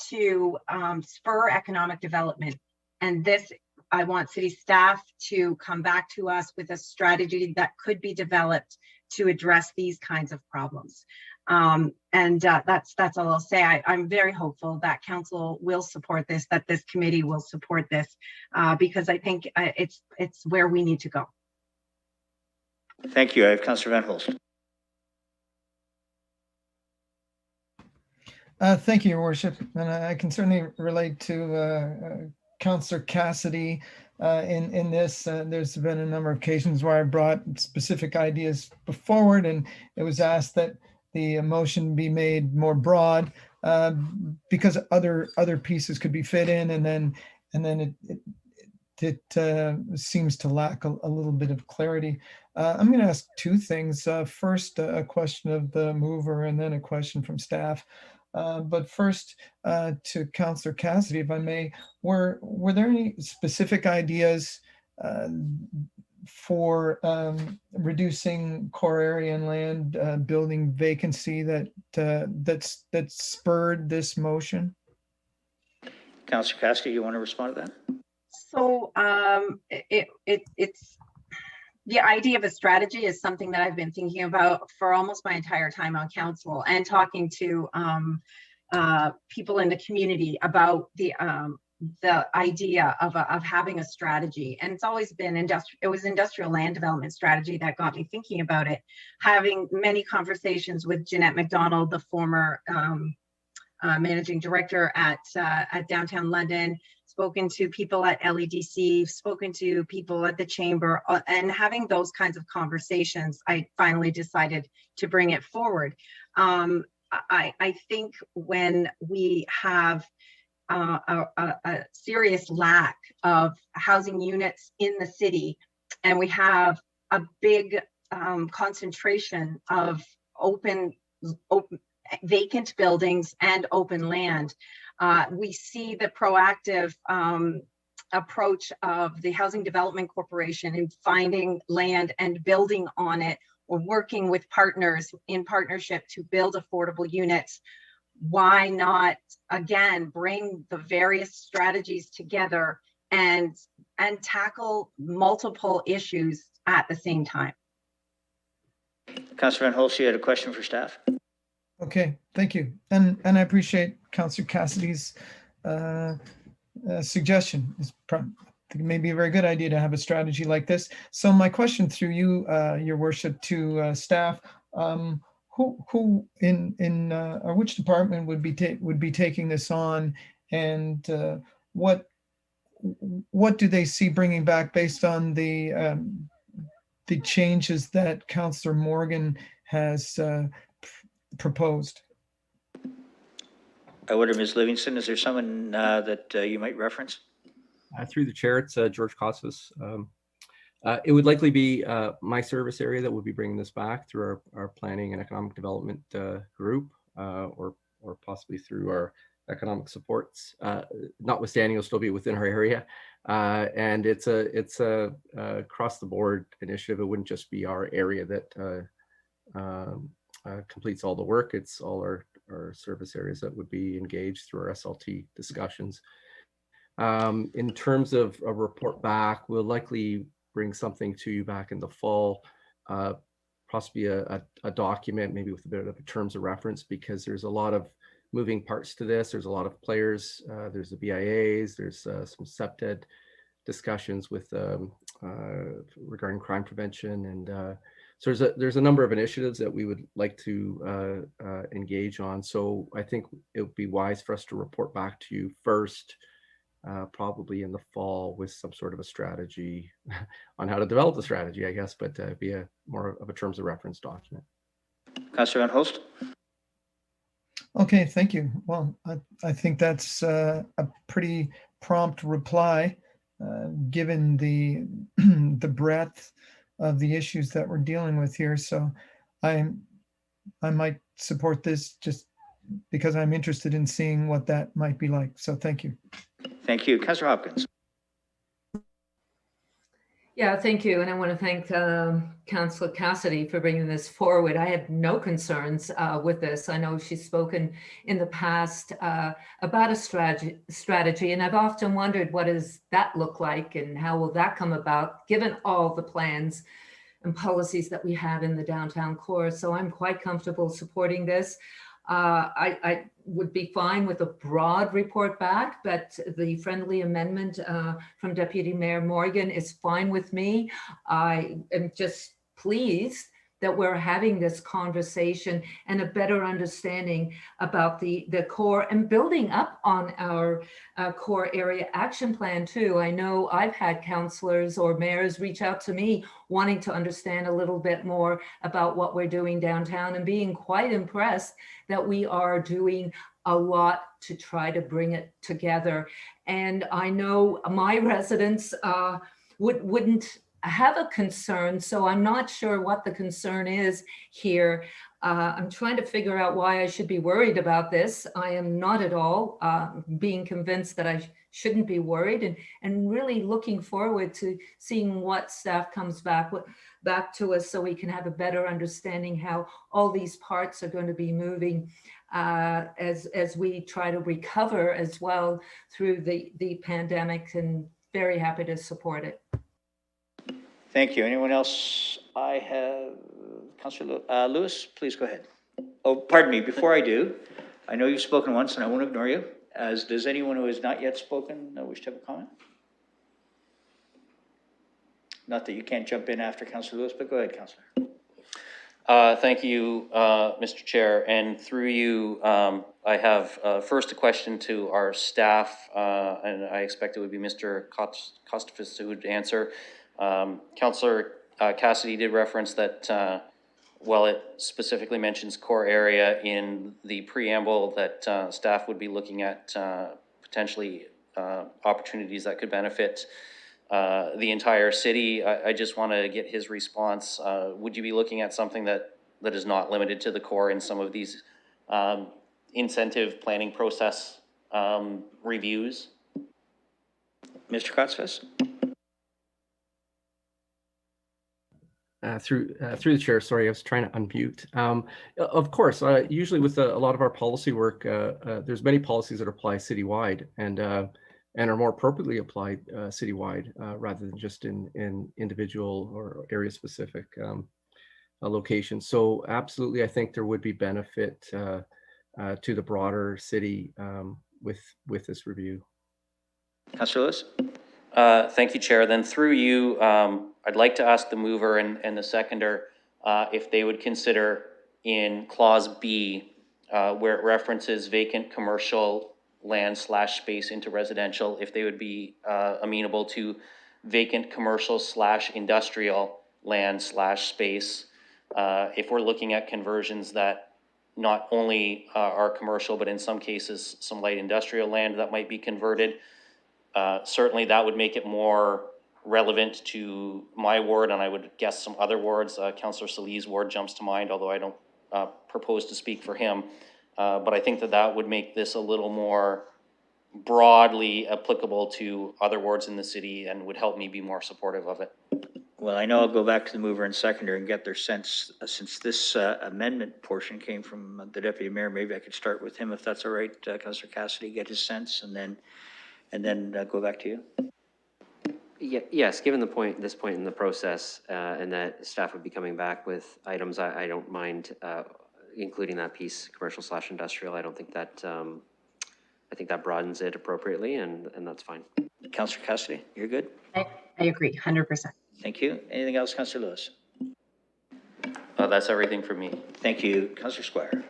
to spur economic development. And this, I want city staff to come back to us with a strategy that could be developed to address these kinds of problems. That's all I'll say. I'm very hopeful that council will support this, that this committee will support this, because I think it's where we need to go. Thank you. I have Councillor Van Holst. Thank you, Your Worship. And I can certainly relate to Councillor Cassidy in this. There's been a number of occasions where I brought specific ideas forward, and it was asked that the motion be made more broad because other pieces could be fit in, and then it seems to lack a little bit of clarity. I'm going to ask two things. First, a question of the mover, and then a question from staff. But first, to Councillor Cassidy, if I may, were there any specific ideas for reducing core area and land building vacancy that spurred this motion? Councillor Cassidy, you want to respond to that? So it's the idea of a strategy is something that I've been thinking about for almost my entire time on council, and talking to people in the community about the idea of having a strategy. And it's always been industrial land development strategy that got me thinking about it. Having many conversations with Jeanette McDonald, the former managing director at Downtown London, spoken to people at LEDC, spoken to people at the chamber, and having those kinds of conversations, I finally decided to bring it forward. I think when we have a serious lack of housing units in the city, and we have a big concentration of open vacant buildings and open land, we see the proactive approach of the Housing Development Corporation in finding land and building on it, or working with partners in partnership to build affordable units. Why not, again, bring the various strategies together and tackle multiple issues at the same time? Councillor Van Holst, you had a question for staff? Okay, thank you. And I appreciate Councillor Cassidy's suggestion. It's think it may be a very good idea to have a strategy like this. So my question through you, Your Worship, to staff, who in or which department would be taking this on, and what do they see bringing back based on the changes that Councillor Morgan has proposed? I wonder, Ms. Livingston, is there someone that you might reference? Through the chair, it's George Costas. It would likely be my service area that would be bringing this back through our planning and economic development group, or possibly through our economic supports. Notwithstanding, it'll still be within our area, and it's a across the board initiative. It wouldn't just be our area that completes all the work. It's all our service areas that would be engaged through our SLT discussions. In terms of a report back, we'll likely bring something to you back in the fall, possibly a document, maybe with a bit of terms of reference, because there's a lot of moving parts to this. There's a lot of players. There's the BIAs. There's some CEPTED discussions with regarding crime prevention, and so there's a number of initiatives that we would like to engage on. So I think it would be wise for us to report back to you first, probably in the fall, with some sort of a strategy on how to develop the strategy, I guess, but be a more of a terms of reference document. Councillor Van Holst. Okay, thank you. Well, I think that's a pretty prompt reply, given the the breadth of the issues that we're dealing with here. So I might support this just because I'm interested in seeing what that might be like. So thank you. Thank you. Councillor Hopkins. Yeah, thank you. And I want to thank Councillor Cassidy for bringing this forward. I had no concerns with this. I know she's spoken in the past about a strategy, and I've often wondered, what does that look like and how will that come about, given all the plans and policies that we have in the downtown core? So I'm quite comfortable supporting this. I would be fine with a broad report back, but the friendly amendment from Deputy Mayor Morgan is fine with me. I am just pleased that we're having this conversation and a better understanding about the core and building up on our core area action plan too. I know I've had councillors or mayors reach out to me wanting to understand a little bit more about what we're doing downtown, and being quite impressed that we are doing a lot to try to bring it together. And I know my residents wouldn't have a concern, so I'm not sure what the concern is here. I'm trying to figure out why I should be worried about this. I am not at all being convinced that I shouldn't be worried, and really looking forward to seeing what staff comes back to us, so we can have a better understanding how all these parts are going to be moving as we try to recover as well through the pandemic, and very happy to support it. Thank you. Anyone else? I have Councillor Lewis, please go ahead. Oh, pardon me, before I do, I know you've spoken once and I won't ignore you. As does anyone who has not yet spoken wish to have a comment? Not that you can't jump in after Councillor Lewis, but go ahead, Councillor. Thank you, Mr. Chair, and through you, I have first a question to our staff, and I expect it would be Mr. Kostas who would answer. Councillor Cassidy did reference that while it specifically mentions core area in the preamble, that staff would be looking at potentially opportunities that could benefit the entire city. I just want to get his response. Would you be looking at something that is not limited to the core in some of these incentive planning process reviews? Mr. Kostas? Through the chair, sorry, I was trying to unmute. Of course, usually with a lot of our policy work, there's many policies that apply citywide and are more appropriately applied citywide rather than just in individual or area specific locations. So absolutely, I think there would be benefit to the broader city with this review. Councillor Lewis? Thank you, Chair. Then through you, I'd like to ask the mover and the seconder if they would consider in clause B, where it references vacant commercial land / space into residential, if they would be amenable to vacant commercial / industrial land / space. If we're looking at conversions that not only are commercial, but in some cases, some light industrial land that might be converted. Certainly that would make it more relevant to my ward, and I would guess some other wards. Councillor Salih's ward jumps to mind, although I don't propose to speak for him. But I think that that would make this a little more broadly applicable to other wards in the city and would help me be more supportive of it. Well, I know I'll go back to the mover and seconder and get their sense, since this amendment portion came from the deputy mayor. Maybe I could start with him if that's all right, Councillor Cassidy, get his sense, and then go back to you. Yeah, yes, given this point in the process, and that staff would be coming back with items, I don't mind including that piece, commercial / industrial. I don't think that, I think that broadens it appropriately, and that's fine. Councillor Cassidy, you're good? I agree, 100%. Thank you. Anything else, Councillor Lewis? That's everything for me. Thank you. Councillor Squire.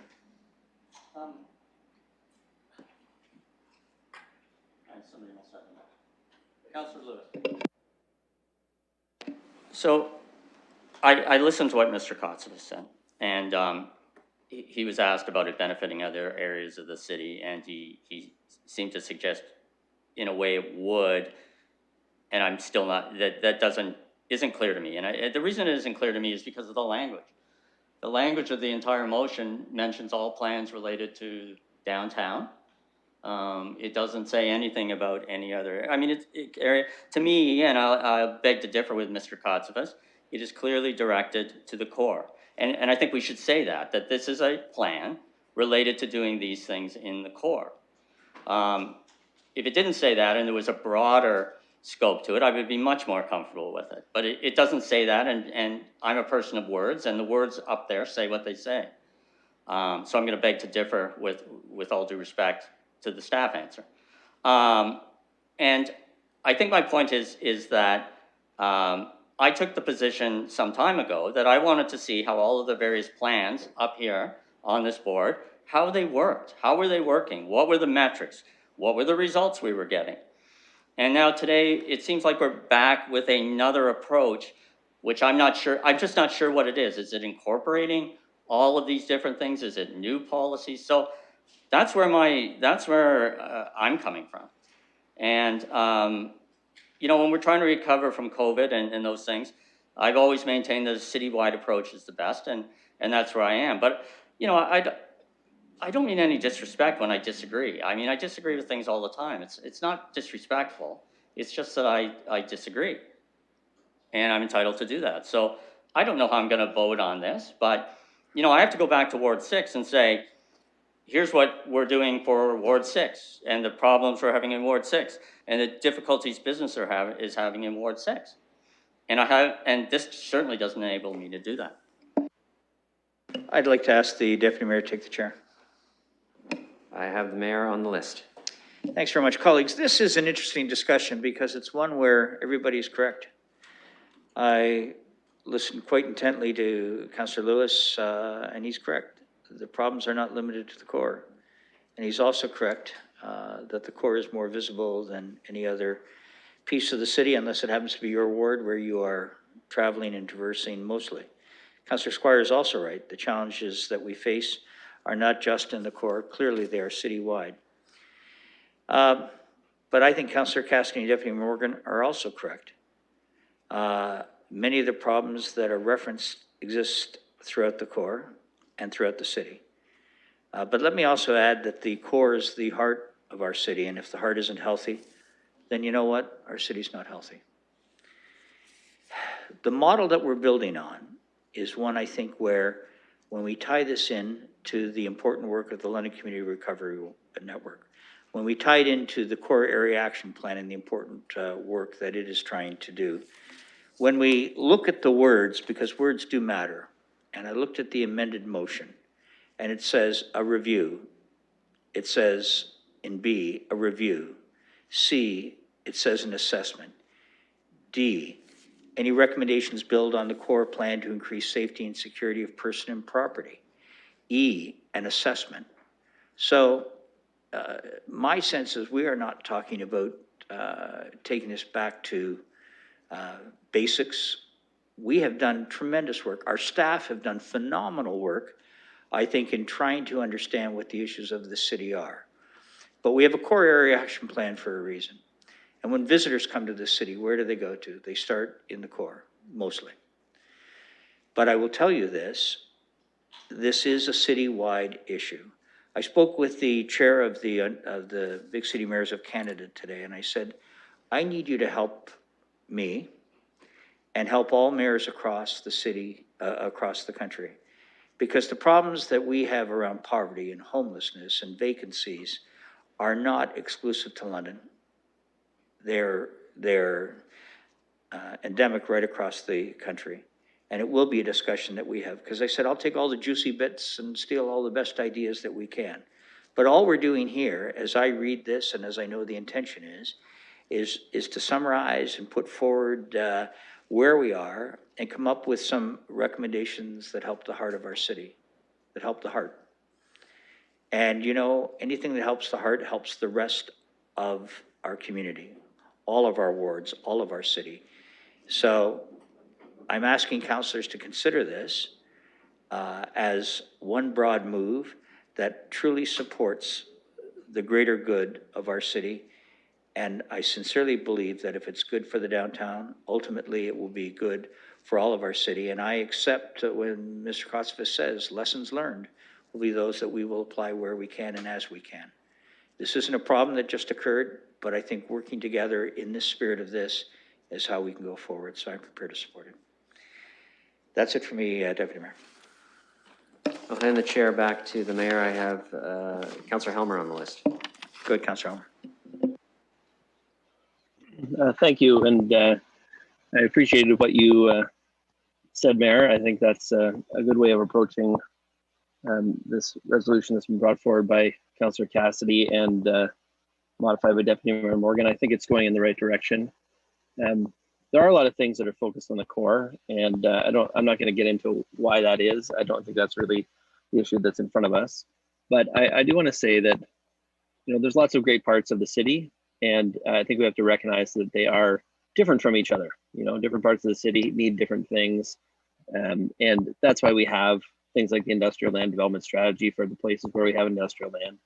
Councillor Lewis. So I listened to what Mr. Kotzebue said, and he was asked about it benefiting other areas of the city, and he seemed to suggest in a way it would, and I'm still not, that isn't clear to me. And the reason it isn't clear to me is because of the language. The language of the entire motion mentions all plans related to downtown. It doesn't say anything about any other, I mean, area. To me, and I'll beg to differ with Mr. Kotzebue, it is clearly directed to the core. And I think we should say that this is a plan related to doing these things in the core. If it didn't say that and there was a broader scope to it, I would be much more comfortable with it. But it doesn't say that, and I'm a person of words, and the words up there say what they say. So I'm going to beg to differ with all due respect to the staff answer. And I think my point is that I took the position some time ago that I wanted to see how all of the various plans up here on this board, how they worked, how were they working, what were the metrics, what were the results we were getting. And now today, it seems like we're back with another approach, which I'm just not sure what it is. Is it incorporating all of these different things? Is it new policies? So that's where I'm coming from. And, you know, when we're trying to recover from COVID and those things, I've always maintained that a citywide approach is the best, and that's where I am. But, you know, I don't mean any disrespect when I disagree. I mean, I disagree with things all the time. It's not disrespectful. It's just that I disagree. And I'm entitled to do that. So I don't know how I'm going to vote on this, but, you know, I have to go back to Ward 6 and say, here's what we're doing for Ward 6 and the problems we're having in Ward 6 and the difficulties business is having in Ward 6. And this certainly doesn't enable me to do that. I'd like to ask the deputy mayor to take the chair. I have the mayor on the list. Thanks very much, colleagues. This is an interesting discussion because it's one where everybody's correct. I listened quite intently to Councillor Lewis, and he's correct. The problems are not limited to the core. And he's also correct that the core is more visible than any other piece of the city, unless it happens to be your ward where you are traveling and traversing mostly. Councillor Squire is also right. The challenges that we face are not just in the core. Clearly, they are citywide. But I think Councillor Cassidy and Deputy Morgan are also correct. Many of the problems that are referenced exist throughout the core and throughout the city. But let me also add that the core is the heart of our city, and if the heart isn't healthy, then you know what? Our city's not healthy. The model that we're building on is one, I think, where when we tie this in to the important work of the London Community Recovery Network, when we tie it into the core area action plan and the important work that it is trying to do, when we look at the words, because words do matter, and I looked at the amended motion, and it says a review. It says in B, a review. C, it says an assessment. D, any recommendations build on the core plan to increase safety and security of person and property. E, an assessment. So my sense is we are not talking about taking this back to basics. We have done tremendous work. Our staff have done phenomenal work, I think, in trying to understand what the issues of the city are. But we have a core area action plan for a reason. And when visitors come to the city, where do they go to? They start in the core, mostly. But I will tell you this is a citywide issue. I spoke with the chair of the Big City Mayors of Canada today, and I said, I need you to help me and help all mayors across the city, across the country. Because the problems that we have around poverty and homelessness and vacancies are not exclusive to London. They're endemic right across the country. And it will be a discussion that we have. Because I said, I'll take all the juicy bits and steal all the best ideas that we can. But all we're doing here, as I read this and as I know the intention is to summarize and put forward where we are and come up with some recommendations that help the heart of our city, that help the heart. And you know, anything that helps the heart helps the rest of our community, all of our wards, all of our city. So I'm asking councillors to consider this as one broad move that truly supports the greater good of our city. And I sincerely believe that if it's good for the downtown, ultimately it will be good for all of our city. And I accept when Mr. Kostvas says lessons learned will be those that we will apply where we can and as we can. This isn't a problem that just occurred, but I think working together in the spirit of this is how we can go forward. So I'm prepared to support it. That's it for me, Deputy Mayor. I'll hand the chair back to the mayor. I have Councillor Helmer on the list. Go ahead, Councillor Helmer. Thank you, and I appreciated what you said, Mayor. I think that's a good way of approaching this resolution that's been brought forward by Councillor Cassidy and modified by Deputy Mayor Morgan. I think it's going in the right direction. There are a lot of things that are focused on the core, and I'm not going to get into why that is. I don't think that's really the issue that's in front of us. But I do want to say that, you know, there's lots of great parts of the city, and I think we have to recognize that they are different from each other. You know, different parts of the city need different things, and that's why we have things like the industrial land development strategy for the places where we have industrial land,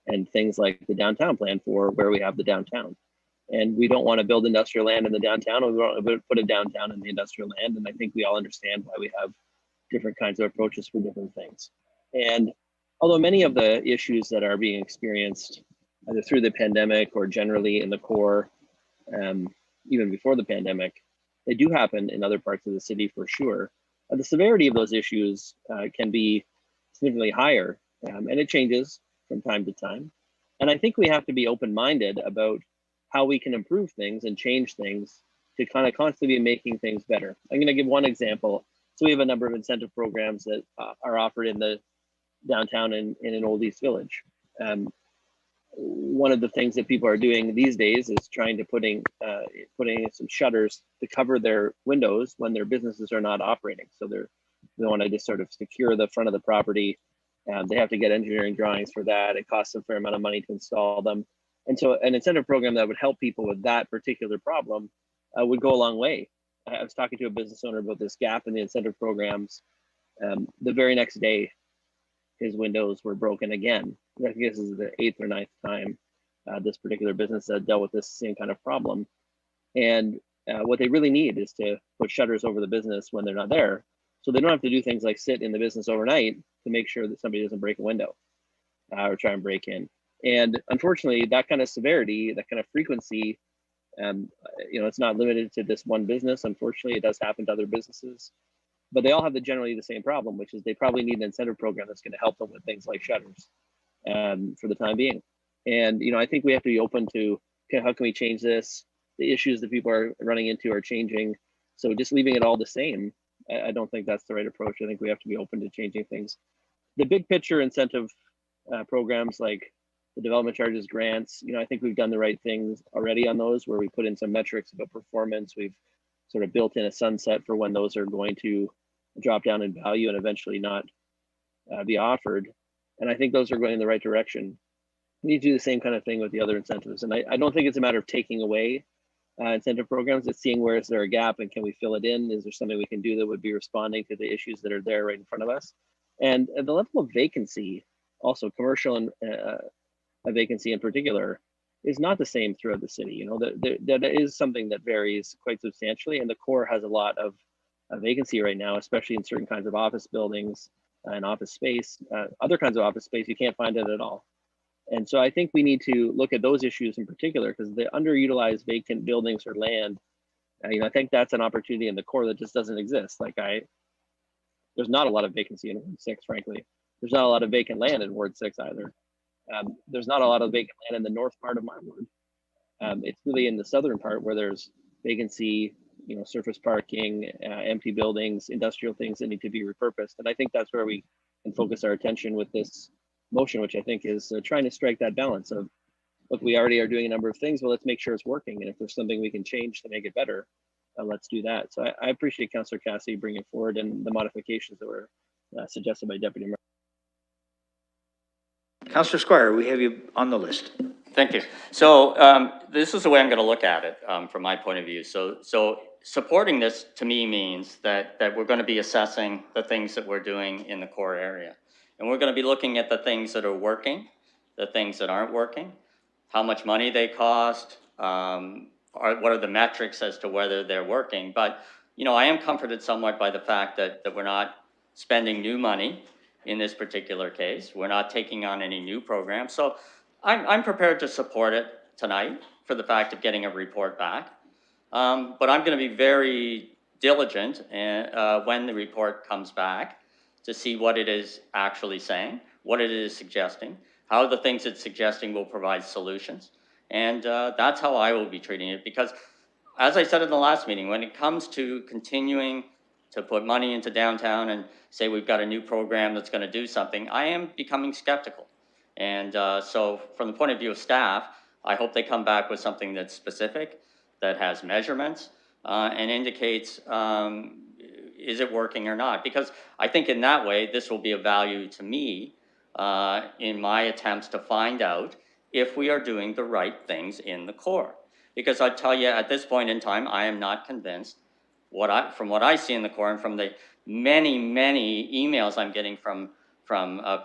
and things like the downtown plan for where we have the downtown. And we don't want to build industrial land in the downtown, or we want to put it downtown in the industrial land. And I think we all understand why we have different kinds of approaches for different things. And although many of the issues that are being experienced either through the pandemic or generally in the core, even before the pandemic, they do happen in other parts of the city for sure. The severity of those issues can be significantly higher, and it changes from time to time. And I think we have to be open-minded about how we can improve things and change things to kind of constantly be making things better. I'm going to give one example. So we have a number of incentive programs that are offered in the downtown and in an old East Village. One of the things that people are doing these days is trying to putting some shutters to cover their windows when their businesses are not operating. So they want to just sort of secure the front of the property. They have to get engineering drawings for that. It costs a fair amount of money to install them. And so an incentive program that would help people with that particular problem would go a long way. I was talking to a business owner about this gap in the incentive programs. The very next day, his windows were broken again. I think this is the 8th or 9th time this particular business dealt with this same kind of problem. And what they really need is to put shutters over the business when they're not there. So they don't have to do things like sit in the business overnight to make sure that somebody doesn't break a window or try and break in. And unfortunately, that kind of severity, that kind of frequency, you know, it's not limited to this one business. Unfortunately, it does happen to other businesses, but they all have generally the same problem, which is they probably need an incentive program that's going to help them with things like shutters for the time being. And, you know, I think we have to be open to, okay, how can we change this? The issues that people are running into are changing. So just leaving it all the same, I don't think that's the right approach. I think we have to be open to changing things. The big picture incentive programs like the development charges grants, I think we've done the right things already on those, where we put in some metrics about performance. We've sort of built in a sunset for when those are going to drop down in value and eventually not be offered. And I think those are going in the right direction. We need to do the same kind of thing with the other incentives. And I don't think it's a matter of taking away incentive programs. It's seeing where is there a gap and can we fill it in? Is there something we can do that would be responding to the issues that are there right in front of us? And at the level of vacancy, also commercial and a vacancy in particular, is not the same throughout the city. That is something that varies quite substantially, and the core has a lot of vacancy right now, especially in certain kinds of office buildings and office space. Other kinds of office space, you can't find it at all. And so I think we need to look at those issues in particular, because the underutilized vacant buildings or land, I think that's an opportunity in the core that just doesn't exist. There's not a lot of vacancy in Ward 6, frankly. There's not a lot of vacant land in Ward 6 either. There's not a lot of vacant land in the north part of my ward. It's really in the southern part where there's vacancy, surface parking, empty buildings, industrial things that need to be repurposed. And I think that's where we can focus our attention with this motion, which I think is trying to strike that balance of, look, we already are doing a number of things, well, let's make sure it's working. And if there's something we can change to make it better, let's do that. So I appreciate Councillor Cassidy bringing forward and the modifications that were suggested by Deputy Mayor. Councillor Squire, we have you on the list. Thank you. So this is the way I'm going to look at it from my point of view. So supporting this to me means that we're going to be assessing the things that we're doing in the core area. And we're going to be looking at the things that are working, the things that aren't working, how much money they cost, what are the metrics as to whether they're working. But, I am comforted somewhat by the fact that we're not spending new money in this particular case. We're not taking on any new programs. So I'm prepared to support it tonight for the fact of getting a report back. But I'm going to be very diligent when the report comes back to see what it is actually saying, what it is suggesting, how the things it's suggesting will provide solutions. And that's how I will be treating it. Because as I said in the last meeting, when it comes to continuing to put money into downtown and say we've got a new program that's going to do something, I am becoming skeptical. And so from the point of view of staff, I hope they come back with something that's specific, that has measurements, and indicates is it working or not? Because I think in that way, this will be of value to me in my attempts to find out if we are doing the right things in the core. Because I tell you, at this point in time, I am not convinced from what I see in the core and from the many, many emails I'm getting from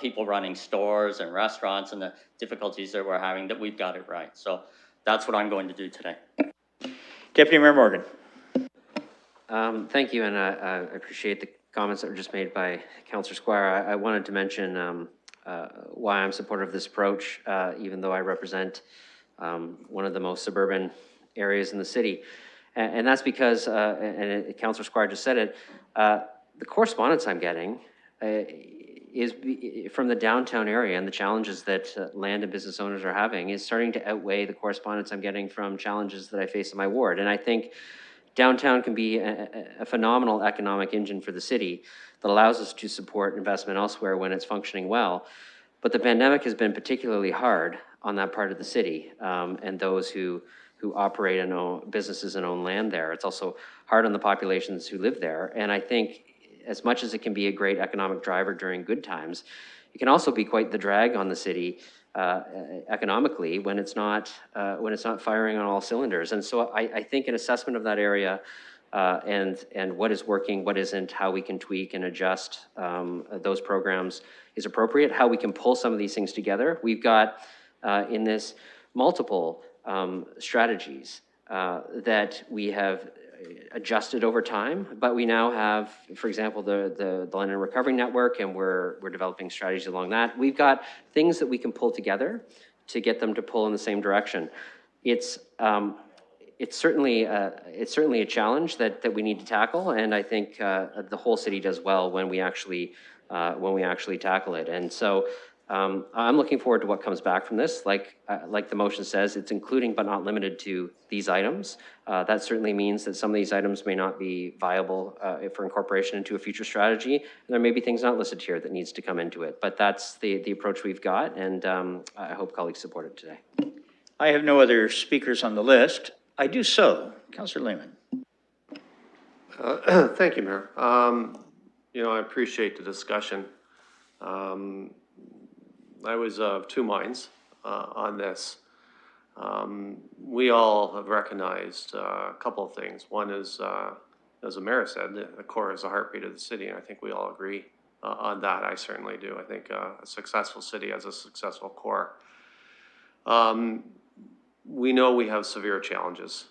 people running stores and restaurants and the difficulties that we're having, that we've got it right. So that's what I'm going to do today. Deputy Mayor Morgan. Thank you, and I appreciate the comments that were just made by Councillor Squire. I wanted to mention why I'm supportive of this approach, even though I represent one of the most suburban areas in the city. And that's because, and Councillor Squire just said it, the correspondence I'm getting is from the downtown area, and the challenges that land and business owners are having is starting to outweigh the correspondence I'm getting from challenges that I face in my ward. And I think downtown can be a phenomenal economic engine for the city that allows us to support investment elsewhere when it's functioning well. But the pandemic has been particularly hard on that part of the city and those who operate and own businesses and own land there. It's also hard on the populations who live there. And I think as much as it can be a great economic driver during good times, it can also be quite the drag on the city economically when it's not firing on all cylinders. And so I think an assessment of that area and what is working, what isn't, how we can tweak and adjust those programs is appropriate, how we can pull some of these things together. We've got in this multiple strategies that we have adjusted over time, but we now have, for example, the London Recovery Network, and we're developing strategies along that. We've got things that we can pull together to get them to pull in the same direction. It's certainly a challenge that we need to tackle, and I think the whole city does well when we actually tackle it. And so I'm looking forward to what comes back from this. Like the motion says, it's including but not limited to these items. That certainly means that some of these items may not be viable for incorporation into a future strategy. And there may be things not listed here that needs to come into it. But that's the approach we've got, and I hope colleagues support it today. I have no other speakers on the list. I do so. Councillor Lehman. Thank you, Mayor. You know, I appreciate the discussion. I was of two minds on this. We all have recognized a couple of things. One is, as the mayor said, the core is the heartbeat of the city, and I think we all agree on that. I certainly do. I think a successful city has a successful core. We know we have severe challenges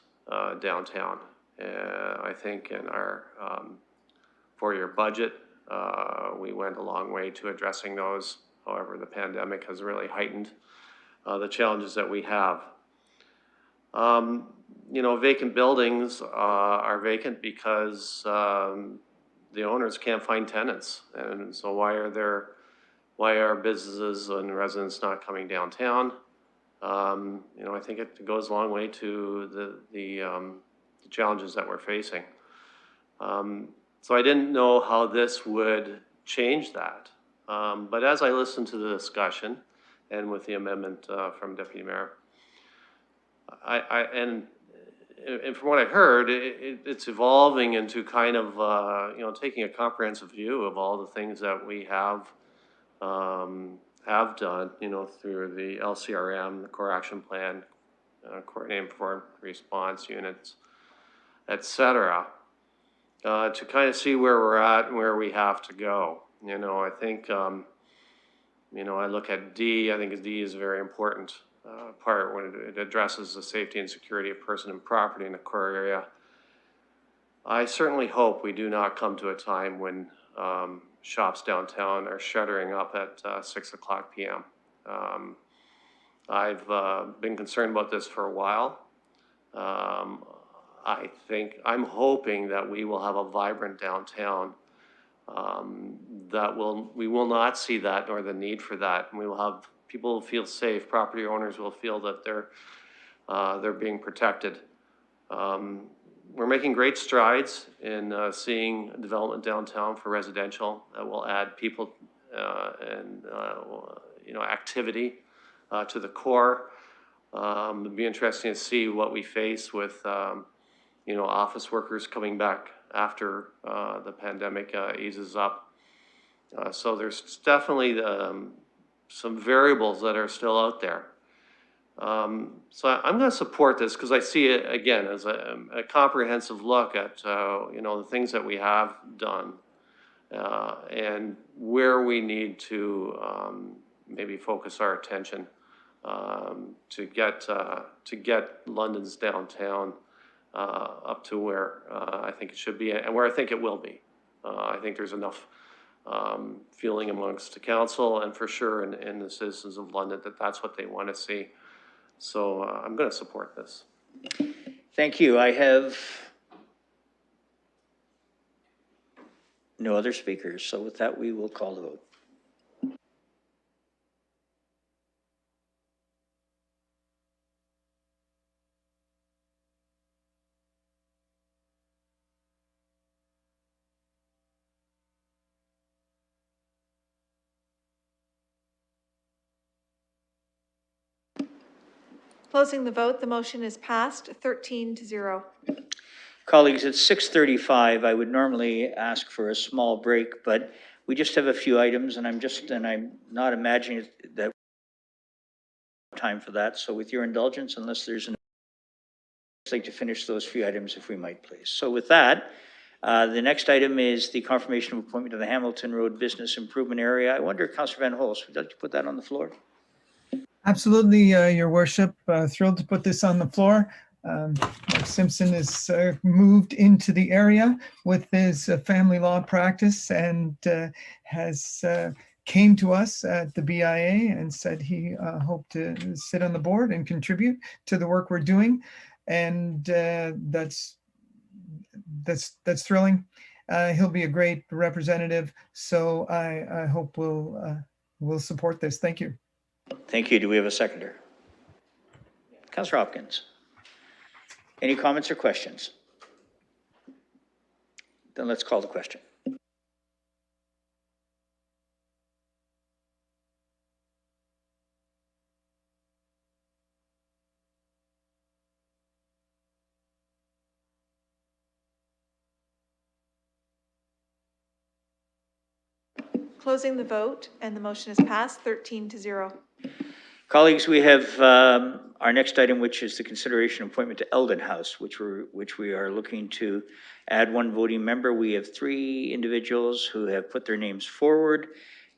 downtown. I think in our four-year budget, we went a long way to addressing those. However, the pandemic has really heightened the challenges that we have. You know, vacant buildings are vacant because the owners can't find tenants. And so why are businesses and residents not coming downtown? You know, I think it goes a long way to the challenges that we're facing. So I didn't know how this would change that. But as I listened to the discussion and with the amendment from Deputy Mayor, and from what I heard, it's evolving into kind of, you know, taking a comprehensive view of all the things that we have done, you know, through the LCRM, the Core Action Plan, Coordinated Informed Response Units, et cetera, to kind of see where we're at and where we have to go. You know, I think, you know, I look at D, I think D is a very important part when it addresses the safety and security of person and property in the core area. I certainly hope we do not come to a time when shops downtown are shuttering up at 6 o'clock p.m. I've been concerned about this for a while. I'm hoping that we will have a vibrant downtown, we will not see that nor the need for that. And we will have people feel safe, property owners will feel that they're being protected. We're making great strides in seeing development downtown for residential that will add people and you know, activity to the core. It'll be interesting to see what we face with you know, office workers coming back after the pandemic eases up. So there's definitely some variables that are still out there. So I'm going to support this because I see it again as a comprehensive look at you know, the things that we have done and where we need to maybe focus our attention to get London's downtown up to where I think it should be and where I think it will be. I think there's enough feeling amongst the council and for sure in the citizens of London that that's what they want to see. So I'm going to support this. Thank you. I have no other speakers. So with that, we will call the vote. Closing the vote, the motion is passed 13-0. Colleagues, it's 6:35. I would normally ask for a small break, but we just have a few items and I'm not imagining that time for that. So with your indulgence, unless there's I'd like to finish those few items if we might, please. So with that, the next item is the confirmation of appointment to the Hamilton Road Business Improvement Area. I wonder, Councillor Van Holst, would you like to put that on the floor? Absolutely, Your Worship. Thrilled to put this on the floor. Mark Simpson has moved into the area with his family law practice and has came to us at the BIA and said he hoped to sit on the board and contribute to the work we're doing. And that's thrilling. He'll be a great representative. So I hope we'll we'll support this. Thank you. Thank you. Do we have a seconder? Councillor Hopkins. Any comments or questions? Then let's call the question. Closing the vote, and the motion is passed 13-0. Colleagues, we have our next item, which is the consideration appointment to Eldon House, which we are looking to add one voting member. We have 3 individuals who have put their names forward.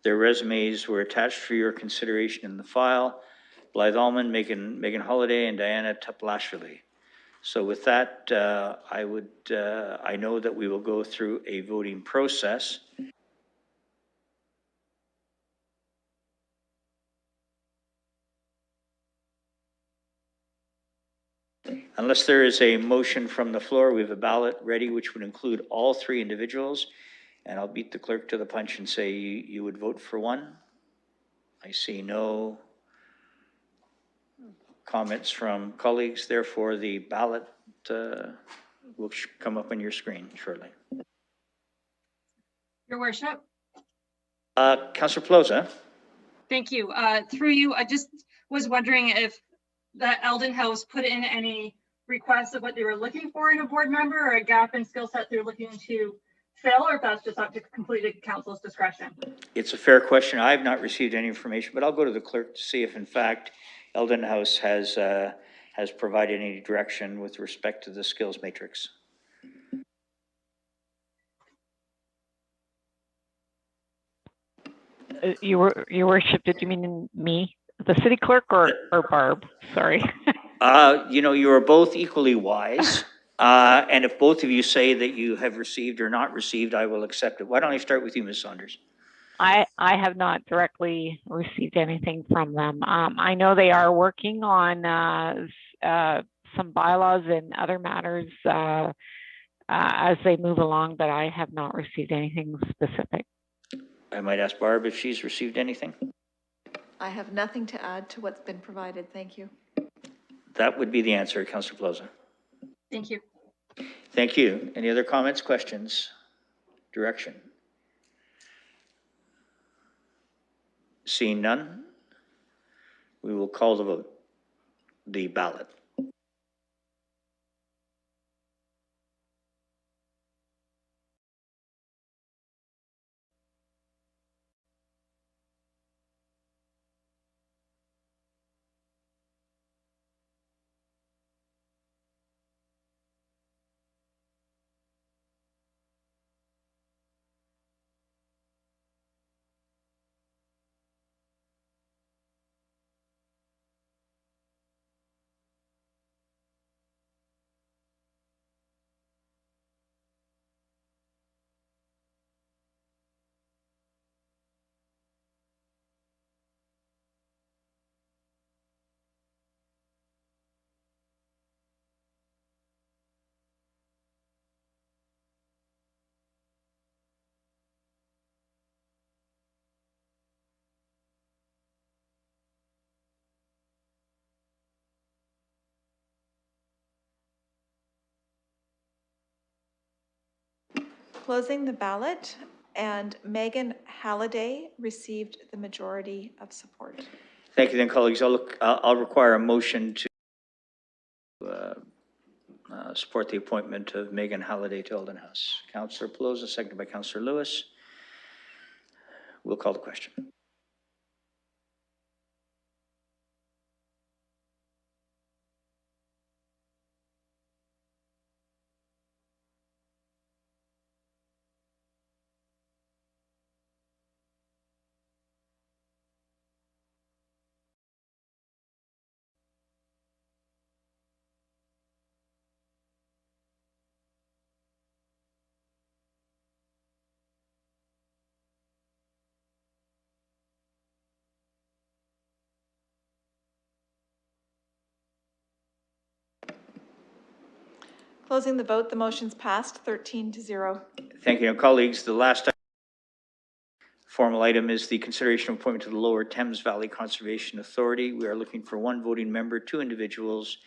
Their resumes were attached for your consideration in the file. Blythe Allman, Megan Holliday, and Diana Tuplashvili. So with that, I know that we will go through a voting process. Unless there is a motion from the floor, we have a ballot ready, which would include all 3 individuals. And I'll beat the clerk to the punch and say you would vote for one. I see no comments from colleagues. Therefore, the ballot will come up on your screen shortly. Your Worship. Councillor Plaza. Thank you. Through you, I just was wondering if the Eldon House put in any requests of what they were looking for in a board member, or a gap in skill set they're looking to fill, or if that's just up to completely council's discretion. It's a fair question. I have not received any information, but I'll go to the clerk to see if in fact Eldon House has provided any direction with respect to the skills matrix. Your Worship, did you mean me, the city clerk, or Barb? Sorry. You know, you are both equally wise. And if both of you say that you have received or not received, I will accept it. Why don't I start with you, Ms. Saunders? I have not directly received anything from them. I know they are working on some bylaws and other matters as they move along, but I have not received anything specific. I might ask Barb if she's received anything. I have nothing to add to what's been provided. Thank you. That would be the answer, Councillor Plaza. Thank you. Thank you. Any other comments, questions, direction? Seeing none, we will call the vote, the ballot. Closing the ballot, and Megan Halliday received the majority of support. Thank you then, colleagues. I'll require a motion to support the appointment of Megan Halliday to Eldon House. Councillor Pelosi, seconded by Councillor Lewis. We'll call the question. Closing the vote, the motion's passed 13-0. Thank you. Now, colleagues, the last formal item is the consideration of appointment to the Lower Thames Valley Conservation Authority. We are looking for one voting member, two individuals.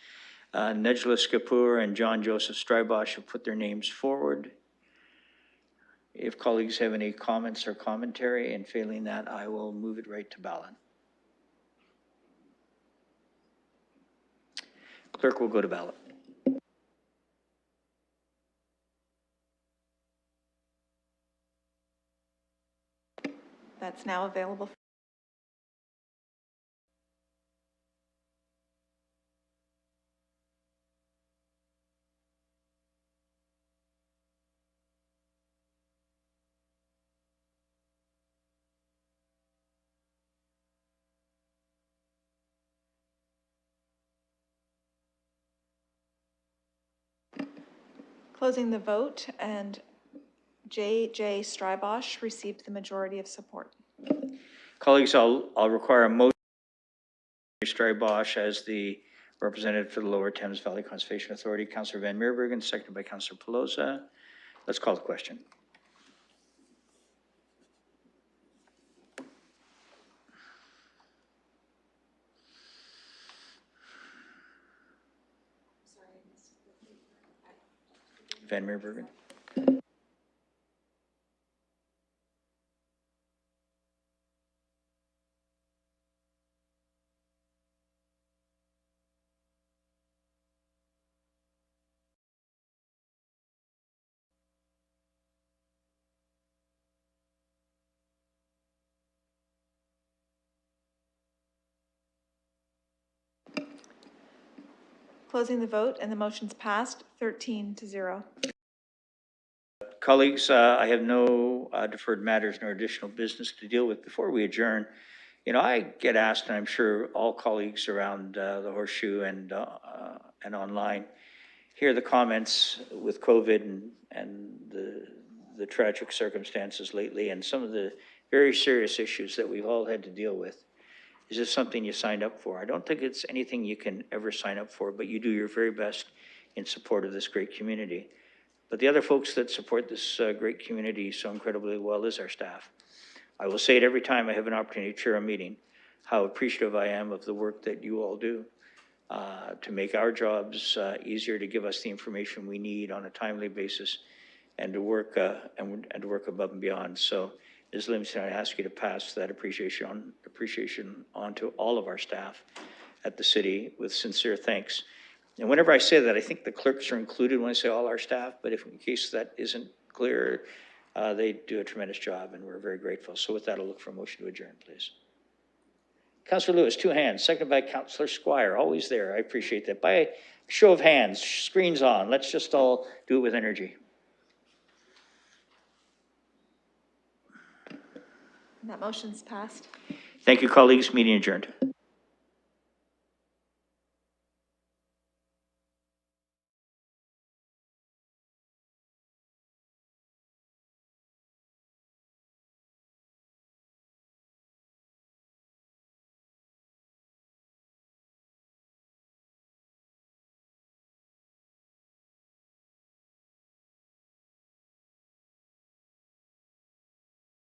Nejla Kapoor and John Joseph Strybosh have put their names forward. If colleagues have any comments or commentary, and failing that, I will move it right to ballot. Clerk will go to ballot. That's now available. Closing the vote, and J.J. Strybosh received the majority of support. Colleagues, I'll require a motion for Strybosh as the representative for the Lower Thames Valley Conservation Authority. Councillor Van Meerbergen, seconded by Councillor Pelosa. Let's call the question. Van Meerbergen. Closing the vote, and the motion's passed 13-0. Colleagues, I have no deferred matters nor additional business to deal with. Before we adjourn, you know, I get asked, and I'm sure all colleagues around the Horseshoe and online hear the comments with COVID and the tragic circumstances lately and some of the very serious issues that we've all had to deal with. Is this something you signed up for? I don't think it's anything you can ever sign up for, but you do your very best in support of this great community. But the other folks that support this great community so incredibly well is our staff. I will say it every time I have an opportunity to chair a meeting, how appreciative I am of the work that you all do to make our jobs easier, to give us the information we need on a timely basis, and to work and to work above and beyond. So, Ms. Livingston, I ask you to pass that appreciation on to all of our staff at the city with sincere thanks. And whenever I say that, I think the clerks are included when I say all our staff, but if in case that isn't clear, they do a tremendous job, and we're very grateful. So with that, I'll look for a motion to adjourn, please. Councillor Lewis, 2 hands, seconded by Councillor Squire, always there. I appreciate that. By a show of hands, screens on. Let's just all do it with energy. And that motion's passed. Thank you, colleagues. Meeting adjourned.